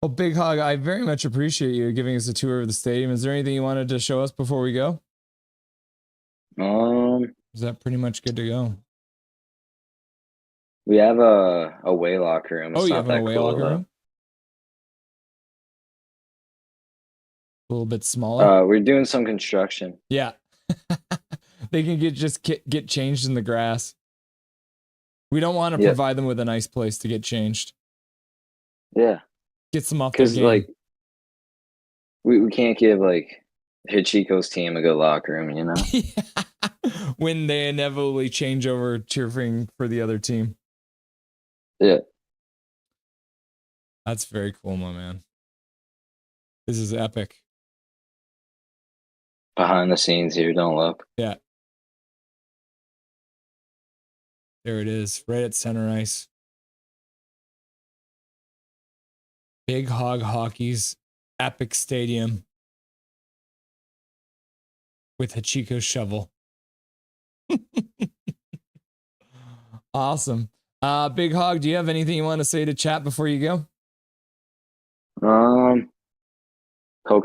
Well, Big Hog, I very much appreciate you giving us a tour of the stadium. Is there anything you wanted to show us before we go? Is that pretty much good to go? We have a away locker room. It's Oh, you not have an that away cool, locker though. room? A little bit smaller? We're doing some construction. Yeah. They can get changed in the grass. We don't want to provide them with a nice place to get changed. Yeah. Gets them off their game. Like, we can't give, like, Hachiko's team a good locker room, you know? When they inevitably change over cheering for the other team. Yeah. That's very cool, my man. This is epic. Behind the scenes here, don't look. Yeah. There it is, right at center ice. Big Hog Hockey's epic stadium with Hachiko's shovel. Awesome. Big Hog, do you have anything you want to say to chat before you go?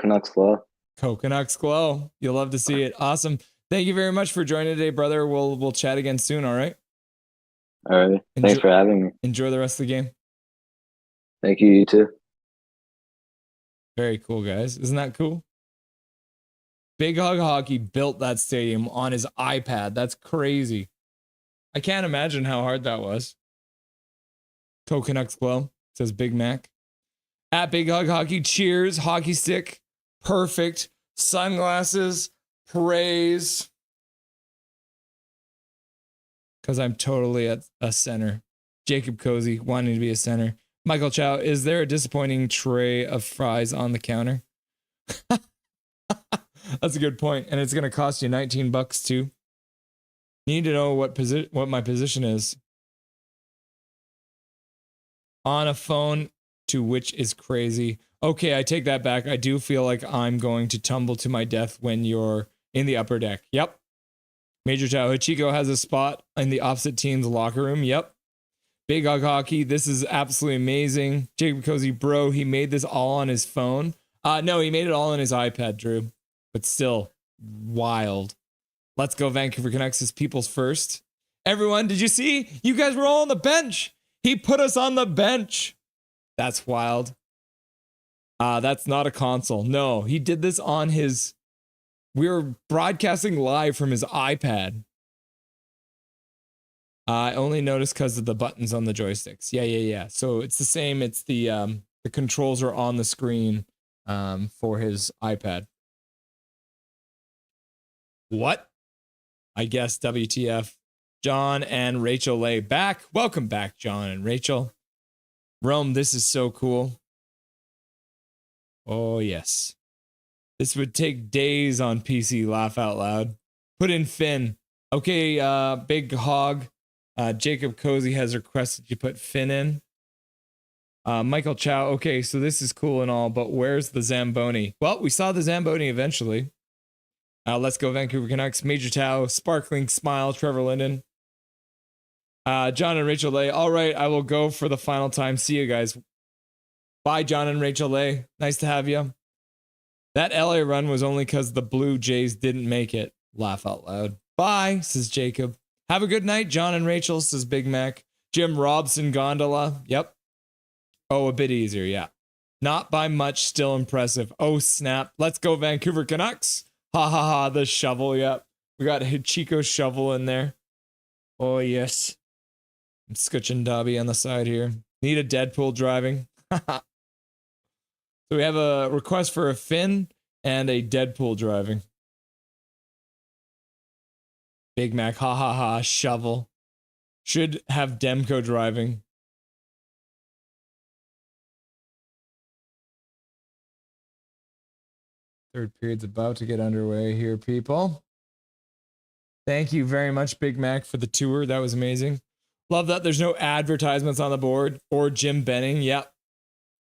Canucks Glow. Canucks Glow. You'll love to see it. Awesome. Thank you very much for joining today, brother. We'll chat again soon, all right? All right. Thanks for having me. Enjoy the rest of the game. Thank you, you too. Very cool, guys. Isn't that cool? Big Hog Hockey built that stadium on his iPad. That's crazy. I can't imagine how hard that was. Canucks Glow, says Big Mac. At Big Hog Hockey, cheers, hockey stick, perfect, sunglasses, praise. Because I'm totally at a center. Jacob Cozy, wanting to be a center. Michael Chow, is there a disappointing tray of fries on the counter? That's a good point. And it's going to cost you $19 too. You need to know what my position is. On a phone, to which is crazy. Okay, I take that back. I do feel like I'm going to tumble to my death when you're in the upper deck. Yep. Major Chow, Hachiko has a spot in the opposite team's locker room. Yep. Big Hog Hockey, this is absolutely amazing. Jacob Cozy, bro, he made this all on his phone. No, he made it all on his iPad, Drew. But still, wild. Let's go Vancouver Canucks is people's first. Everyone, did you see? You guys were all on the bench. He put us on the bench. That's wild. That's not a console. No, he did this on his... We were broadcasting live from his iPad. I only noticed because of the buttons on the joysticks. Yeah. So it's the same. It's the controls are on the screen for his iPad. What? I guess WTF. John and Rachel Lay back. Welcome back, John and Rachel. Rome, this is so cool. Oh, yes. This would take days on PC, laugh out loud. Put in Finn. Okay, Big Hog. Jacob Cozy has requested you put Finn in. Michael Chow. Okay, so this is cool and all, but where's the Zamboni? Well, we saw the Zamboni eventually. Let's go Vancouver Canucks. Major Chow. Sparkling Smile. Trevor Linden. John and Rachel Lay. All right, I will go for the final time. See you guys. Bye, John and Rachel Lay. Nice to have you. That LA run was only because the Blue Jays didn't make it. Laugh out loud. Bye, says Jacob. Have a good night, John and Rachel, says Big Mac. Jim Robson Gondola. Yep. Oh, a bit easier, yeah. Not by much, still impressive. Oh, snap. Let's go Vancouver Canucks. Ha ha ha, the shovel, yep. We got Hachiko's shovel in there. Oh, yes. I'm scutching Dobby on the side here. Need a Deadpool driving. So we have a request for a Finn and a Deadpool driving. Big Mac, ha ha ha, shovel. Should have Demko driving. Third period's about to get underway here, people. Thank you very much, Big Mac, for the tour. That was amazing. Love that there's no advertisements on the board or Jim Benning. Yep.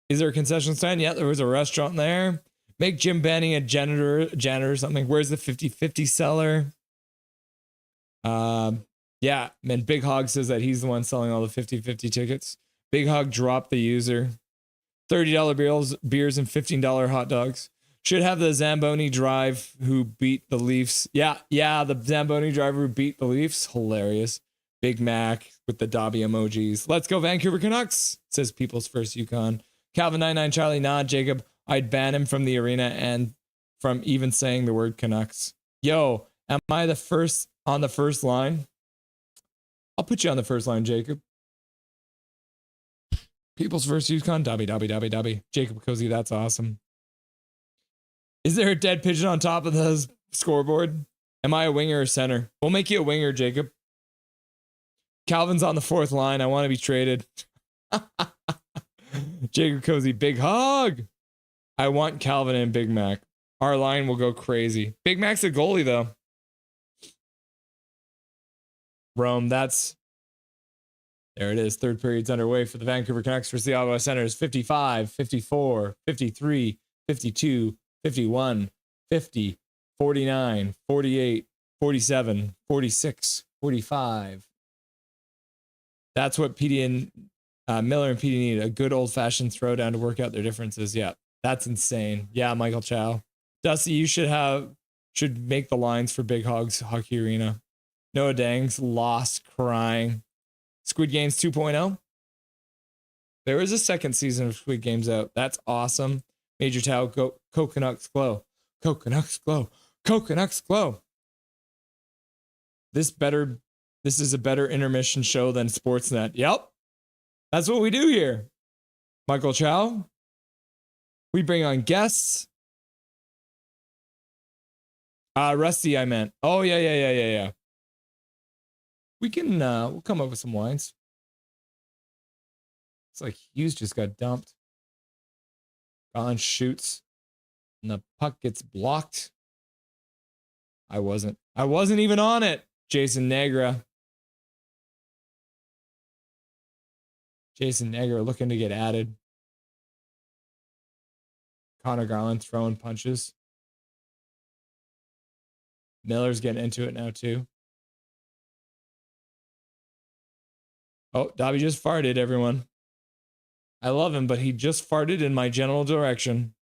Is there a concession stand? Yeah, there was a restaurant there. Make Jim Benning a janitor or something. Where's the 50-50 seller? Yeah, and Big Hog says that he's the one selling all the 50-50 tickets. Big Hog dropped the user. $30 beers and $15 hot dogs. Should have the Zamboni drive who beat the Leafs. Yeah, the Zamboni driver who beat the Leafs. Hilarious. Big Mac with the Dobby emojis. Let's go Vancouver Canucks, says People's First Yukon. Calvin 99 Charlie Nod Jacob. I'd ban him from the arena and from even saying the word Canucks. Yo, am I the first on the first line? I'll put you on the first line, Jacob. People's First Yukon. Dobby. Jacob Cozy, that's awesome. Is there a dead pigeon on top of the scoreboard? Am I a winger or center? We'll make you a winger, Jacob. Calvin's on the fourth line. I want to be traded. Jacob Cozy, Big Hog. I want Calvin and Big Mac. Our line will go crazy. Big Mac's a goalie, though. Rome, that's There it is. Third period's underway for the Vancouver Canucks versus the Ottawa Senators. 55, 54, 53, 52, 51, 50, 49, 48, 47, 46, 45. That's what PD and Miller and PD need. A good old-fashioned throwdown to work out their differences. Yeah, that's insane. Yeah, Michael Chow. Dusty, you should make the lines for Big Hogs Hockey Arena. Noah Dangs lost crying. Squid Games 2.0. There is a second season of Squid Games out. That's awesome. Major Tau, Canucks Glow. Canucks Glow. Canucks Glow. This is a better intermission show than Sportsnet. Yep. That's what we do here. Michael Chow. We bring on guests. Rusty, I meant. Oh, yeah. We can we'll come up with some lines. It's like Hughes just got dumped. Gone shoots. And the puck gets blocked. I wasn't even on it. Jason Negra looking to get added. Connor Garland throwing punches. Miller's getting into it now too. Oh, Dobby just farted, everyone. I love him, but he just farted in my general direction.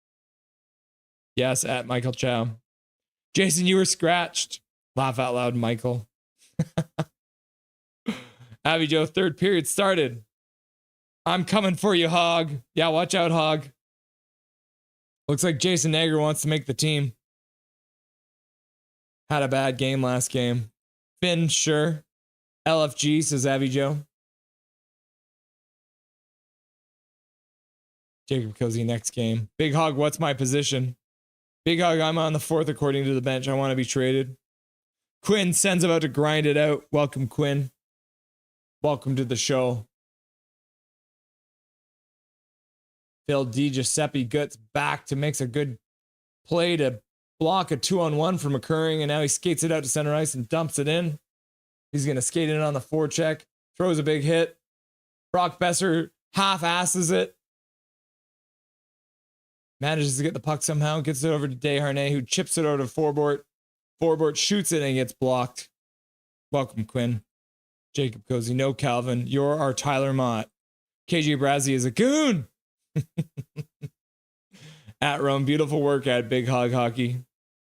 Yes, at Michael Chow. Jason, you were scratched. Laugh out loud, Michael. Abby Joe, third period started. I'm coming for you, Hog. Yeah, watch out, Hog. Looks like Jason Nager wants to make the team. Had a bad game last game. Finn, sure. LFG, says Abby Joe. Jacob Cozy, next game. Big Hog, what's my position? Big Hog, I'm on the fourth according to the bench. I want to be traded. Quinn, Sen's about to grind it out. Welcome, Quinn. Welcome to the show. Phil D. Giuseppe Guts back to makes a good play to block a 2-on-1 from occurring, and now he skates it out to center ice and dumps it in. He's going to skate in on the forecheck. Throws a big hit. Brock Besser half-asses it. Manages to get the puck somehow. Gets it over to Desharnais, who chips it over to Forbort. Forbort shoots it and gets blocked. Welcome, Quinn. Jacob Cozy. No, Calvin. You're our Tyler Mott. KJ Brazzi is a goon. At Rome. Beautiful work at Big Hog Hockey.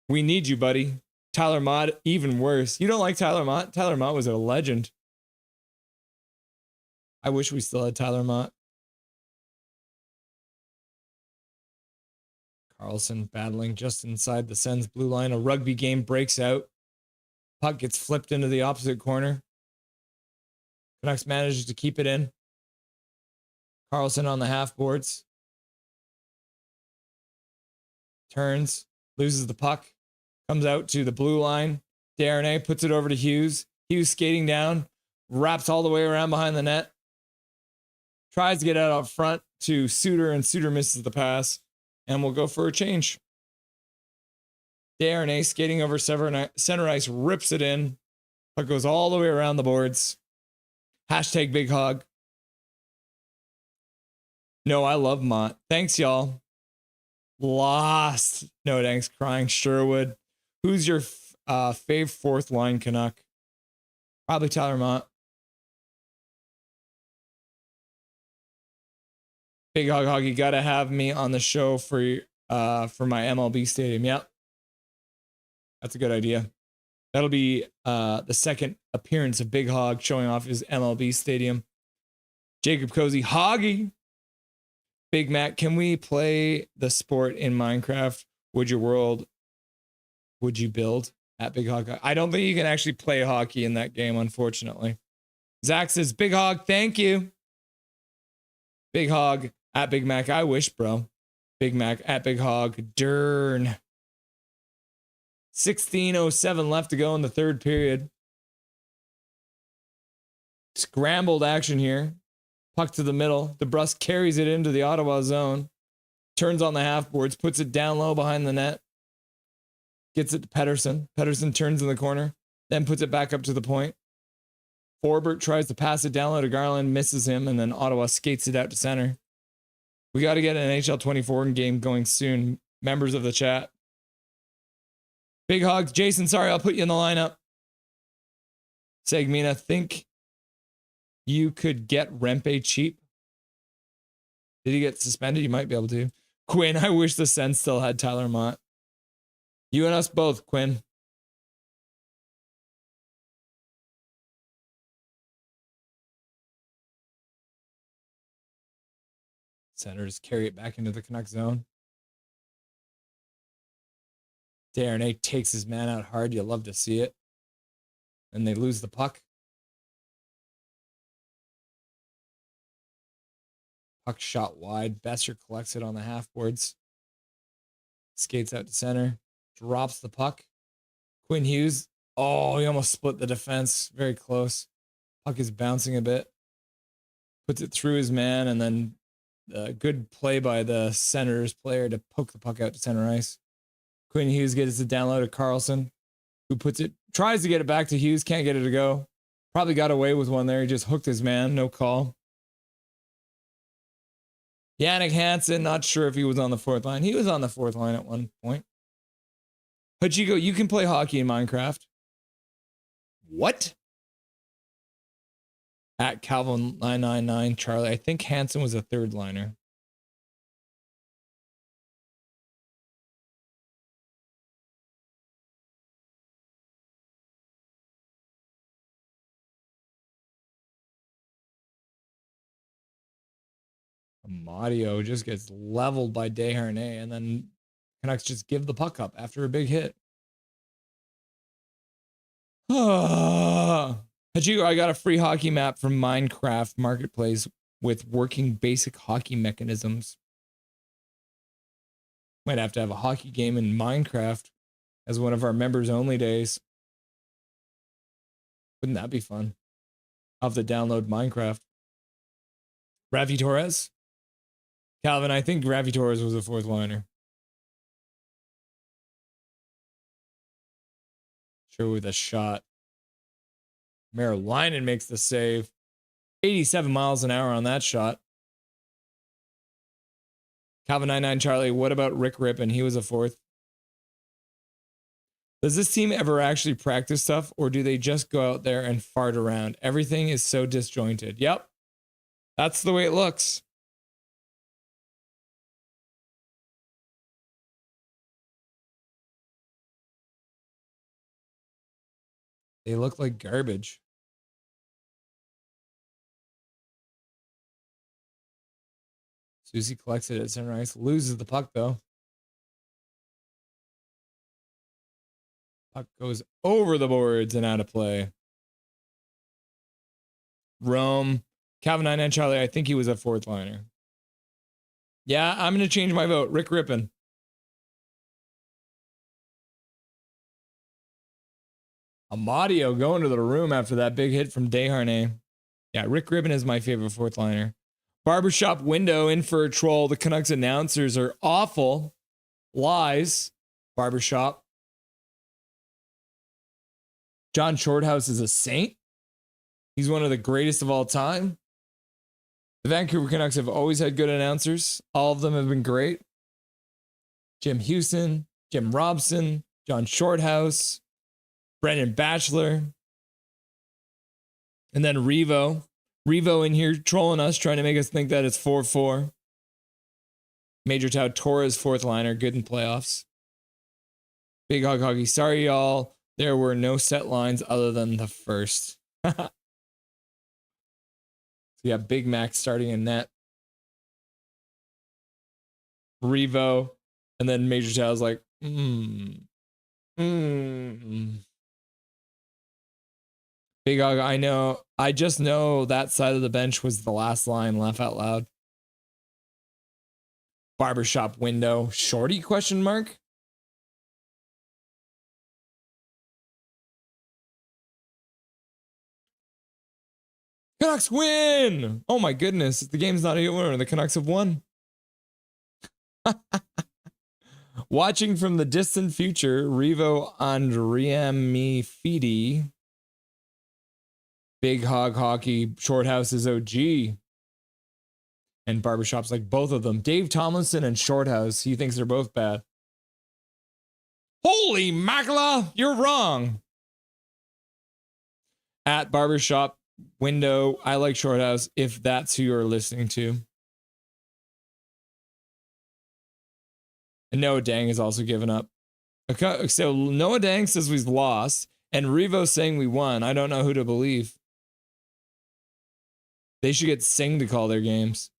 We need you, buddy. Tyler Mott, even worse. You don't like Tyler Mott? Tyler Mott was a legend. I wish we still had Tyler Mott. Carlson battling just inside the Sens blue line. A rugby game breaks out. Puck gets flipped into the opposite corner. Canucks manages to keep it in. Carlson on the half boards. Turns. Loses the puck. Comes out to the blue line. Desharnais puts it over to Hughes. Hughes skating down. Wraps all the way around behind the net. Tries to get out up front to Suter, and Suter misses the pass. And we'll go for a change. Desharnais skating over center ice, rips it in. Puck goes all the way around the boards. Hashtag Big Hog. No, I love Mott. Thanks, y'all. Lost. No, thanks. Crying Sherwood. Who's your fave fourth line Canuck? Probably Tyler Mott. Big Hog Hog, you gotta have me on the show for my MLB stadium. Yep. That's a good idea. That'll be the second appearance of Big Hog showing off his MLB stadium. Jacob Cozy, Hoggy. Big Mac, can we play the sport in Minecraft? Would you build at Big Hog? I don't think you can actually play hockey in that game, unfortunately. Zach says, Big Hog, thank you. Big Hog at Big Mac, I wish, bro. Big Mac at Big Hog, Dern. 16:07 left to go in the third period. Scrambled action here. Puck to the middle. DeBrusque carries it into the Ottawa zone. Turns on the half boards, puts it down low behind the net. Gets it to Pettersson. Pettersson turns in the corner, then puts it back up to the point. Forbert tries to pass it down low to Garland, misses him, and then Ottawa skates it out to center. We got to get an NHL 24 game going soon. Members of the chat. Big hugs. Jason, sorry, I'll put you in the lineup. Segmina, think you could get Rempe cheap? Did he get suspended? You might be able to. Quinn, I wish the Sens still had Tyler Mott. You and us both, Quinn. Senators carry it back into the Canucks zone. Darnay takes his man out hard. You love to see it. And they lose the puck. Puck shot wide. Besser collects it on the half boards. Skates out to center. Drops the puck. Quinn Hughes. Oh, he almost split the defense. Very close. Puck is bouncing a bit. Puts it through his man, and then a good play by the Senators player to poke the puck out to center ice. Quinn Hughes gets it down low to Carlson, who tries to get it back to Hughes, can't get it to go. Probably got away with one there. He just hooked his man, no call. Yannick Hansen, not sure if he was on the fourth line. He was on the fourth line at one point. Hachiko, you can play hockey in Minecraft. What? At Calvin999 Charlie, I think Hansen was a third liner. Amadio just gets leveled by Desharnais, and then Canucks just give the puck up after a big hit. Hachiko, I got a free hockey map from Minecraft Marketplace with working basic hockey mechanisms. Might have to have a hockey game in Minecraft as one of our members only days. Wouldn't that be fun? I'll have to download Minecraft. Ravi Torres? Calvin, I think Ravi Torres was a fourth liner. Sure, with a shot. Merylinen makes the save. 87 miles an hour on that shot. Calvin99 Charlie, what about Rick Rippon? He was a fourth. Does this team ever actually practice stuff, or do they just go out there and fart around? Everything is so disjointed. Yep. That's the way it looks. They look like garbage. Susie collects it at center ice, loses the puck though. Puck goes over the boards and out of play. Rome. Calvin9 Charlie, I think he was a fourth liner. Yeah, I'm going to change my vote. Rick Rippon. Amadio going to the room after that big hit from Desharnais. Yeah, Rick Rippon is my favorite fourth liner. Barbershop window in for a troll. The Canucks announcers are awful. Lies. Barbershop. John Shorthouse is a saint. He's one of the greatest of all time. The Vancouver Canucks have always had good announcers. All of them have been great. Jim Houston, Jim Robson, John Shorthouse, Brendan Batchelor, and then Revo. Revo in here trolling us, trying to make us think that it's 4-4. Major Tau Torres, fourth liner, good in playoffs. Big Hog Hoggy, sorry y'all. There were no set lines other than the first. So yeah, Big Mac starting in net. Revo, and then Major Tau's like, Big Hog, I just know that side of the bench was the last line, laugh out loud. Barbershop window, shorty, question mark? Canucks win! Oh my goodness, the game's not over, the Canucks have won. Watching from the distant future, Revo Andriamifidi. Big Hog Hockey, Shorthouse is OG. And Barbershop's like both of them. Dave Tomlinson and Shorthouse, he thinks they're both bad. Holy mackerel, you're wrong. At Barbershop Window, I like Shorthouse if that's who you're listening to. And Noah Dang has also given up. So Noah Dang says we've lost, and Revo saying we won. I don't know who to believe. They should get Singh to call their games.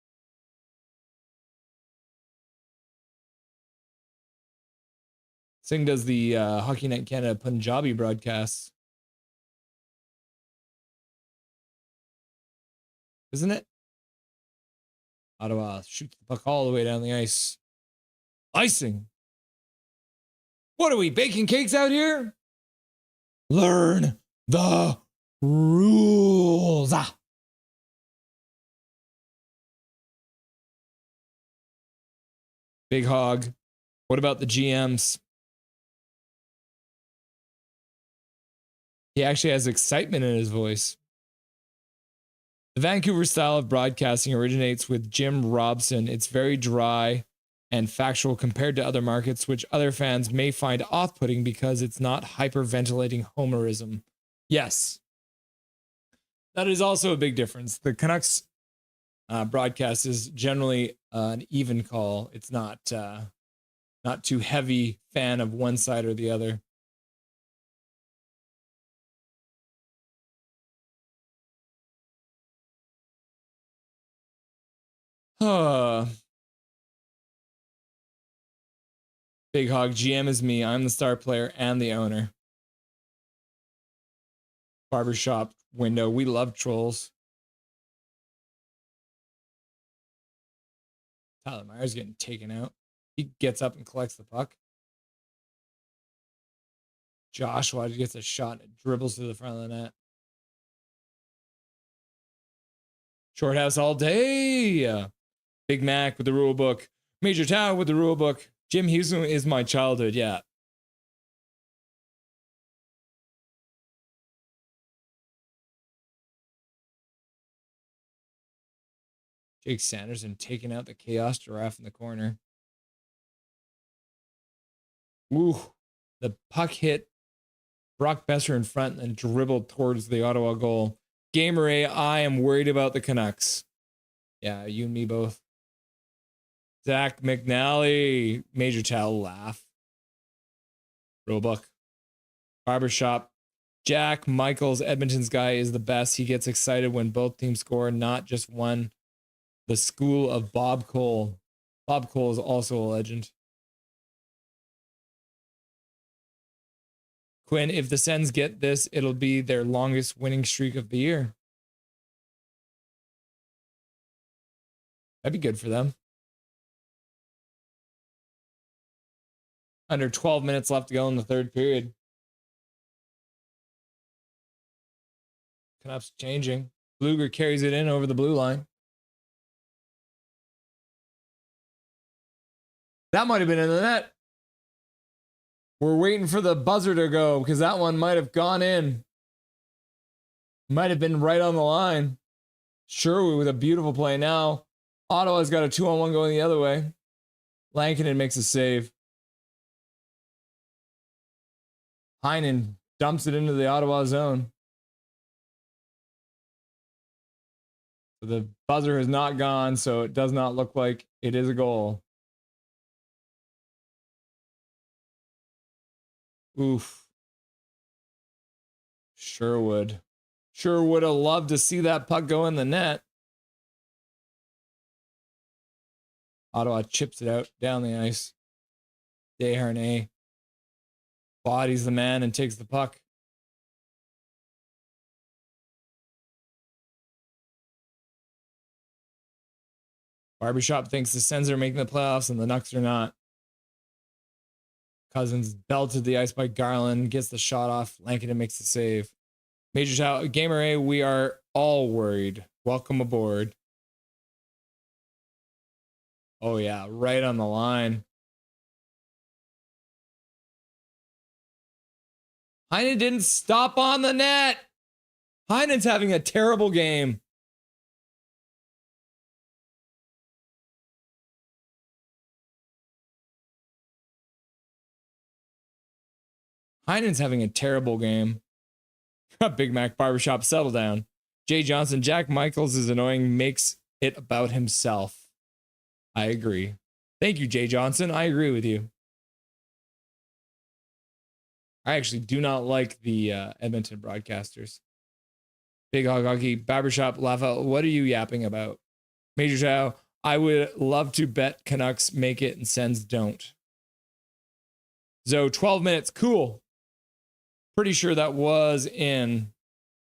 Singh does the Hockey Night Canada Punjabi broadcasts. Isn't it? Ottawa shoots the puck all the way down the ice. Icing. What are we, baking cakes out here? Learn the rules. Big Hog. What about the GMs? He actually has excitement in his voice. The Vancouver style of broadcasting originates with Jim Robson. It's very dry and factual compared to other markets, which other fans may find off-putting because it's not hyperventilating homerism. Yes. That is also a big difference. The Canucks broadcast is generally an even call. It's not too heavy fan of one side or the other. Big Hog, GM is me. I'm the star player and the owner. Barbershop Window. We love trolls. Tyler Myers getting taken out. He gets up and collects the puck. Joshua gets a shot and it dribbles to the front of the net. Shorthouse all day. Big Mac with the rule book. Major Tao with the rule book. Jim Houston is my childhood. Yeah. Jake Sanderson taking out the Chaos Giraffe in the corner. Ooh. The puck hit Brock Besser in front and dribbled towards the Ottawa goal. Gamer A, I am worried about the Canucks. Yeah, you and me both. Zach McNally, Major Towel laugh. Roebuck. Barbershop. Jack Michaels, Edmonton's guy, is the best. He gets excited when both teams score, not just one. The school of Bob Cole. Bob Cole is also a legend. Quinn, if the Sens get this, it'll be their longest winning streak of the year. That'd be good for them. Under 12 minutes left to go in the third period. Canucks changing. Luger carries it in over the blue line. That might have been in the net. We're waiting for the buzzer to go because that one might have gone in. Might have been right on the line. Sherwood with a beautiful play now. Ottawa's got a 2-on-1 going the other way. Lankinen makes a save. Heinen dumps it into the Ottawa zone. The buzzer has not gone, so it does not look like it is a goal. Oof. Sherwood. Sure would have loved to see that puck go in the net. Ottawa chips it out down the ice. Desharnais bodies the man and takes the puck. Barbershop thinks the Sens are making the playoffs and the Nucks are not. Cousins belted the ice by Garland, gets the shot off. Lankinen makes the save. Major shout, Gamer A, we are all worried. Welcome aboard. Oh, yeah, right on the line. Heine didn't stop on the net. Heinen's having a terrible game. Heinen's having a terrible game. Big Mac Barbershop, settle down. Jay Johnson, Jack Michaels is annoying, makes it about himself. I agree. Thank you, Jay Johnson. I agree with you. I actually do not like the Edmonton broadcasters. Big Hog Hockey, Barbershop, laugh out. What are you yapping about? Major Chow, I would love to bet Canucks make it and Sens don't. Zoe, 12 minutes. Cool. Pretty sure that was in.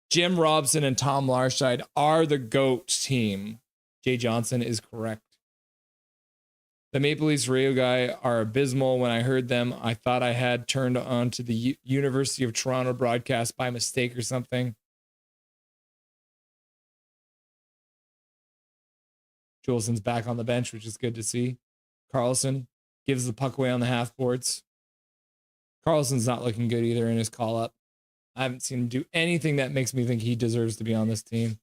Jim Robson and Tom Larside are the GOAT team. Jay Johnson is correct. The Maple Leafs radio guy are abysmal. When I heard them, I thought I had turned on to the University of Toronto broadcast by mistake or something. Julesen's back on the bench, which is good to see. Carlson gives the puck away on the half boards. Carlson's not looking good either in his call up. I haven't seen him do anything that makes me think he deserves to be on this team.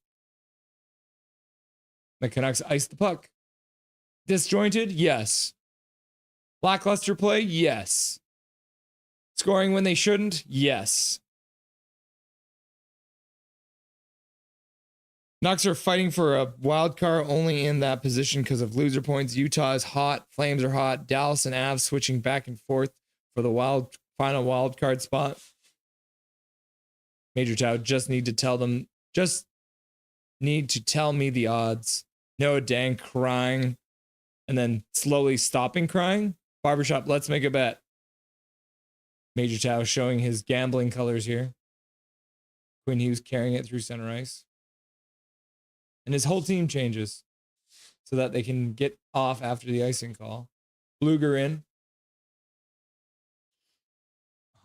The Canucks ice the puck. Disjointed? Yes. Lackluster play? Yes. Scoring when they shouldn't? Yes. Canucks are fighting for a wild card only in that position because of loser points. Utah is hot. Flames are hot. Dallas and Avs switching back and forth for the final wild card spot. Major Chow, just need to tell me the odds. Noah Dang crying and then slowly stopping crying. Barbershop, let's make a bet. Major Chow showing his gambling colors here. Quinn Hughes carrying it through center ice. And his whole team changes so that they can get off after the icing call. Bluger in.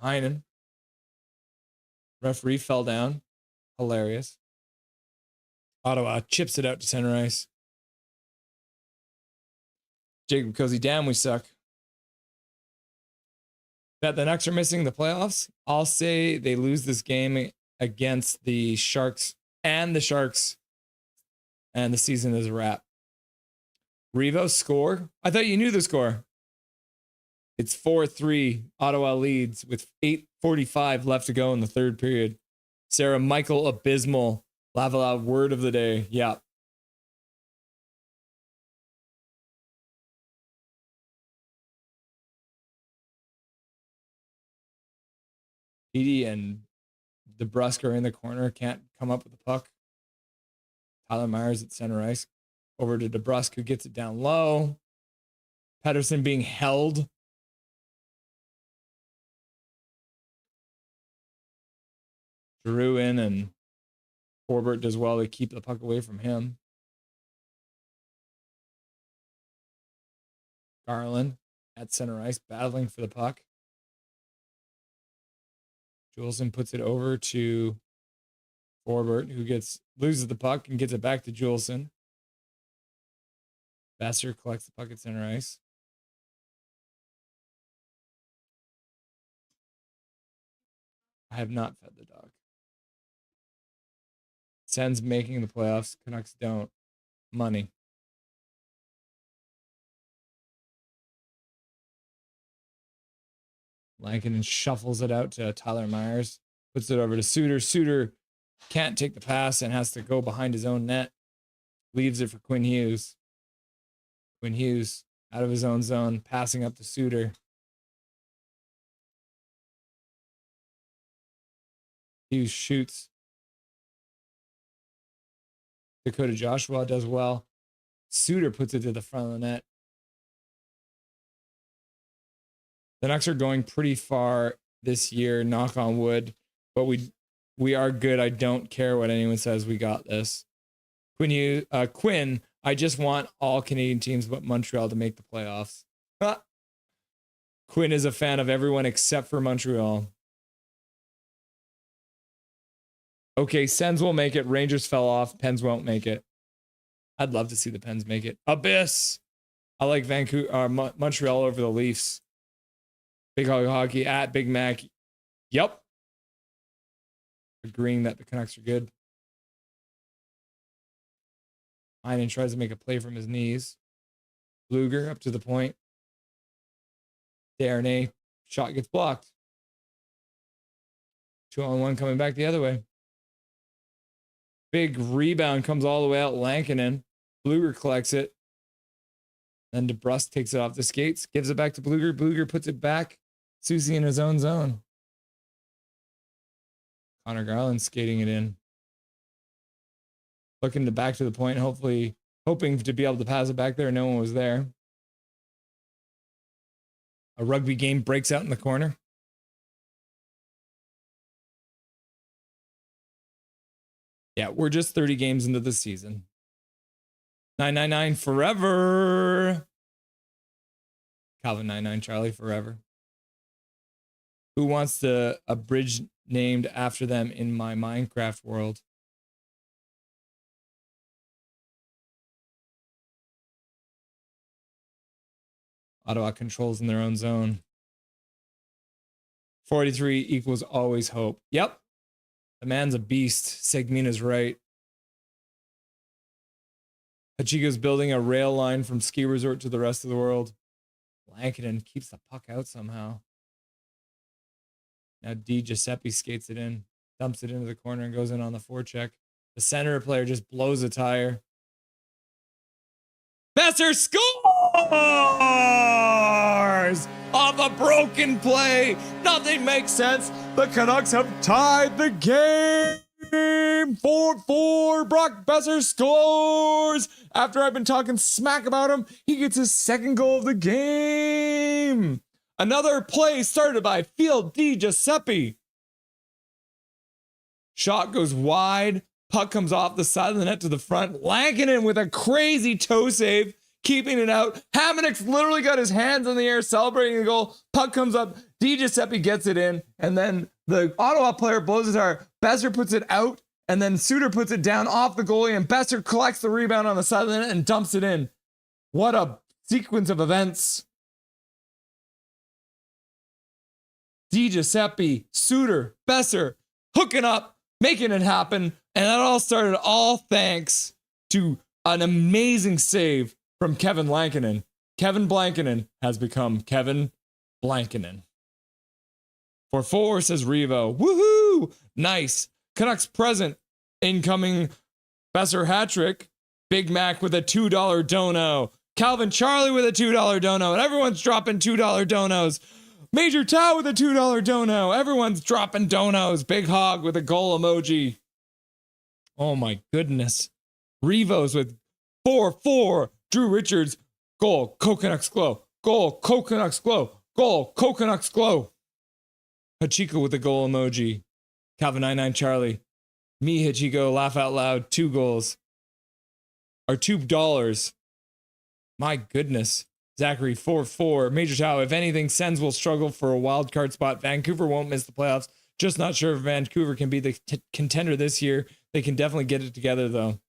Heinen. Referee fell down. Hilarious. Ottawa chips it out to center ice. Jacob Cozy, damn, we suck. That the Canucks are missing the playoffs? I'll say they lose this game against the Sharks, and the season is a wrap. Revo score? I thought you knew the score. It's 4-3. Ottawa leads with 8:45 left to go in the third period. Sarah Michael abysmal. Lavalava word of the day. Yeah. Edie and DeBrusque are in the corner. Can't come up with the puck. Tyler Myers at center ice. Over to DeBrusque, who gets it down low. Pedersen being held. Drew in, and Forbert does well to keep the puck away from him. Garland at center ice, battling for the puck. Juleson puts it over to Forbert, who loses the puck and gets it back to Juleson. Vassar collects the puck at center ice. I have not fed the dog. Sens making the playoffs. Canucks don't. Money. Lankinen shuffles it out to Tyler Myers. Puts it over to Suter. Suter can't take the pass and has to go behind his own net. Leaves it for Quinn Hughes. Quinn Hughes out of his own zone, passing up to Suter. Hughes shoots. Dakota Joshua does well. Suter puts it to the front of the net. The Canucks are going pretty far this year, knock on wood, but we are good. I don't care what anyone says. We got this. Quinn, I just want all Canadian teams but Montreal to make the playoffs. Quinn is a fan of everyone except for Montreal. Okay, Sens will make it. Rangers fell off. Pens won't make it. I'd love to see the Pens make it. Abyss. I like Montreal over the Leafs. Big Hog Hockey at Big Mac. Yep. Agreeing that the Canucks are good. Heinen tries to make a play from his knees. Bluger up to the point. Darnay shot gets blocked. 2-on-1 coming back the other way. Big rebound comes all the way out. Lankinen. Bluger collects it. Then DeBrusque takes it off the skates. Gives it back to Bluger. Bluger puts it back. Susie in his own zone. Connor Garland skating it in. Looking to back to the point. Hopefully, hoping to be able to pass it back there. No one was there. A rugby game breaks out in the corner. Yeah, we're just 30 games into the season. 999 forever. Calvin 99 Charlie forever. Who wants a bridge named after them in my Minecraft world? Ottawa controls in their own zone. 43 equals always hope. Yep. The man's a beast. Segmina's right. Hachiko's building a rail line from ski resort to the rest of the world. Lankinen keeps the puck out somehow. Now Di Giuseppe skates it in, dumps it into the corner and goes in on the forecheck. The center player just blows a tire. Besser scores off a broken play. Nothing makes sense. The Canucks have tied the game. 4-4. Brock Besser scores. After I've been talking smack about him, he gets his second goal of the game. Another play started by Field Di Giuseppe. Shot goes wide. Puck comes off the side of the net to the front. Lankinen with a crazy toe save, keeping it out. Hamanek's literally got his hands in the air celebrating the goal. Puck comes up. Di Giuseppe gets it in. And then the Ottawa player blows his tire. Besser puts it out. And then Suter puts it down off the goalie. And Besser collects the rebound on the side of the net and dumps it in. What a sequence of events. Di Giuseppe, Suter, Besser, hooking up, making it happen. And that all started all thanks to an amazing save from Kevin Lankinen. Kevin Blankinen has become Kevin Blankinen. 4-4 says Revo. Woohoo! Nice. Canucks present. Incoming Besser hat trick. Big Mac with a $2 dono. Calvin Charlie with a $2 dono. And everyone's dropping $2 donos. Major Tau with a $2 dono. Everyone's dropping donos. Big Hog with a goal emoji. Oh my goodness. Revos with 4-4. Drew Richards. Goal. Canucks glow. Goal. Canucks glow. Goal. Canucks glow. Hachiko with the goal emoji. Calvin 99 Charlie. Me, Hachiko, laugh out loud. 2 goals. Or $2. My goodness. Zachary 4-4. Major Tau, if anything, Sens will struggle for a wild card spot. Vancouver won't miss the playoffs. Just not sure if Vancouver can be the contender this year. They can definitely get it together, though.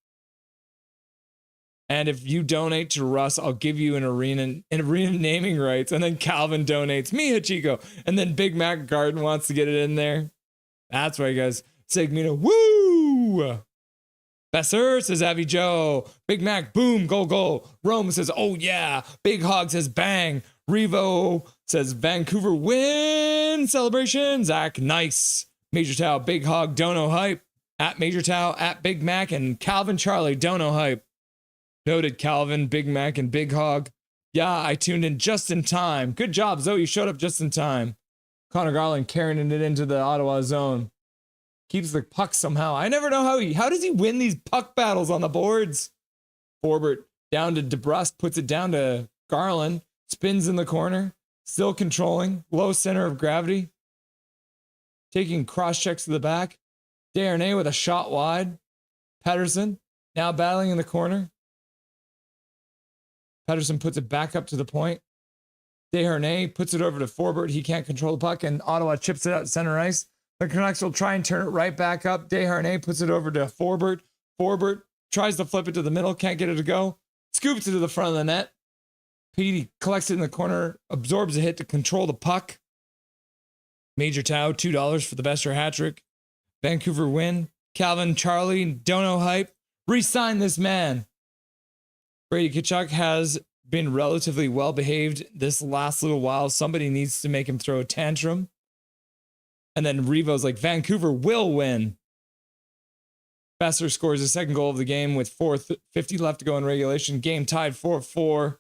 And if you donate to Russ, I'll give you an arena naming rights. And then Calvin donates. Me, Hachiko. And then Big Mac Garden wants to get it in there. That's right, guys. Segmina, woo! Besser says Avi Joe. Big Mac, boom, goal. Rome says, oh yeah. Big Hog says bang. Revo says Vancouver win celebration. Zach, nice. Major Tau, Big Hog, Dono hype. At Major Tau, at Big Mac, and Calvin Charlie, Dono hype. Noted Calvin, Big Mac, and Big Hog. Yeah, I tuned in just in time. Good job, Zoe. You showed up just in time. Connor Garland carrying it into the Ottawa zone. Keeps the puck somehow. I never know how does he win these puck battles on the boards? Forbert down to DeBrusque, puts it down to Garland, spins in the corner, still controlling, low center of gravity, taking cross checks to the back. Darnay with a shot wide. Pedersen now battling in the corner. Pedersen puts it back up to the point. Desharnais puts it over to Forbert. He can't control the puck, and Ottawa chips it out center ice. The Canucks will try and turn it right back up. Desharnais puts it over to Forbert. Forbert tries to flip it to the middle, can't get it to go. Scoops it to the front of the net. Petey collects it in the corner, absorbs a hit to control the puck. Major Tau, $2 for the Besser hat trick. Vancouver win. Calvin Charlie, Dono hype. Re-sign this man. Brady Tkachuk has been relatively well behaved this last little while. Somebody needs to make him throw a tantrum. And then Revo's like, Vancouver will win. Besser scores the second goal of the game with 4:50 left to go in regulation. Game tied 4-4.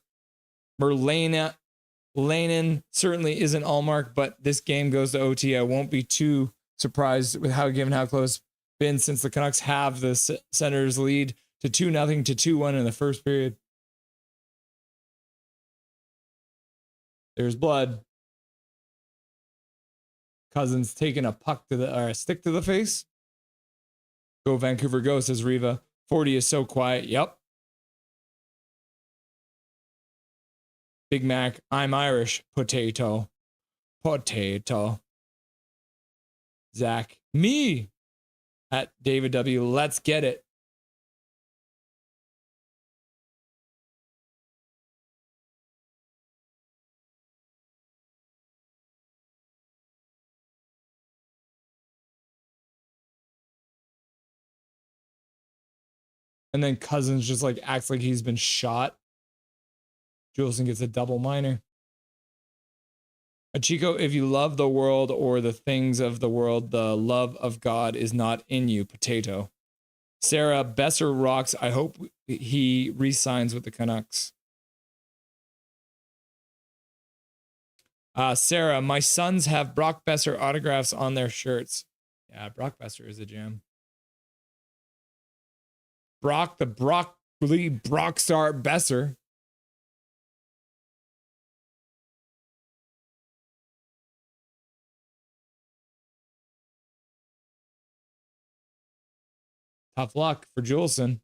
Lanen certainly isn't Allmark, but this game goes to OT. I won't be too surprised with given how close it's been since the Canucks have the Senators lead to 2-0 to 2-1 in the first period. There's blood. Cousins taking a stick to the face. Go Vancouver go, says Riva. 40 is so quiet. Yep. Big Mac, I'm Irish. Potato. Zach, me. At David W. Let's get it. And then Cousins just like acts like he's been shot. Juleson gets a double minor. Chico, if you love the world or the things of the world, the love of God is not in you. Potato. Sarah, Besser rocks. I hope he re-signs with the Canucks. Sarah, my sons have Brock Besser autographs on their shirts. Yeah, Brock Besser is a gem. Brock, the Brockstar Besser. Tough luck for Juleson.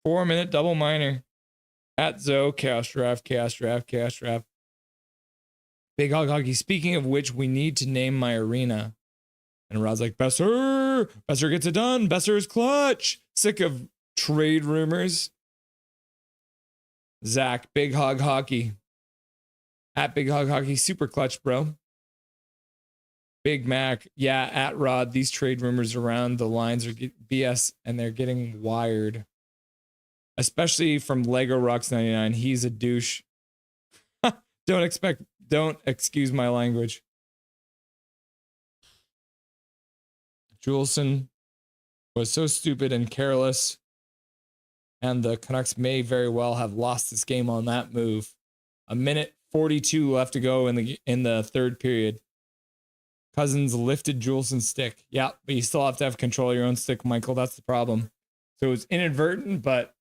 4-minute double minor. At Zoe, Chaos Draft. Big Hog Hockey. Speaking of which, we need to name my arena. And Rod's like, Besser gets it done. Besser is clutch. Sick of trade rumors. Zach, Big Hog Hockey. At Big Hog Hockey, super clutch, bro. Big Mac, yeah, at Rod, these trade rumors around the lines are BS and they're getting wired. Especially from Lego Rocks 99. He's a douche. Don't excuse my language. Juleson was so stupid and careless. And the Canucks may very well have lost this game on that move. 1:42 left to go in the third period. Cousins lifted Juleson's stick. Yeah, but you still have to have control of your own stick, Michael. That's the problem. So it was inadvertent, but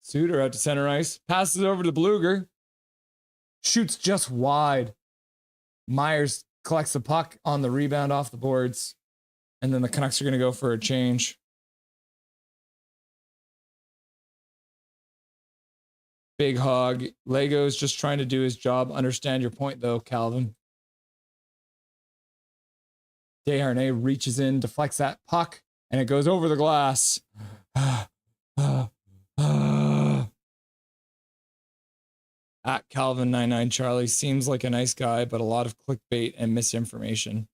Suter out to center ice. Passes over to Bluger. Shoots just wide. Myers collects the puck on the rebound off the boards. And then the Canucks are going to go for a change. Big Hog. Lego's just trying to do his job. Understand your point, though, Calvin. Desharnais reaches in, deflects that puck, and it goes over the glass. At Calvin99 Charlie seems like a nice guy, but a lot of clickbait and misinformation.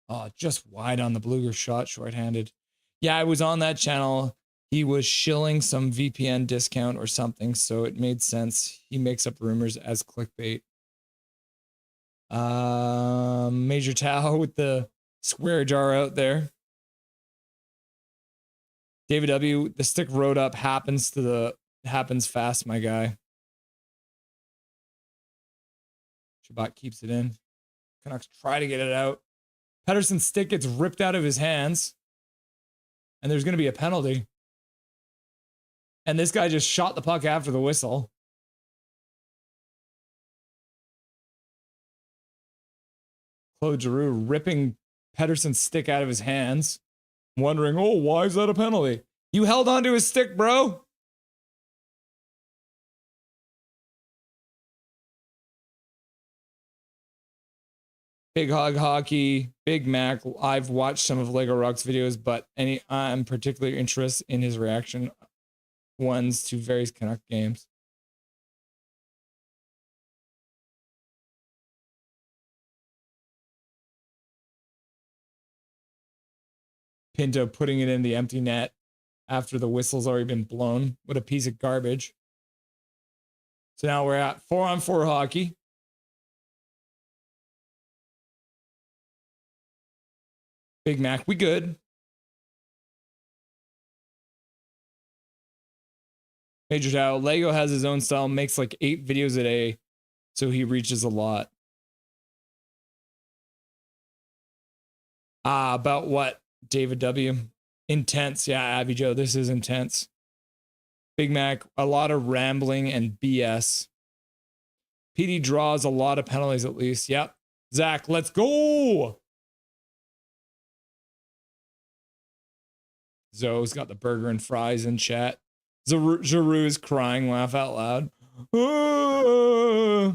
Oh, just wide on the Bluger shot, shorthanded. Yeah, I was on that channel. He was shilling some VPN discount or something, so it made sense. He makes up rumors as clickbait. Major Tao with the square jar out there. David W, the stick rode up happens fast, my guy. Shabbat keeps it in. Canucks try to get it out. Pettersson's stick gets ripped out of his hands. And there's going to be a penalty. And this guy just shot the puck after the whistle. Claude Giroux ripping Pettersson's stick out of his hands. Wondering, oh, why is that a penalty? You held onto his stick, bro. Big Hog Hockey, Big Mac. I've watched some of Lego Rock's videos, but I'm particularly interested in his reaction ones to various Canuck games. Pinto putting it in the empty net after the whistle's already been blown. What a piece of garbage. So now we're at 4-on-4 hockey. Big Mac, we good. Major Tao, Lego has his own style, makes like 8 videos a day, so he reaches a lot. About what, David W? Intense. Yeah, Abby Joe, this is intense. Big Mac, a lot of rambling and BS. PD draws a lot of penalties at least. Yep. Zach, let's go. Zoe's got the burger and fries in chat. Giroux is crying, laugh out loud. So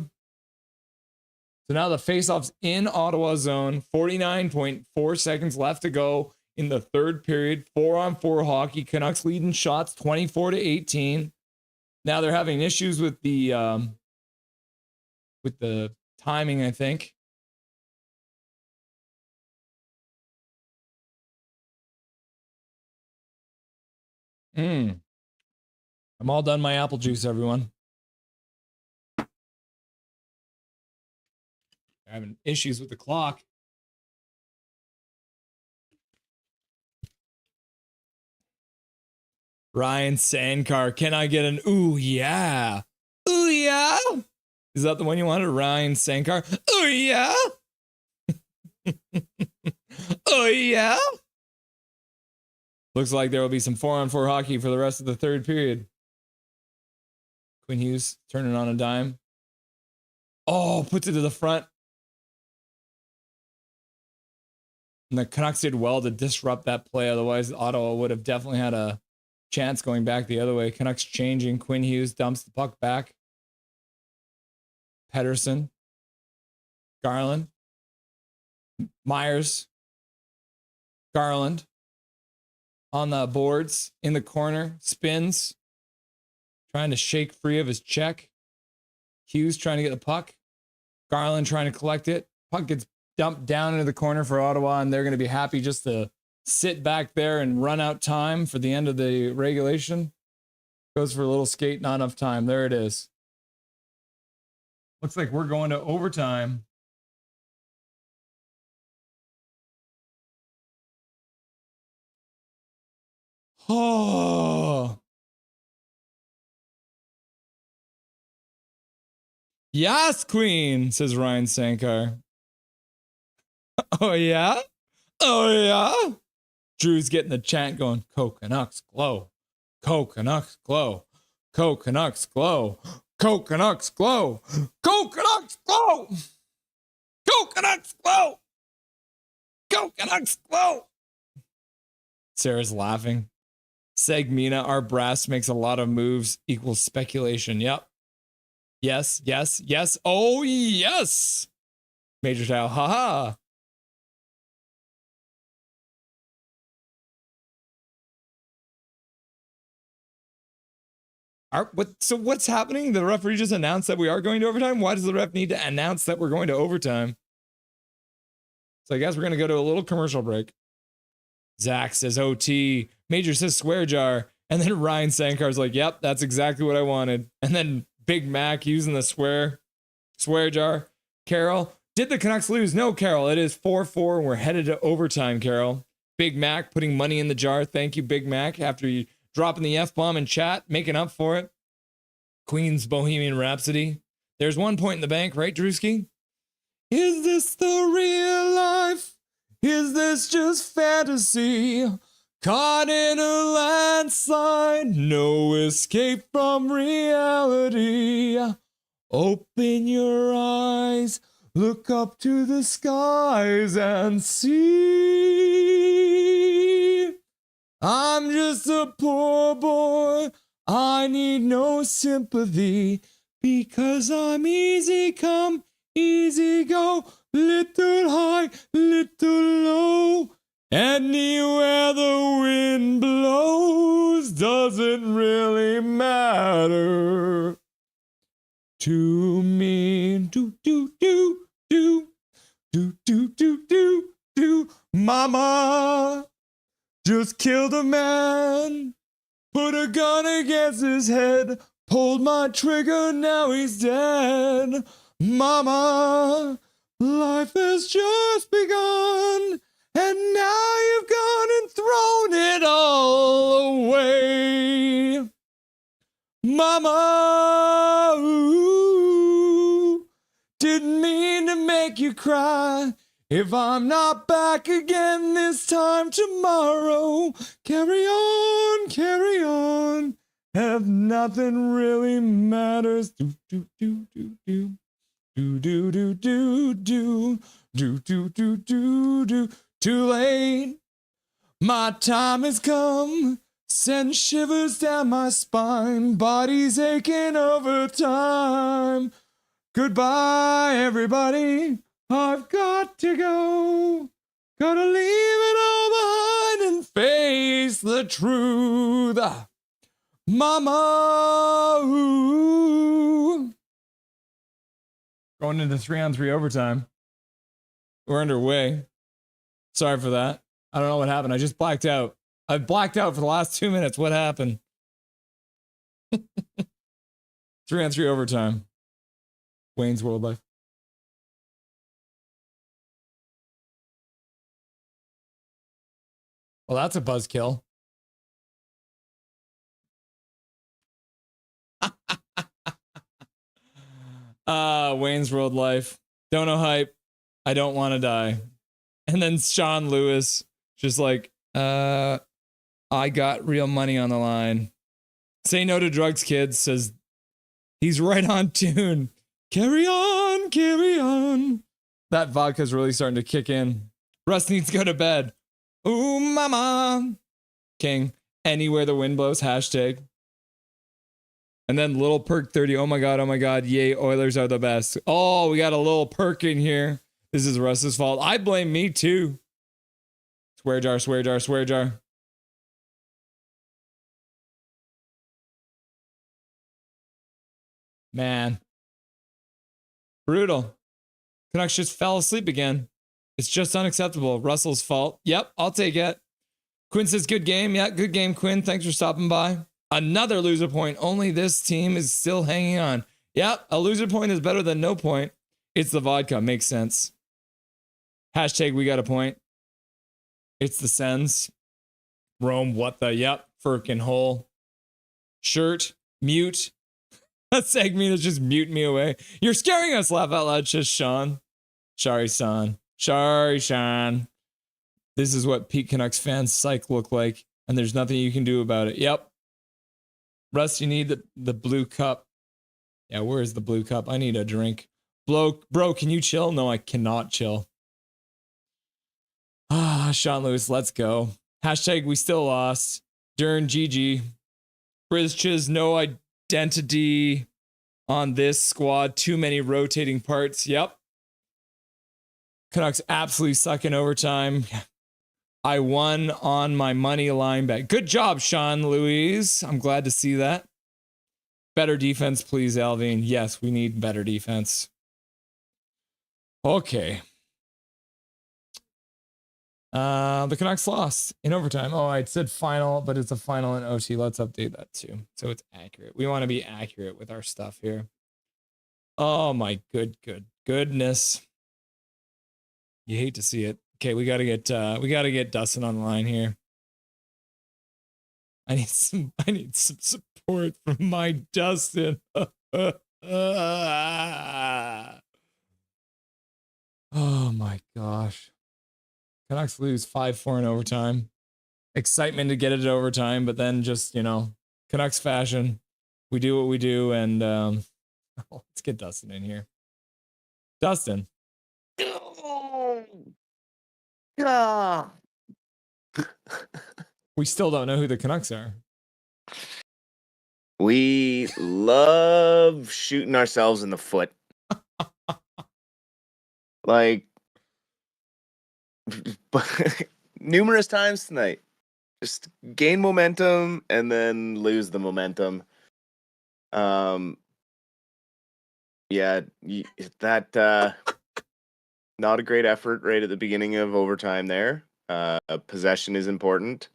now the faceoff's in Ottawa zone. 49.4 seconds left to go in the third period. 4-on-4 hockey. Canucks leading shots 24-18. Now they're having issues with the timing, I think. I'm all done my apple juice, everyone. Having issues with the clock. Ryan Sankar, can I get an ooh yeah? Ooh yeah? Is that the one you wanted? Ryan Sankar? Ooh yeah? Oh yeah? Looks like there will be some 4-on-4 hockey for the rest of the third period. Quinn Hughes turning on a dime. Oh, puts it to the front. And the Canucks did well to disrupt that play. Otherwise, Ottawa would have definitely had a chance going back the other way. Canucks changing. Quinn Hughes dumps the puck back. Pedersen. Garland. Myers. Garland. On the boards. In the corner. Spins. Trying to shake free of his check. Hughes trying to get the puck. Garland trying to collect it. Puck gets dumped down into the corner for Ottawa, and they're going to be happy just to sit back there and run out time for the end of the regulation. Goes for a little skate, not enough time. There it is. Looks like we're going to overtime. Oh. Yes, Queen, says Ryan Sankar. Oh, yeah? Oh, yeah? Drew's getting the chant going. Canucks glow. Canucks glow. Canucks glow. Canucks glow. Canucks glow. Canucks glow. Canucks glow. Sarah's laughing. Segmina, our brass makes a lot of moves equals speculation. Yep. Yes, yes, yes. Oh, yes. Major Tao, haha. So what's happening? The referee just announced that we are going to overtime. Why does the ref need to announce that we're going to overtime? So I guess we're going to go to a little commercial break. Zach says OT. Major says swear jar. And then Ryan Sankar's like, yep, that's exactly what I wanted. And then Big Mac using the swear jar. Carol, did the Canucks lose? No, Carol, it is 4-4. We're headed to overtime, Carol. Big Mac putting money in the jar. Thank you, Big Mac, after you dropping the F-bomb in chat, making up for it. Queen's Bohemian Rhapsody. There's 1 point in the bank, right, Drewski? Is this the real life? Is this just fantasy? Caught in a landslide, no escape from reality. Open your eyes, look up to the skies and see. I'm just a poor boy, I need no sympathy, because I'm easy come, easy go, little high, little low. Anywhere the wind blows doesn't really matter to me. Do, do, do, do, do, do, do, do, do, mama. Just killed a man, put a gun against his head, pulled my trigger, now he's dead. Mama, life has just begun, and now you've gone and thrown it all away. Mama, ooh, didn't mean to make you cry. If I'm not back again this time tomorrow, carry on, have nothing really matters. Do do do do do do do do do do do do do do do. Too late, my time has come. Send shivers down my spine, body's aching over time. Goodbye, everybody. I've got to go. Gotta leave it all behind and face the truth. Mama, ooh. Going into 3-on-3 overtime. We're underway. Sorry for that. I don't know what happened. I just blacked out. I've blacked out for the last 2 minutes. What happened? 3-on-3 overtime. Wayne's World Life. Well, that's a buzzkill. Wayne's World Life. Don't know hype. I don't want to die. And then Sean Lewis just like, I got real money on the line. Say no to drugs, kids, says he's right on tune. Carry on, carry on. That vodka's really starting to kick in. Russ needs to go to bed. Ooh, mama. King. Anywhere the wind blows. Hashtag. And then little perk 30. Oh my god. Yay, Oilers are the best. Oh, we got a little perk in here. This is Russ's fault. I blame me too. Swear jar, swear jar, swear jar. Man. Brutal. Canucks just fell asleep again. It's just unacceptable. Russell's fault. Yep, I'll take it. Quinn says, good game. Yeah, good game, Quinn. Thanks for stopping by. Another loser point. Only this team is still hanging on. Yep, a loser point is better than no point. It's the vodka. Makes sense. Hashtag we got a point. It's the Sens. Rome, what the? Yep, Firkin hole. Shirt, mute. That segment is just mute me away. You're scaring us, laugh out loud, just Sean. Sorry, son. Sorry, Sean. This is what Pete Canucks fans psych look like, and there's nothing you can do about it. Yep. Russ, you need the blue cup. Yeah, where's the blue cup? I need a drink. Bro, can you chill? No, I cannot chill. Sean Lewis, let's go. Hashtag we still lost. Dern GG. Brizchiz, no identity on this squad. Too many rotating parts. Yep. Canucks absolutely suck in overtime. I won on my money line bet. Good job, Sean Louise. I'm glad to see that. Better defense, please, Alvin. Yes, we need better defense. Okay. The Canucks lost in overtime. Oh, I said final, but it's a final in OT. Let's update that too, so it's accurate. We want to be accurate with our stuff here. Oh my goodness. You hate to see it. Okay, we gotta get Dustin on the line here. I need some support from my Dustin. Oh my gosh. Canucks lose 5-4 in overtime. Excitement to get it to overtime, but then just, Canucks fashion. We do what we do, and let's get Dustin in here. Dustin. We still don't know who the Canucks are. We love shooting ourselves in the foot. Like, numerous times tonight. Just gain momentum and then lose the momentum. Yeah, that not a great effort right at the beginning of overtime there. Possession is important.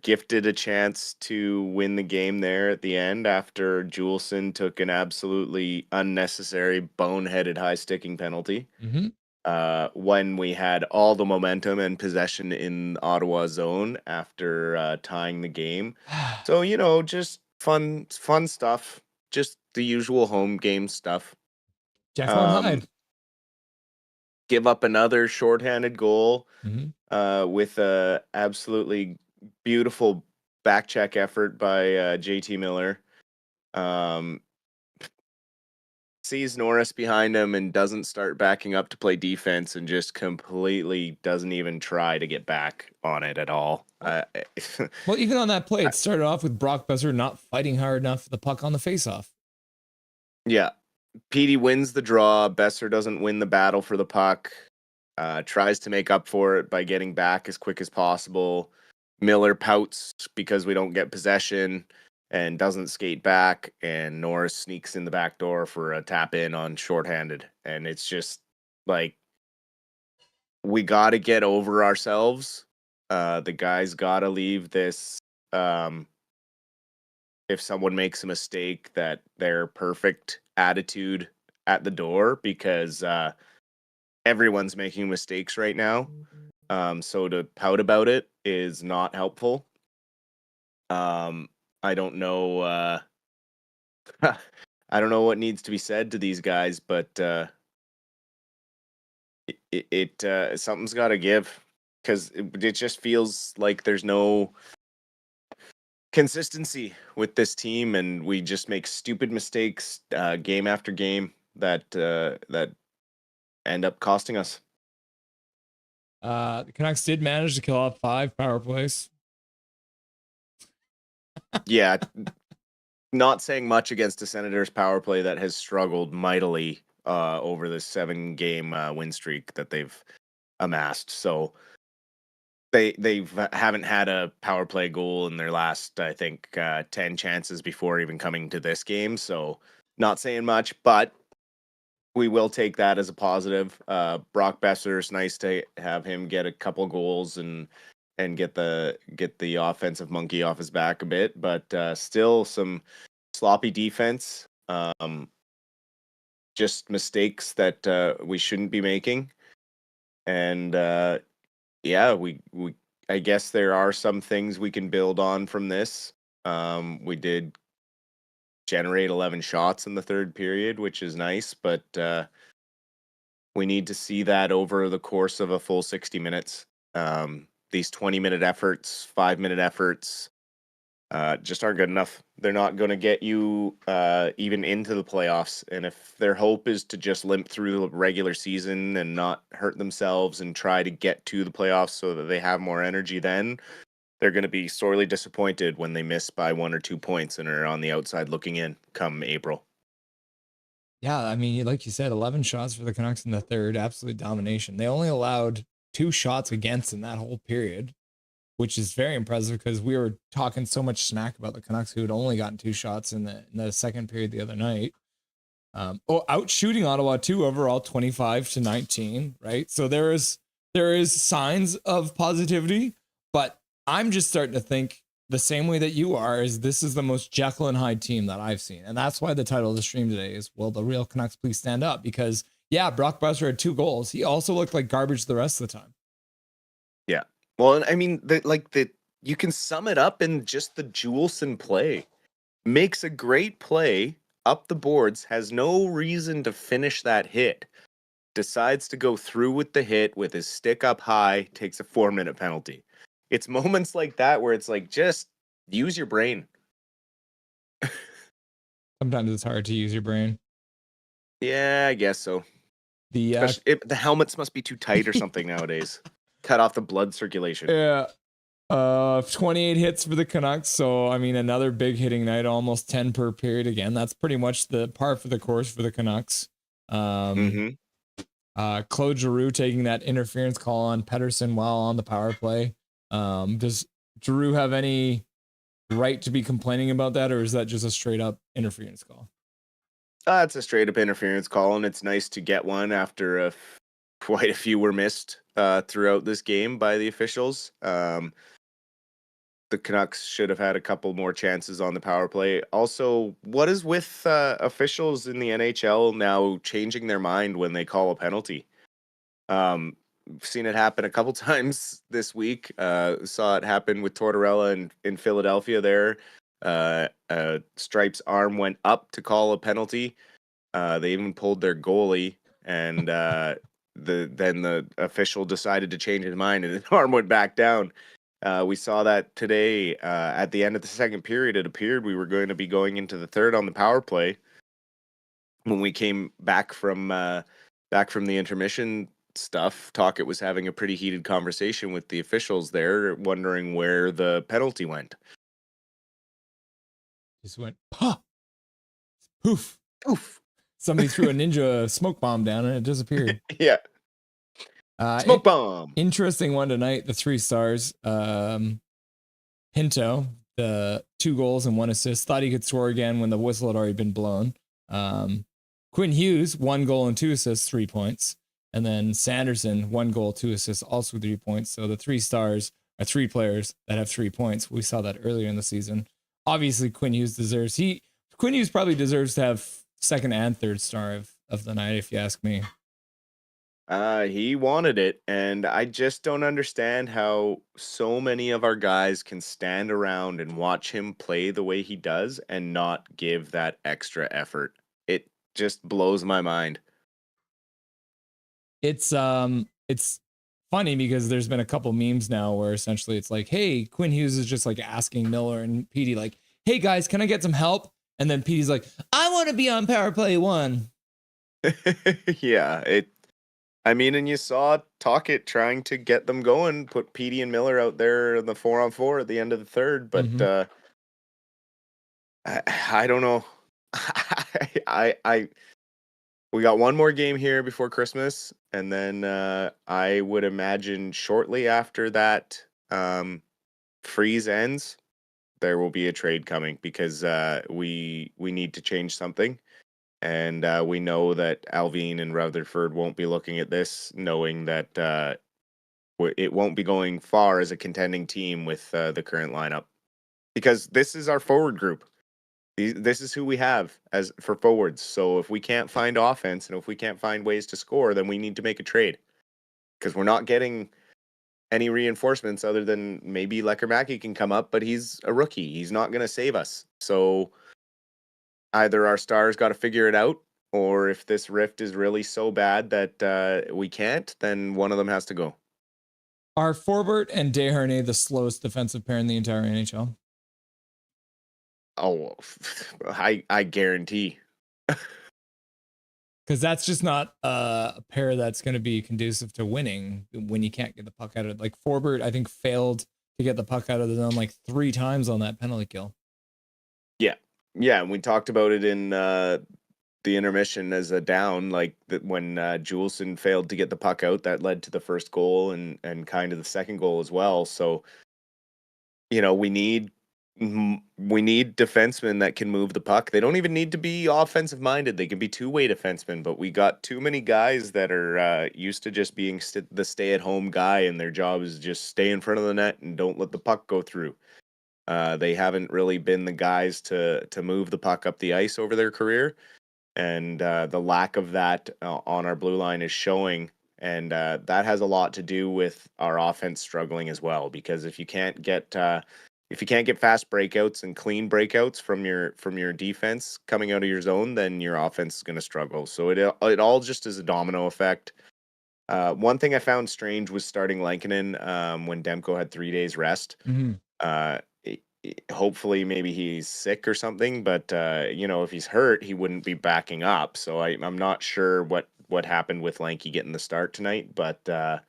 gifted a chance to win the game there at the end after Juleson took an absolutely unnecessary, boneheaded high sticking penalty. Mm-hmm. When we had all the momentum and possession in Ottawa zone after tying the game. So, just fun stuff. Just the usual home game stuff. Jekyll and Hyde. Give up another shorthanded goal Mm-hmm. with a absolutely beautiful back check effort by JT Miller. Sees Norris behind him and doesn't start backing up to play defense and just completely doesn't even try to get back on it at all. Well, even on that play, it started off with Brock Besser not fighting hard enough for the puck on the faceoff. Yeah. Petey wins the draw. Besser doesn't win the battle for the puck. Tries to make up for it by getting back as quick as possible. Miller pouts because we don't get possession and doesn't skate back, and Norris sneaks in the back door for a tap in on shorthanded. And it's just like, we got to get over ourselves. The guys got to leave this. If someone makes a mistake, that their perfect attitude at the door, because everyone's making mistakes right now. So to pout about it is not helpful. I don't know. I don't know what needs to be said to these guys, but something's got to give, because it just feels like there's no consistency with this team, and we just make stupid mistakes game after game that end up costing us. The Canucks did manage to kill off 5 power plays. Yeah. Not saying much against the Senators power play that has struggled mightily over this 7-game win streak that they've amassed. So they haven't had a power play goal in their last, I think, 10 chances before even coming to this game. So not saying much, but we will take that as a positive. Brock Besser, it's nice to have him get a couple goals and get the offensive monkey off his back a bit, but still some sloppy defense, just mistakes that we shouldn't be making. And yeah, we I guess there are some things we can build on from this. We did generate 11 shots in the third period, which is nice, but we need to see that over the course of a full 60 minutes. These 20-minute efforts, 5-minute efforts, just aren't good enough. They're not going to get you even into the playoffs. And if their hope is to just limp through the regular season and not hurt themselves and try to get to the playoffs so that they have more energy, then they're going to be sorely disappointed when they miss by 1 or 2 points and are on the outside looking in come April. Yeah, I mean, like you said, 11 shots for the Canucks in the third, absolute domination. They only allowed 2 shots against in that whole period, which is very impressive because we were talking so much smack about the Canucks who had only gotten 2 shots in the second period the other night. Out shooting Ottawa too, overall 25-19, right? So there is signs of positivity, but I'm just starting to think the same way that you are, is this is the most Jekyll and Hyde team that I've seen. And that's why the title of the stream today is, will the real Canucks please stand up? Because yeah, Brock Besser had 2 goals. He also looked like garbage the rest of the time. Yeah. Well, I mean, you can sum it up in just the Juleson play. Makes a great play up the boards, has no reason to finish that hit. Decides to go through with the hit with his stick up high, takes a 4-minute penalty. It's moments like that where it's like, just use your brain. Sometimes it's hard to use your brain. Yeah, I guess so. The helmets must be too tight or something nowadays. Cut off the blood circulation. Yeah. 28 hits for the Canucks. So, I mean, another big hitting night, almost 10 per period again. That's pretty much the par for the course for the Canucks. Claude Giroux taking that interference call on Pettersson while on the power play. Does Giroux have any right to be complaining about that, or is that just a straight up interference call? It's a straight up interference call, and it's nice to get one after quite a few were missed throughout this game by the officials. the Canucks should have had a couple more chances on the power play. Also, what is with officials in the NHL now changing their mind when they call a penalty? We've seen it happen a couple times this week. Saw it happen with Tortorella in Philadelphia there. Stripe's arm went up to call a penalty. They even pulled their goalie, and then the official decided to change his mind, and his arm went back down. We saw that today at the end of the second period. It appeared we were going to be going into the third on the power play when we came back from the intermission stuff. Tocchet was having a pretty heated conversation with the officials there, wondering where the penalty went. Just went, poof, Poof. Somebody threw a ninja smoke bomb down and it disappeared. Yeah. Smoke bomb. Interesting one tonight. The 3 stars. Pinto, the 2 goals and 1 assist. Thought he could score again when the whistle had already been blown. Quinn Hughes, 1 goal and 2 assists, 3 points. And then Sanderson, 1 goal, 2 assists, also 3 points. So the 3 stars are 3 players that have 3 points. We saw that earlier in the season. Obviously, Quinn Hughes probably deserves to have second and third star of the night, if you ask me. He wanted it, and I just don't understand how so many of our guys can stand around and watch him play the way he does and not give that extra effort. It just blows my mind. It's funny because there's been a couple memes now where essentially it's like, hey, Quinn Hughes is just like asking Miller and Petey like, hey guys, can I get some help? And then Petey's like, I want to be on power play 1. Yeah, and you saw Tocchet trying to get them going, put Petey and Miller out there in the 4-on-4 at the end of the third, but I don't know. We got one more game here before Christmas, and then I would imagine shortly after that freeze ends, there will be a trade coming because we need to change something. And we know that Alvin and Rutherford won't be looking at this, knowing that it won't be going far as a contending team with the current lineup. Because this is our forward group. This is who we have as for forwards. So if we can't find offense and if we can't find ways to score, then we need to make a trade. Because we're not getting any reinforcements other than maybe Lecker-Mackey can come up, but he's a rookie. He's not going to save us. So either our stars got to figure it out, or if this rift is really so bad that we can't, then one of them has to go. Are Forbort and Desharnais the slowest defensive pair in the entire NHL? Oh, I guarantee. Because that's just not a pair that's going to be conducive to winning when you can't get the puck out of it. Like Forbort, I think, failed to get the puck out of the zone like 3 times on that penalty kill. Yeah, and we talked about it in the intermission as a down, like that when Juleson failed to get the puck out, that led to the first goal and kind of the second goal as well. So, we need defensemen that can move the puck. They don't even need to be offensive minded. They can be 2-way defensemen, but we got too many guys that are used to just being the stay-at-home guy, and their job is just stay in front of the net and don't let the puck go through. They haven't really been the guys to move the puck up the ice over their career, and the lack of that on our blue line is showing, and that has a lot to do with our offense struggling as well. Because if you can't get fast breakouts and clean breakouts from your defense coming out of your zone, then your offense is going to struggle. So it all just is a domino effect. One thing I found strange was starting Lankinen when Demko had 3 days rest. Hopefully maybe he's sick or something, but if he's hurt, he wouldn't be backing up. So I'm not sure what happened with Lanky getting the start tonight, but I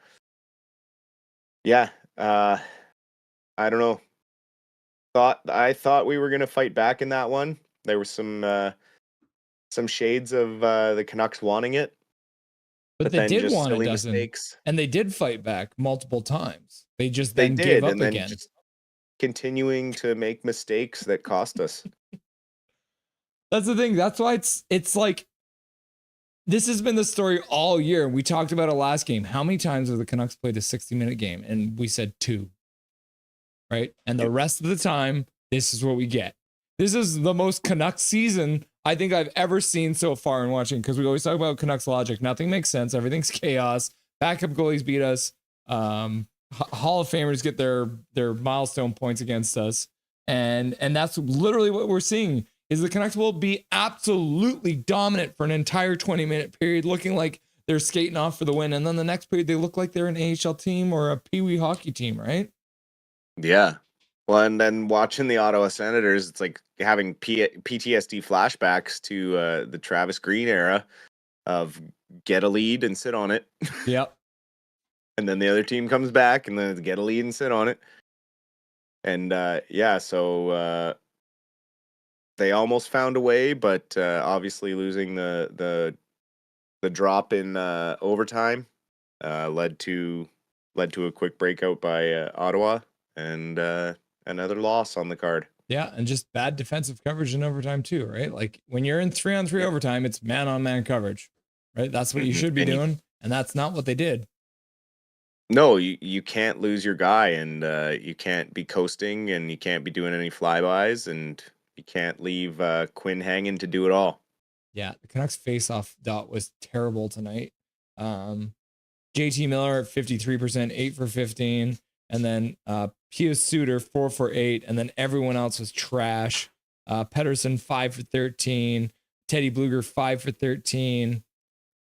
don't know. I thought we were gonna fight back in that one. There was some shades of the Canucks wanting it, but they then did just want silly it, Dustin, mistakes. and they did fight back multiple times. They just They then did, gave up and then again. just continuing to make mistakes that cost us. That's the thing. That's why it's like this has been the story all year. We talked about it last game. How many times have the Canucks played a 60-minute game? And we said 2. right? And the rest of the time, this is what we get. This is the most Canucks season I think I've ever seen so far in watching, because we always talk about Canucks logic. Nothing makes sense. Everything's chaos. Backup goalies beat us. Hall of Famers get their milestone points against us. And that's literally what we're seeing, is the Canucks will be absolutely dominant for an entire 20-minute period, looking like they're skating off for the win. And then the next period, they look like they're an AHL team or a Pee Wee hockey team, right? Yeah. Well, and then watching the Ottawa Senators, it's like having PTSD flashbacks to the Travis Green era of get a lead and sit on it. Yep. And then the other team comes back and then get a lead and sit on it. And so they almost found a way, but obviously losing the drop in overtime led to a quick breakout by Ottawa, and another loss on the card. Yeah, and just bad defensive coverage in overtime too, right? Like when you're in 3-on-3 overtime, it's man-on-man coverage, right? That's what you should be doing, and that's not what they did. No, you can't lose your guy, and you can't be coasting, and you can't be doing any flybys, and you can't leave Quinn hanging to do it all. Yeah, the Canucks face-off dot was terrible tonight. JT Miller at 53%, 8 for 15. And then Pius Suter, 4 for 8. And then everyone else was trash. Pettersson, 5 for 13. Teddy Bluger, 5 for 13.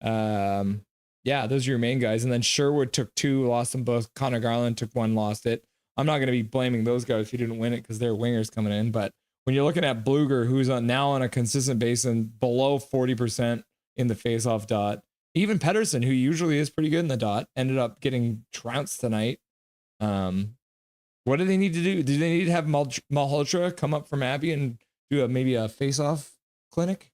Yeah, those are your main guys. And then Sherwood took 2, lost them both. Connor Garland took 1, lost it. I'm not going to be blaming those guys who didn't win it because they're wingers coming in. But when you're looking at Bluger, who's now on a consistent basis and below 40% in the faceoff dot, even Pettersson, who usually is pretty good in the dot, ended up getting trounced tonight. What do they need to do? Do they need to have Malhotra come up from Abbey and do maybe a face-off clinic?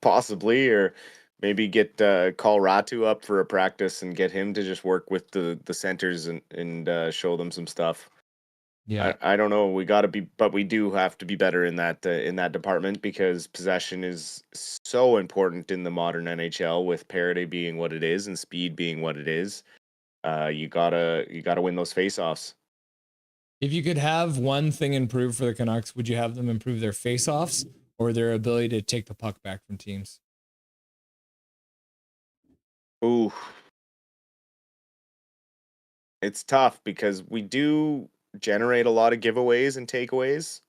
Possibly, or maybe get call Ratu up for a practice and get him to just work with the centers and show them some stuff. Yeah, I don't know. We do have to be better in that department, because possession is so important in the modern NHL, with parity being what it is and speed being what it is. You gotta win those faceoffs. If you could have one thing improved for the Canucks, would you have them improve their faceoffs or their ability to take the puck back from teams? Ooh, it's tough because we do generate a lot of giveaways and takeaways,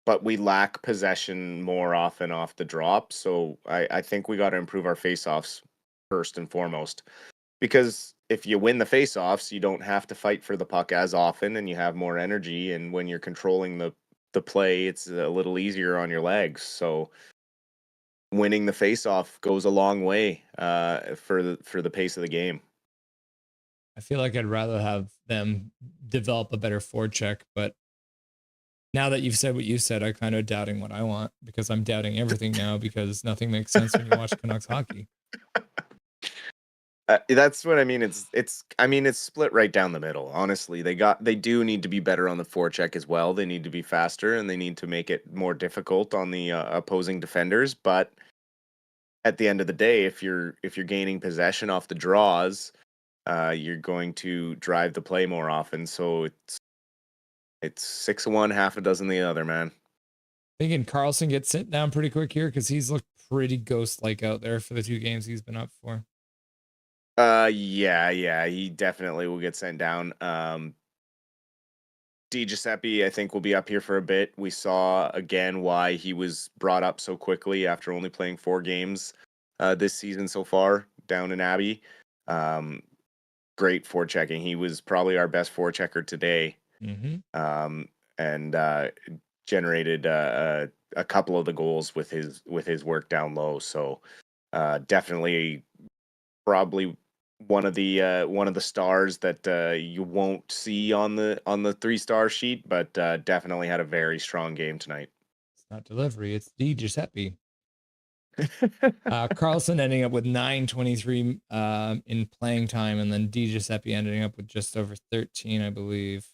but we lack possession more often off the drop. So I think we got to improve our faceoffs first and foremost, because if you win the faceoffs, you don't have to fight for the puck as often, and you have more energy. And when you're controlling the play, it's a little easier on your legs. So winning the faceoff goes a long way for the pace of the game. I feel like I'd rather have them develop a better forecheck, but now that you've said what you said, I'm kind of doubting what I want, because I'm doubting everything now, because nothing makes sense when you watch Canucks hockey. That's what I mean. It's split right down the middle. Honestly, they do need to be better on the forecheck as well. They need to be faster, and they need to make it more difficult on the opposing defenders. But at the end of the day, if you're gaining possession off the draws, you're going to drive the play more often. So it's 6 of one, half a dozen the other, man. Thinking Carlson gets sent down pretty quick here, because he's looked pretty ghost-like out there for the 2 games he's been up for. Yeah, he definitely will get sent down. Di Giuseppe, I think, will be up here for a bit. We saw again why he was brought up so quickly after only playing 4 games this season so far down in Abbey. Great forechecking. He was probably our best forechecker today. Mm-hmm. And generated a couple of the goals with his work down low. So definitely, probably one of the stars that you won't see on the 3-star sheet, but definitely had a very strong game tonight. It's not delivery, it's Di Giuseppe. Carlson ending up with 9:23 in playing time, and then Di Giuseppe ending up with just over 13, I believe.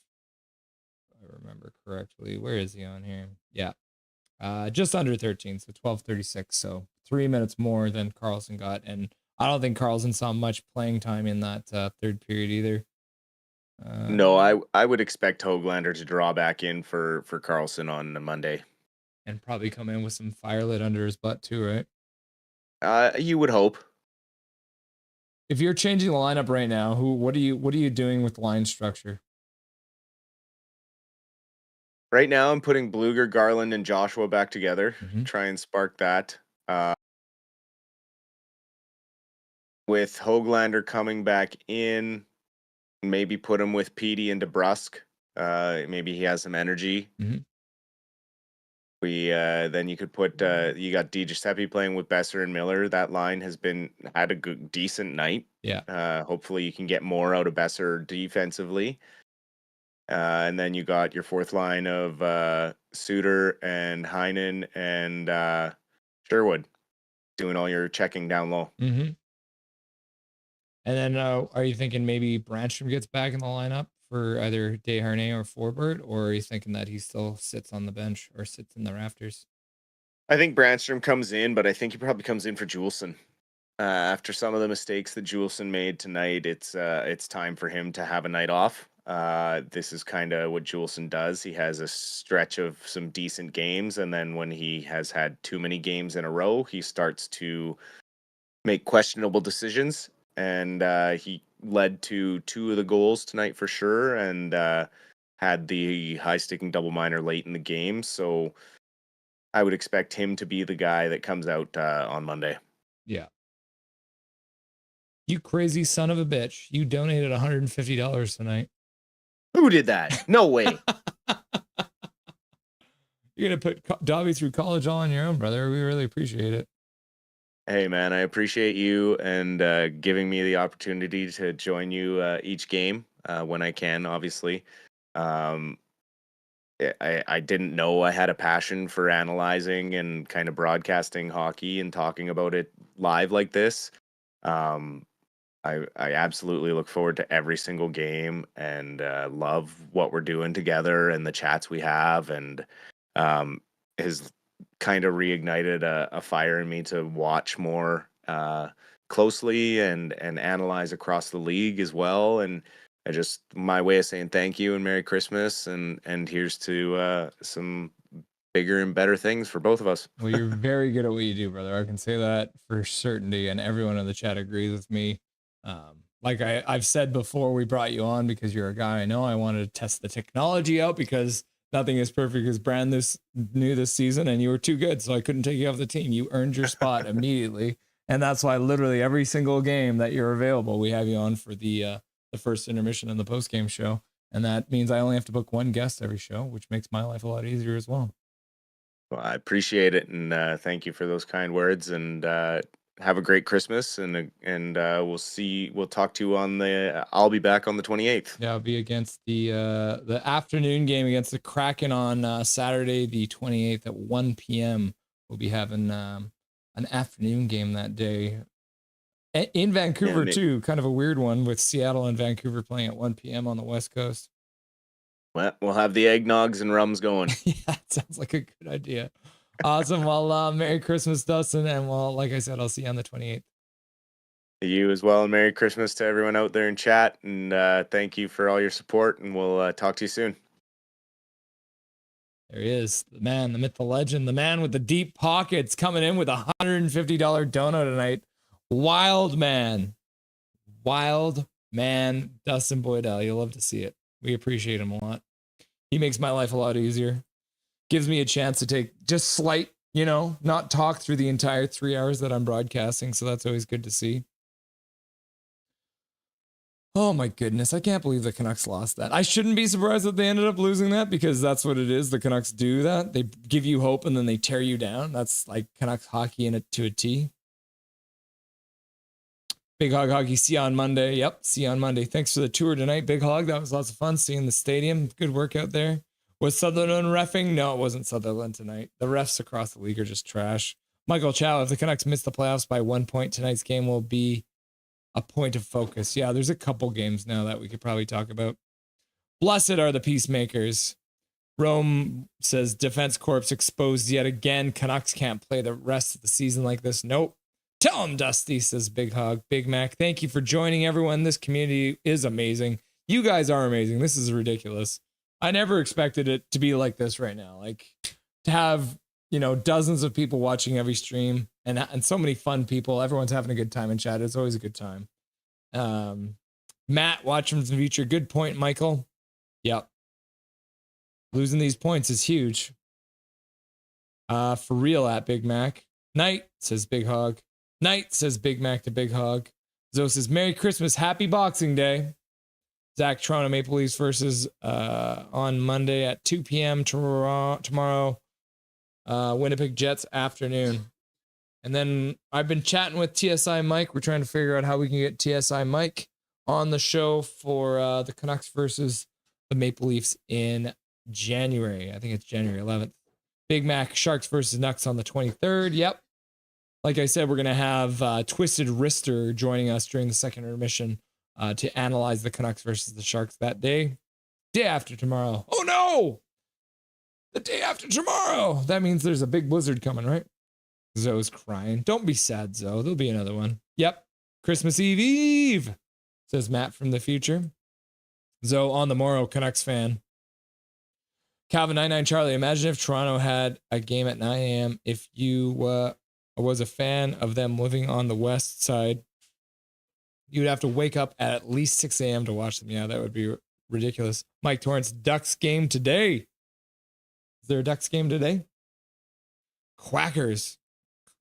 If I remember correctly. Where is he on here? Yeah. Just under 13, so 12:36. So 3 minutes more than Carlson got, and I don't think Carlson saw much playing time in that third period either. No, I would expect Höglander to draw back in for Carlson on Monday. And probably come in with some fire lit under his butt too, right? You would hope. If you're changing the lineup right now, what are you doing with line structure? Right now, I'm putting Bluger, Garland, and Joshua back together. Mhm. Try and spark that. With Höglander coming back in, maybe put him with Petey and DeBrusque. Maybe he has some energy. Mhm. We then you could put you got Di Giuseppe playing with Besser and Miller. That line has had a good, decent night. Yeah. Hopefully you can get more out of Besser defensively. And then you got your fourth line of Suter and Heinen and Sherwood doing all your checking down low. Mm-hmm. And then are you thinking maybe Branstrom gets back in the lineup for either Desharnais or Forbert, or are you thinking that he still sits on the bench or sits in the rafters? I think Branstrom comes in, but I think he probably comes in for Juleson. After some of the mistakes that Juleson made tonight, it's time for him to have a night off. This is kind of what Juleson does. He has a stretch of some decent games, and then when he has had too many games in a row, he starts to make questionable decisions. And he led to 2 of the goals tonight for sure, and had the high-sticking double minor late in the game. So I would expect him to be the guy that comes out on Monday. Yeah. You crazy son of a bitch. You donated $150 tonight. Who did that? No way. You're going to put Dobby through college all on your own, brother. We really appreciate it. Hey, man, I appreciate you and giving me the opportunity to join you each game when I can, obviously. I didn't know I had a passion for analyzing and kind of broadcasting hockey and talking about it live like this. I absolutely look forward to every single game and love what we're doing together and the chats we have, and has kind of reignited a fire in me to watch more closely and analyze across the league as well. And my way of saying thank you and Merry Christmas, and here's to some bigger and better things for both of us. Well, you're very good at what you do, brother. I can say that for certainty, and everyone in the chat agrees with me. Like I've said before, we brought you on because you're a guy I know. I wanted to test the technology out because nothing is perfect as brand new this season, and you were too good, so I couldn't take you off the team. You earned your spot immediately, and that's why literally every single game that you're available, we have you on for the first intermission and the postgame show, and that means I only have to book one guest every show, which makes my life a lot easier as well. Well, I appreciate it, and thank you for those kind words. And have a great Christmas, and we'll talk to you on the. I'll be back on the 28th. Yeah, I'll be against the afternoon game against the Kraken on Saturday, the 28th at 1 p.m. We'll be having an afternoon game that day in Vancouver too. Kind of a weird one with Seattle and Vancouver playing at 1 p.m. on the West Coast. Well, we'll have the eggnogs and rums going. Yeah, it sounds like a good idea. Awesome. Well, Merry Christmas, Dustin. And well, like I said, I'll see you on the 28th. You as well. And Merry Christmas to everyone out there in chat. And thank you for all your support. And we'll talk to you soon. There he is. The man, the myth, the legend, the man with the deep pockets coming in with a $150 donut tonight. Wild man, Dustin Boydell. You'll love to see it. We appreciate him a lot. He makes my life a lot easier. Gives me a chance to take just slight, not talk through the entire 3 hours that I'm broadcasting. So that's always good to see. Oh my goodness. I can't believe the Canucks lost that. I shouldn't be surprised that they ended up losing that because that's what it is. The Canucks do that. They give you hope and then they tear you down. That's like Canucks hockey in it to a T. Big Hog Hockey, see you on Monday. Yep, see you on Monday. Thanks for the tour tonight, Big Hog. That was lots of fun seeing the stadium. Good work out there. Was Sutherland reffing? No, it wasn't Sutherland tonight. The refs across the league are just trash. Michael Chow, if the Canucks miss the playoffs by 1 point, tonight's game will be a point of focus. Yeah, there's a couple games now that we could probably talk about. Blessed are the peacemakers. Rome says Defense Corps exposed yet again. Canucks can't play the rest of the season like this. Nope. Tell him, Dusty, says Big Hog. Big Mac, thank you for joining, everyone. This community is amazing. You guys are amazing. This is ridiculous. I never expected it to be like this right now. Like to have, dozens of people watching every stream and so many fun people. Everyone's having a good time in chat. It's always a good time. Matt, watching from the future. Good point, Michael. Yep. Losing these points is huge. For real at Big Mac. Night, says Big Hog. Night, says Big Mac to Big Hog. Zoe says, Merry Christmas, Happy Boxing Day. Zach, Toronto Maple Leafs versus on Monday at 2 p.m. tomorrow. Winnipeg Jets afternoon. And then I've been chatting with TSI Mike. We're trying to figure out how we can get TSI Mike on the show for the Canucks versus the Maple Leafs in January. I think it's January 11th. Big Mac Sharks versus Nucks on the 23rd. Yep. Like I said, we're going to have Twisted Wrister joining us during the second intermission to analyze the Canucks versus the Sharks that day. Day after tomorrow. Oh no! The day after tomorrow. That means there's a big blizzard coming, right? Zoe's crying. Don't be sad, Zoe. There'll be another one. Yep. Christmas Eve, says Matt from the future. Zoe on the morrow, Canucks fan. Calvin 99 Charlie, imagine if Toronto had a game at 9 a.m. if you was a fan of them living on the west side. You'd have to wake up at least 6 a.m. to watch them. Yeah, that would be ridiculous. Mike Torrance, Ducks game today. Is there a Ducks game today? Quackers.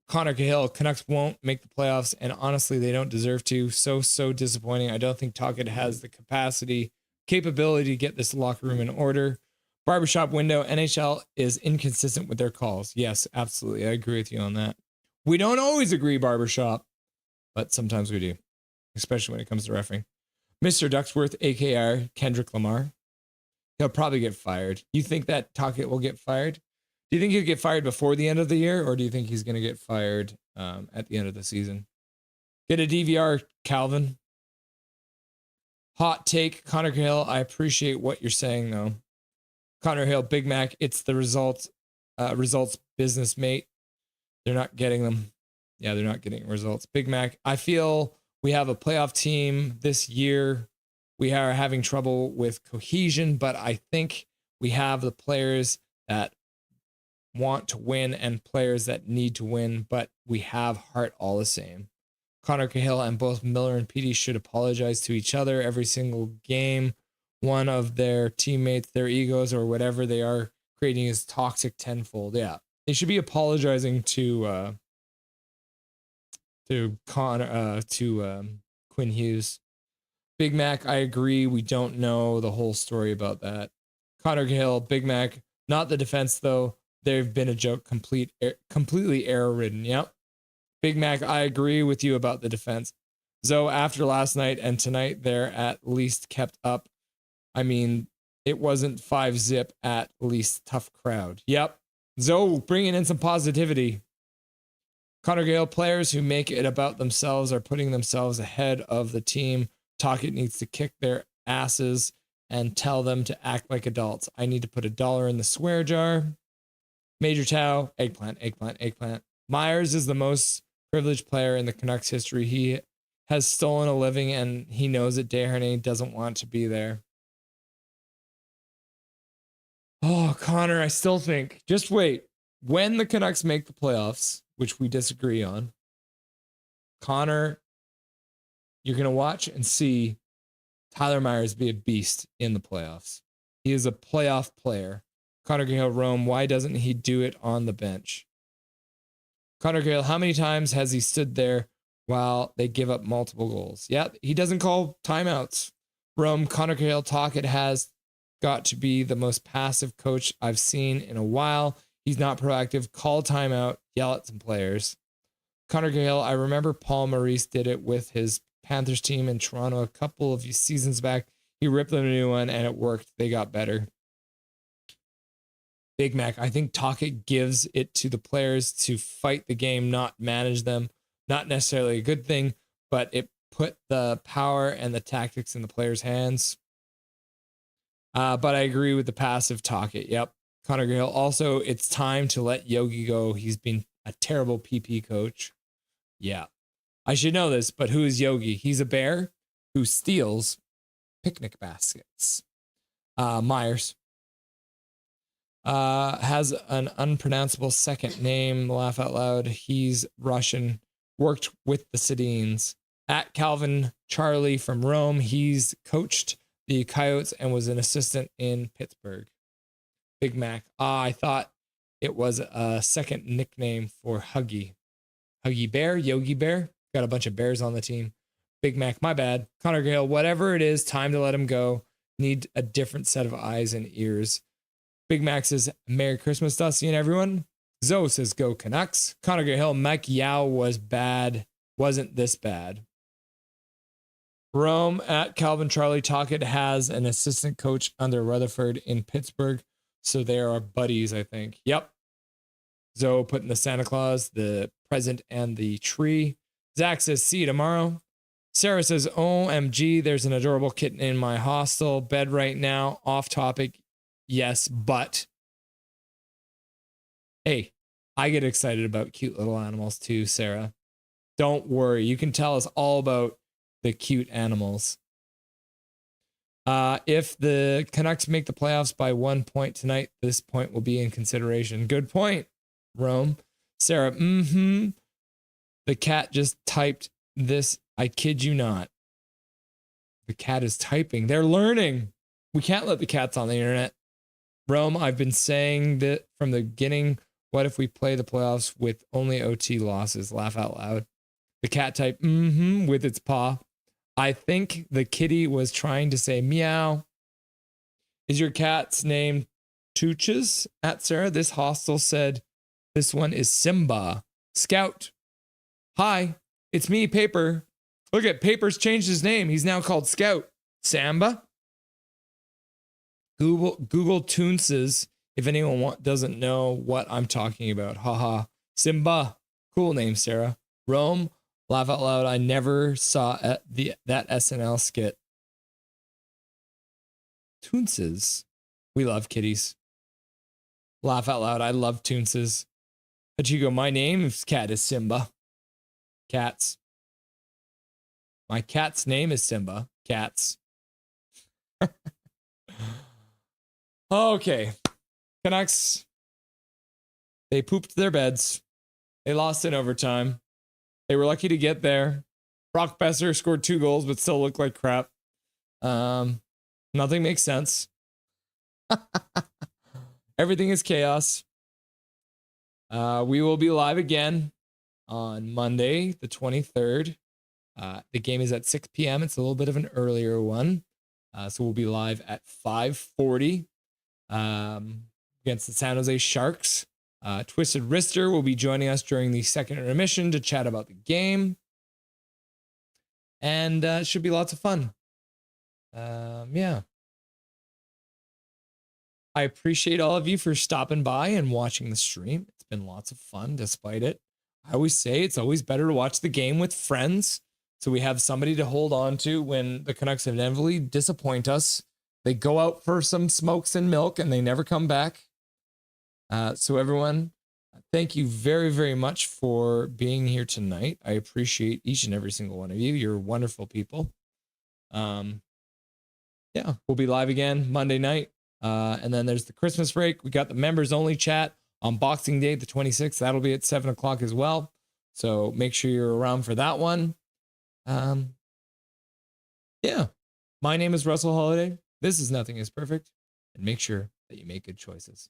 Connor Cahill, Canucks won't make the playoffs, and honestly, they don't deserve to. So disappointing. I don't think Tocchet has the capability to get this locker room in order. Barbershop window, NHL is inconsistent with their calls. Yes, absolutely. I agree with you on that. We don't always agree, Barbershop, but sometimes we do, especially when it comes to refereeing. Mr. Ducksworth, AKR Kendrick Lamar. He'll probably get fired. You think that Tocchet will get fired? Do you think he'll get fired before the end of the year, or do you think he's going to get fired at the end of the season? Get a DVR, Calvin. Hot take, Connor Hill. I appreciate what you're saying, though. Connor Hill, Big Mac. It's the results business, mate. They're not getting them. Yeah, they're not getting results. Big Mac. I feel we have a playoff team this year. We are having trouble with cohesion, but I think we have the players that want to win and players that need to win, but we have heart all the same. Connor Cahill and both Miller and Petey should apologize to each other every single game. One of their teammates, their egos or whatever they are creating is toxic tenfold. Yeah, they should be apologizing to Quinn Hughes. Big Mac, I agree. We don't know the whole story about that. Connor Cahill, Big Mac, not the defense though. They've been a joke, completely error-ridden. Yep. Big Mac, I agree with you about the defense. Zoe, after last night and tonight, they're at least kept up. I mean, it wasn't 5-zip at least. Tough crowd. Yep. Zoe, bringing in some positivity. Connor Gale, players who make it about themselves are putting themselves ahead of the team. Tocchet needs to kick their asses and tell them to act like adults. I need to put $1 in the swear jar. Major Tau, eggplant. Myers is the most privileged player in the Canucks history. He has stolen a living and he knows that Desharnais doesn't want to be there. Oh, Connor, I still think, just wait. When the Canucks make the playoffs, which we disagree on, Connor, you're going to watch and see Tyler Myers be a beast in the playoffs. He is a playoff player. Connor Gale, Rome, why doesn't he do it on the bench? Connor Gale, how many times has he stood there while they give up multiple goals? Yeah, he doesn't call timeouts. Rome, Connor Gale, Tocchet has got to be the most passive coach I've seen in a while. He's not proactive. Call timeout, yell at some players. Connor Gale, I remember Paul Maurice did it with his Panthers team in Toronto a couple of seasons back. He ripped them a new one and it worked. They got better. Big Mac, I think Tocchet gives it to the players to fight the game, not manage them. Not necessarily a good thing, but it put the power and the tactics in the players' hands. But I agree with the passive Tocchet. Yep. Connor Gale, also, it's time to let Yogi go. He's been a terrible PP coach. Yeah. I should know this, but who is Yogi? He's a bear who steals picnic baskets. Myers has an unpronounceable second name. Laugh out loud. He's Russian. Worked with the Sedines. At Calvin Charlie from Rome. He's coached the Coyotes and was an assistant in Pittsburgh. Big Mac. I thought it was a second nickname for Huggy. Huggy Bear, Yogi Bear. Got a bunch of bears on the team. Big Mac, my bad. Connor Gale, whatever it is, time to let him go. Need a different set of eyes and ears. Big Mac says, Merry Christmas, Dusty and everyone. Zoe says, Go Canucks. Connor Gale, Mike Yao was bad. Wasn't this bad. Rome at Calvin Charlie Tockett has an assistant coach under Rutherford in Pittsburgh. So they are buddies, I think. Yep. Zoe putting the Santa Claus, the present, and the tree. Zach says, see you tomorrow. Sarah says, OMG, there's an adorable kitten in my hostel bed right now. Off topic. Yes, but hey, I get excited about cute little animals too, Sarah. Don't worry. You can tell us all about the cute animals. If the Canucks make the playoffs by 1 point tonight, this point will be in consideration. Good point, Rome. Sarah, The cat just typed this. I kid you not. The cat is typing. They're learning. We can't let the cats on the internet. Rome, I've been saying that from the beginning. What if we play the playoffs with only OT losses? Laugh out loud. The cat typed with its paw. I think the kitty was trying to say meow. Is your cat's name Tooches? At Sarah, this hostel said this one is Simba. Scout. Hi, it's me, Paper. Look at Paper's changed his name. He's now called Scout. Samba. Google Toonses if anyone doesn't know what I'm talking about. Haha. Simba. Cool name, Sarah. Rome. Laugh out loud. I never saw that SNL skit. Toonses. We love kitties. Laugh out loud. I love Toonses. Hachigo, my name's cat is Simba. Cats. My cat's name is Simba. Cats. Okay. Canucks. They pooped their beds. They lost in overtime. They were lucky to get there. Brock Besser scored 2 goals, but still looked like crap. Nothing makes sense. Everything is chaos. We will be live again on Monday, the 23rd. The game is at 6 p.m. It's a little bit of an earlier one. So we'll be live at 5:40 against the San Jose Sharks. Twisted Wrister will be joining us during the second intermission to chat about the game. And it should be lots of fun. Yeah. I appreciate all of you for stopping by and watching the stream. It's been lots of fun despite it. I always say it's always better to watch the game with friends. So we have somebody to hold on to when the Canucks inevitably disappoint us. They go out for some smokes and milk and they never come back. So everyone, thank you very, very much for being here tonight. I appreciate each and every single one of you. You're wonderful people. Yeah, we'll be live again Monday night. And then there's the Christmas break. We got the members only chat on Boxing Day, the 26th. That'll be at 7 o'clock as well. So make sure you're around for that one. Yeah, my name is Russell Holiday. This is Nothing is Perfect. And make sure that you make good choices.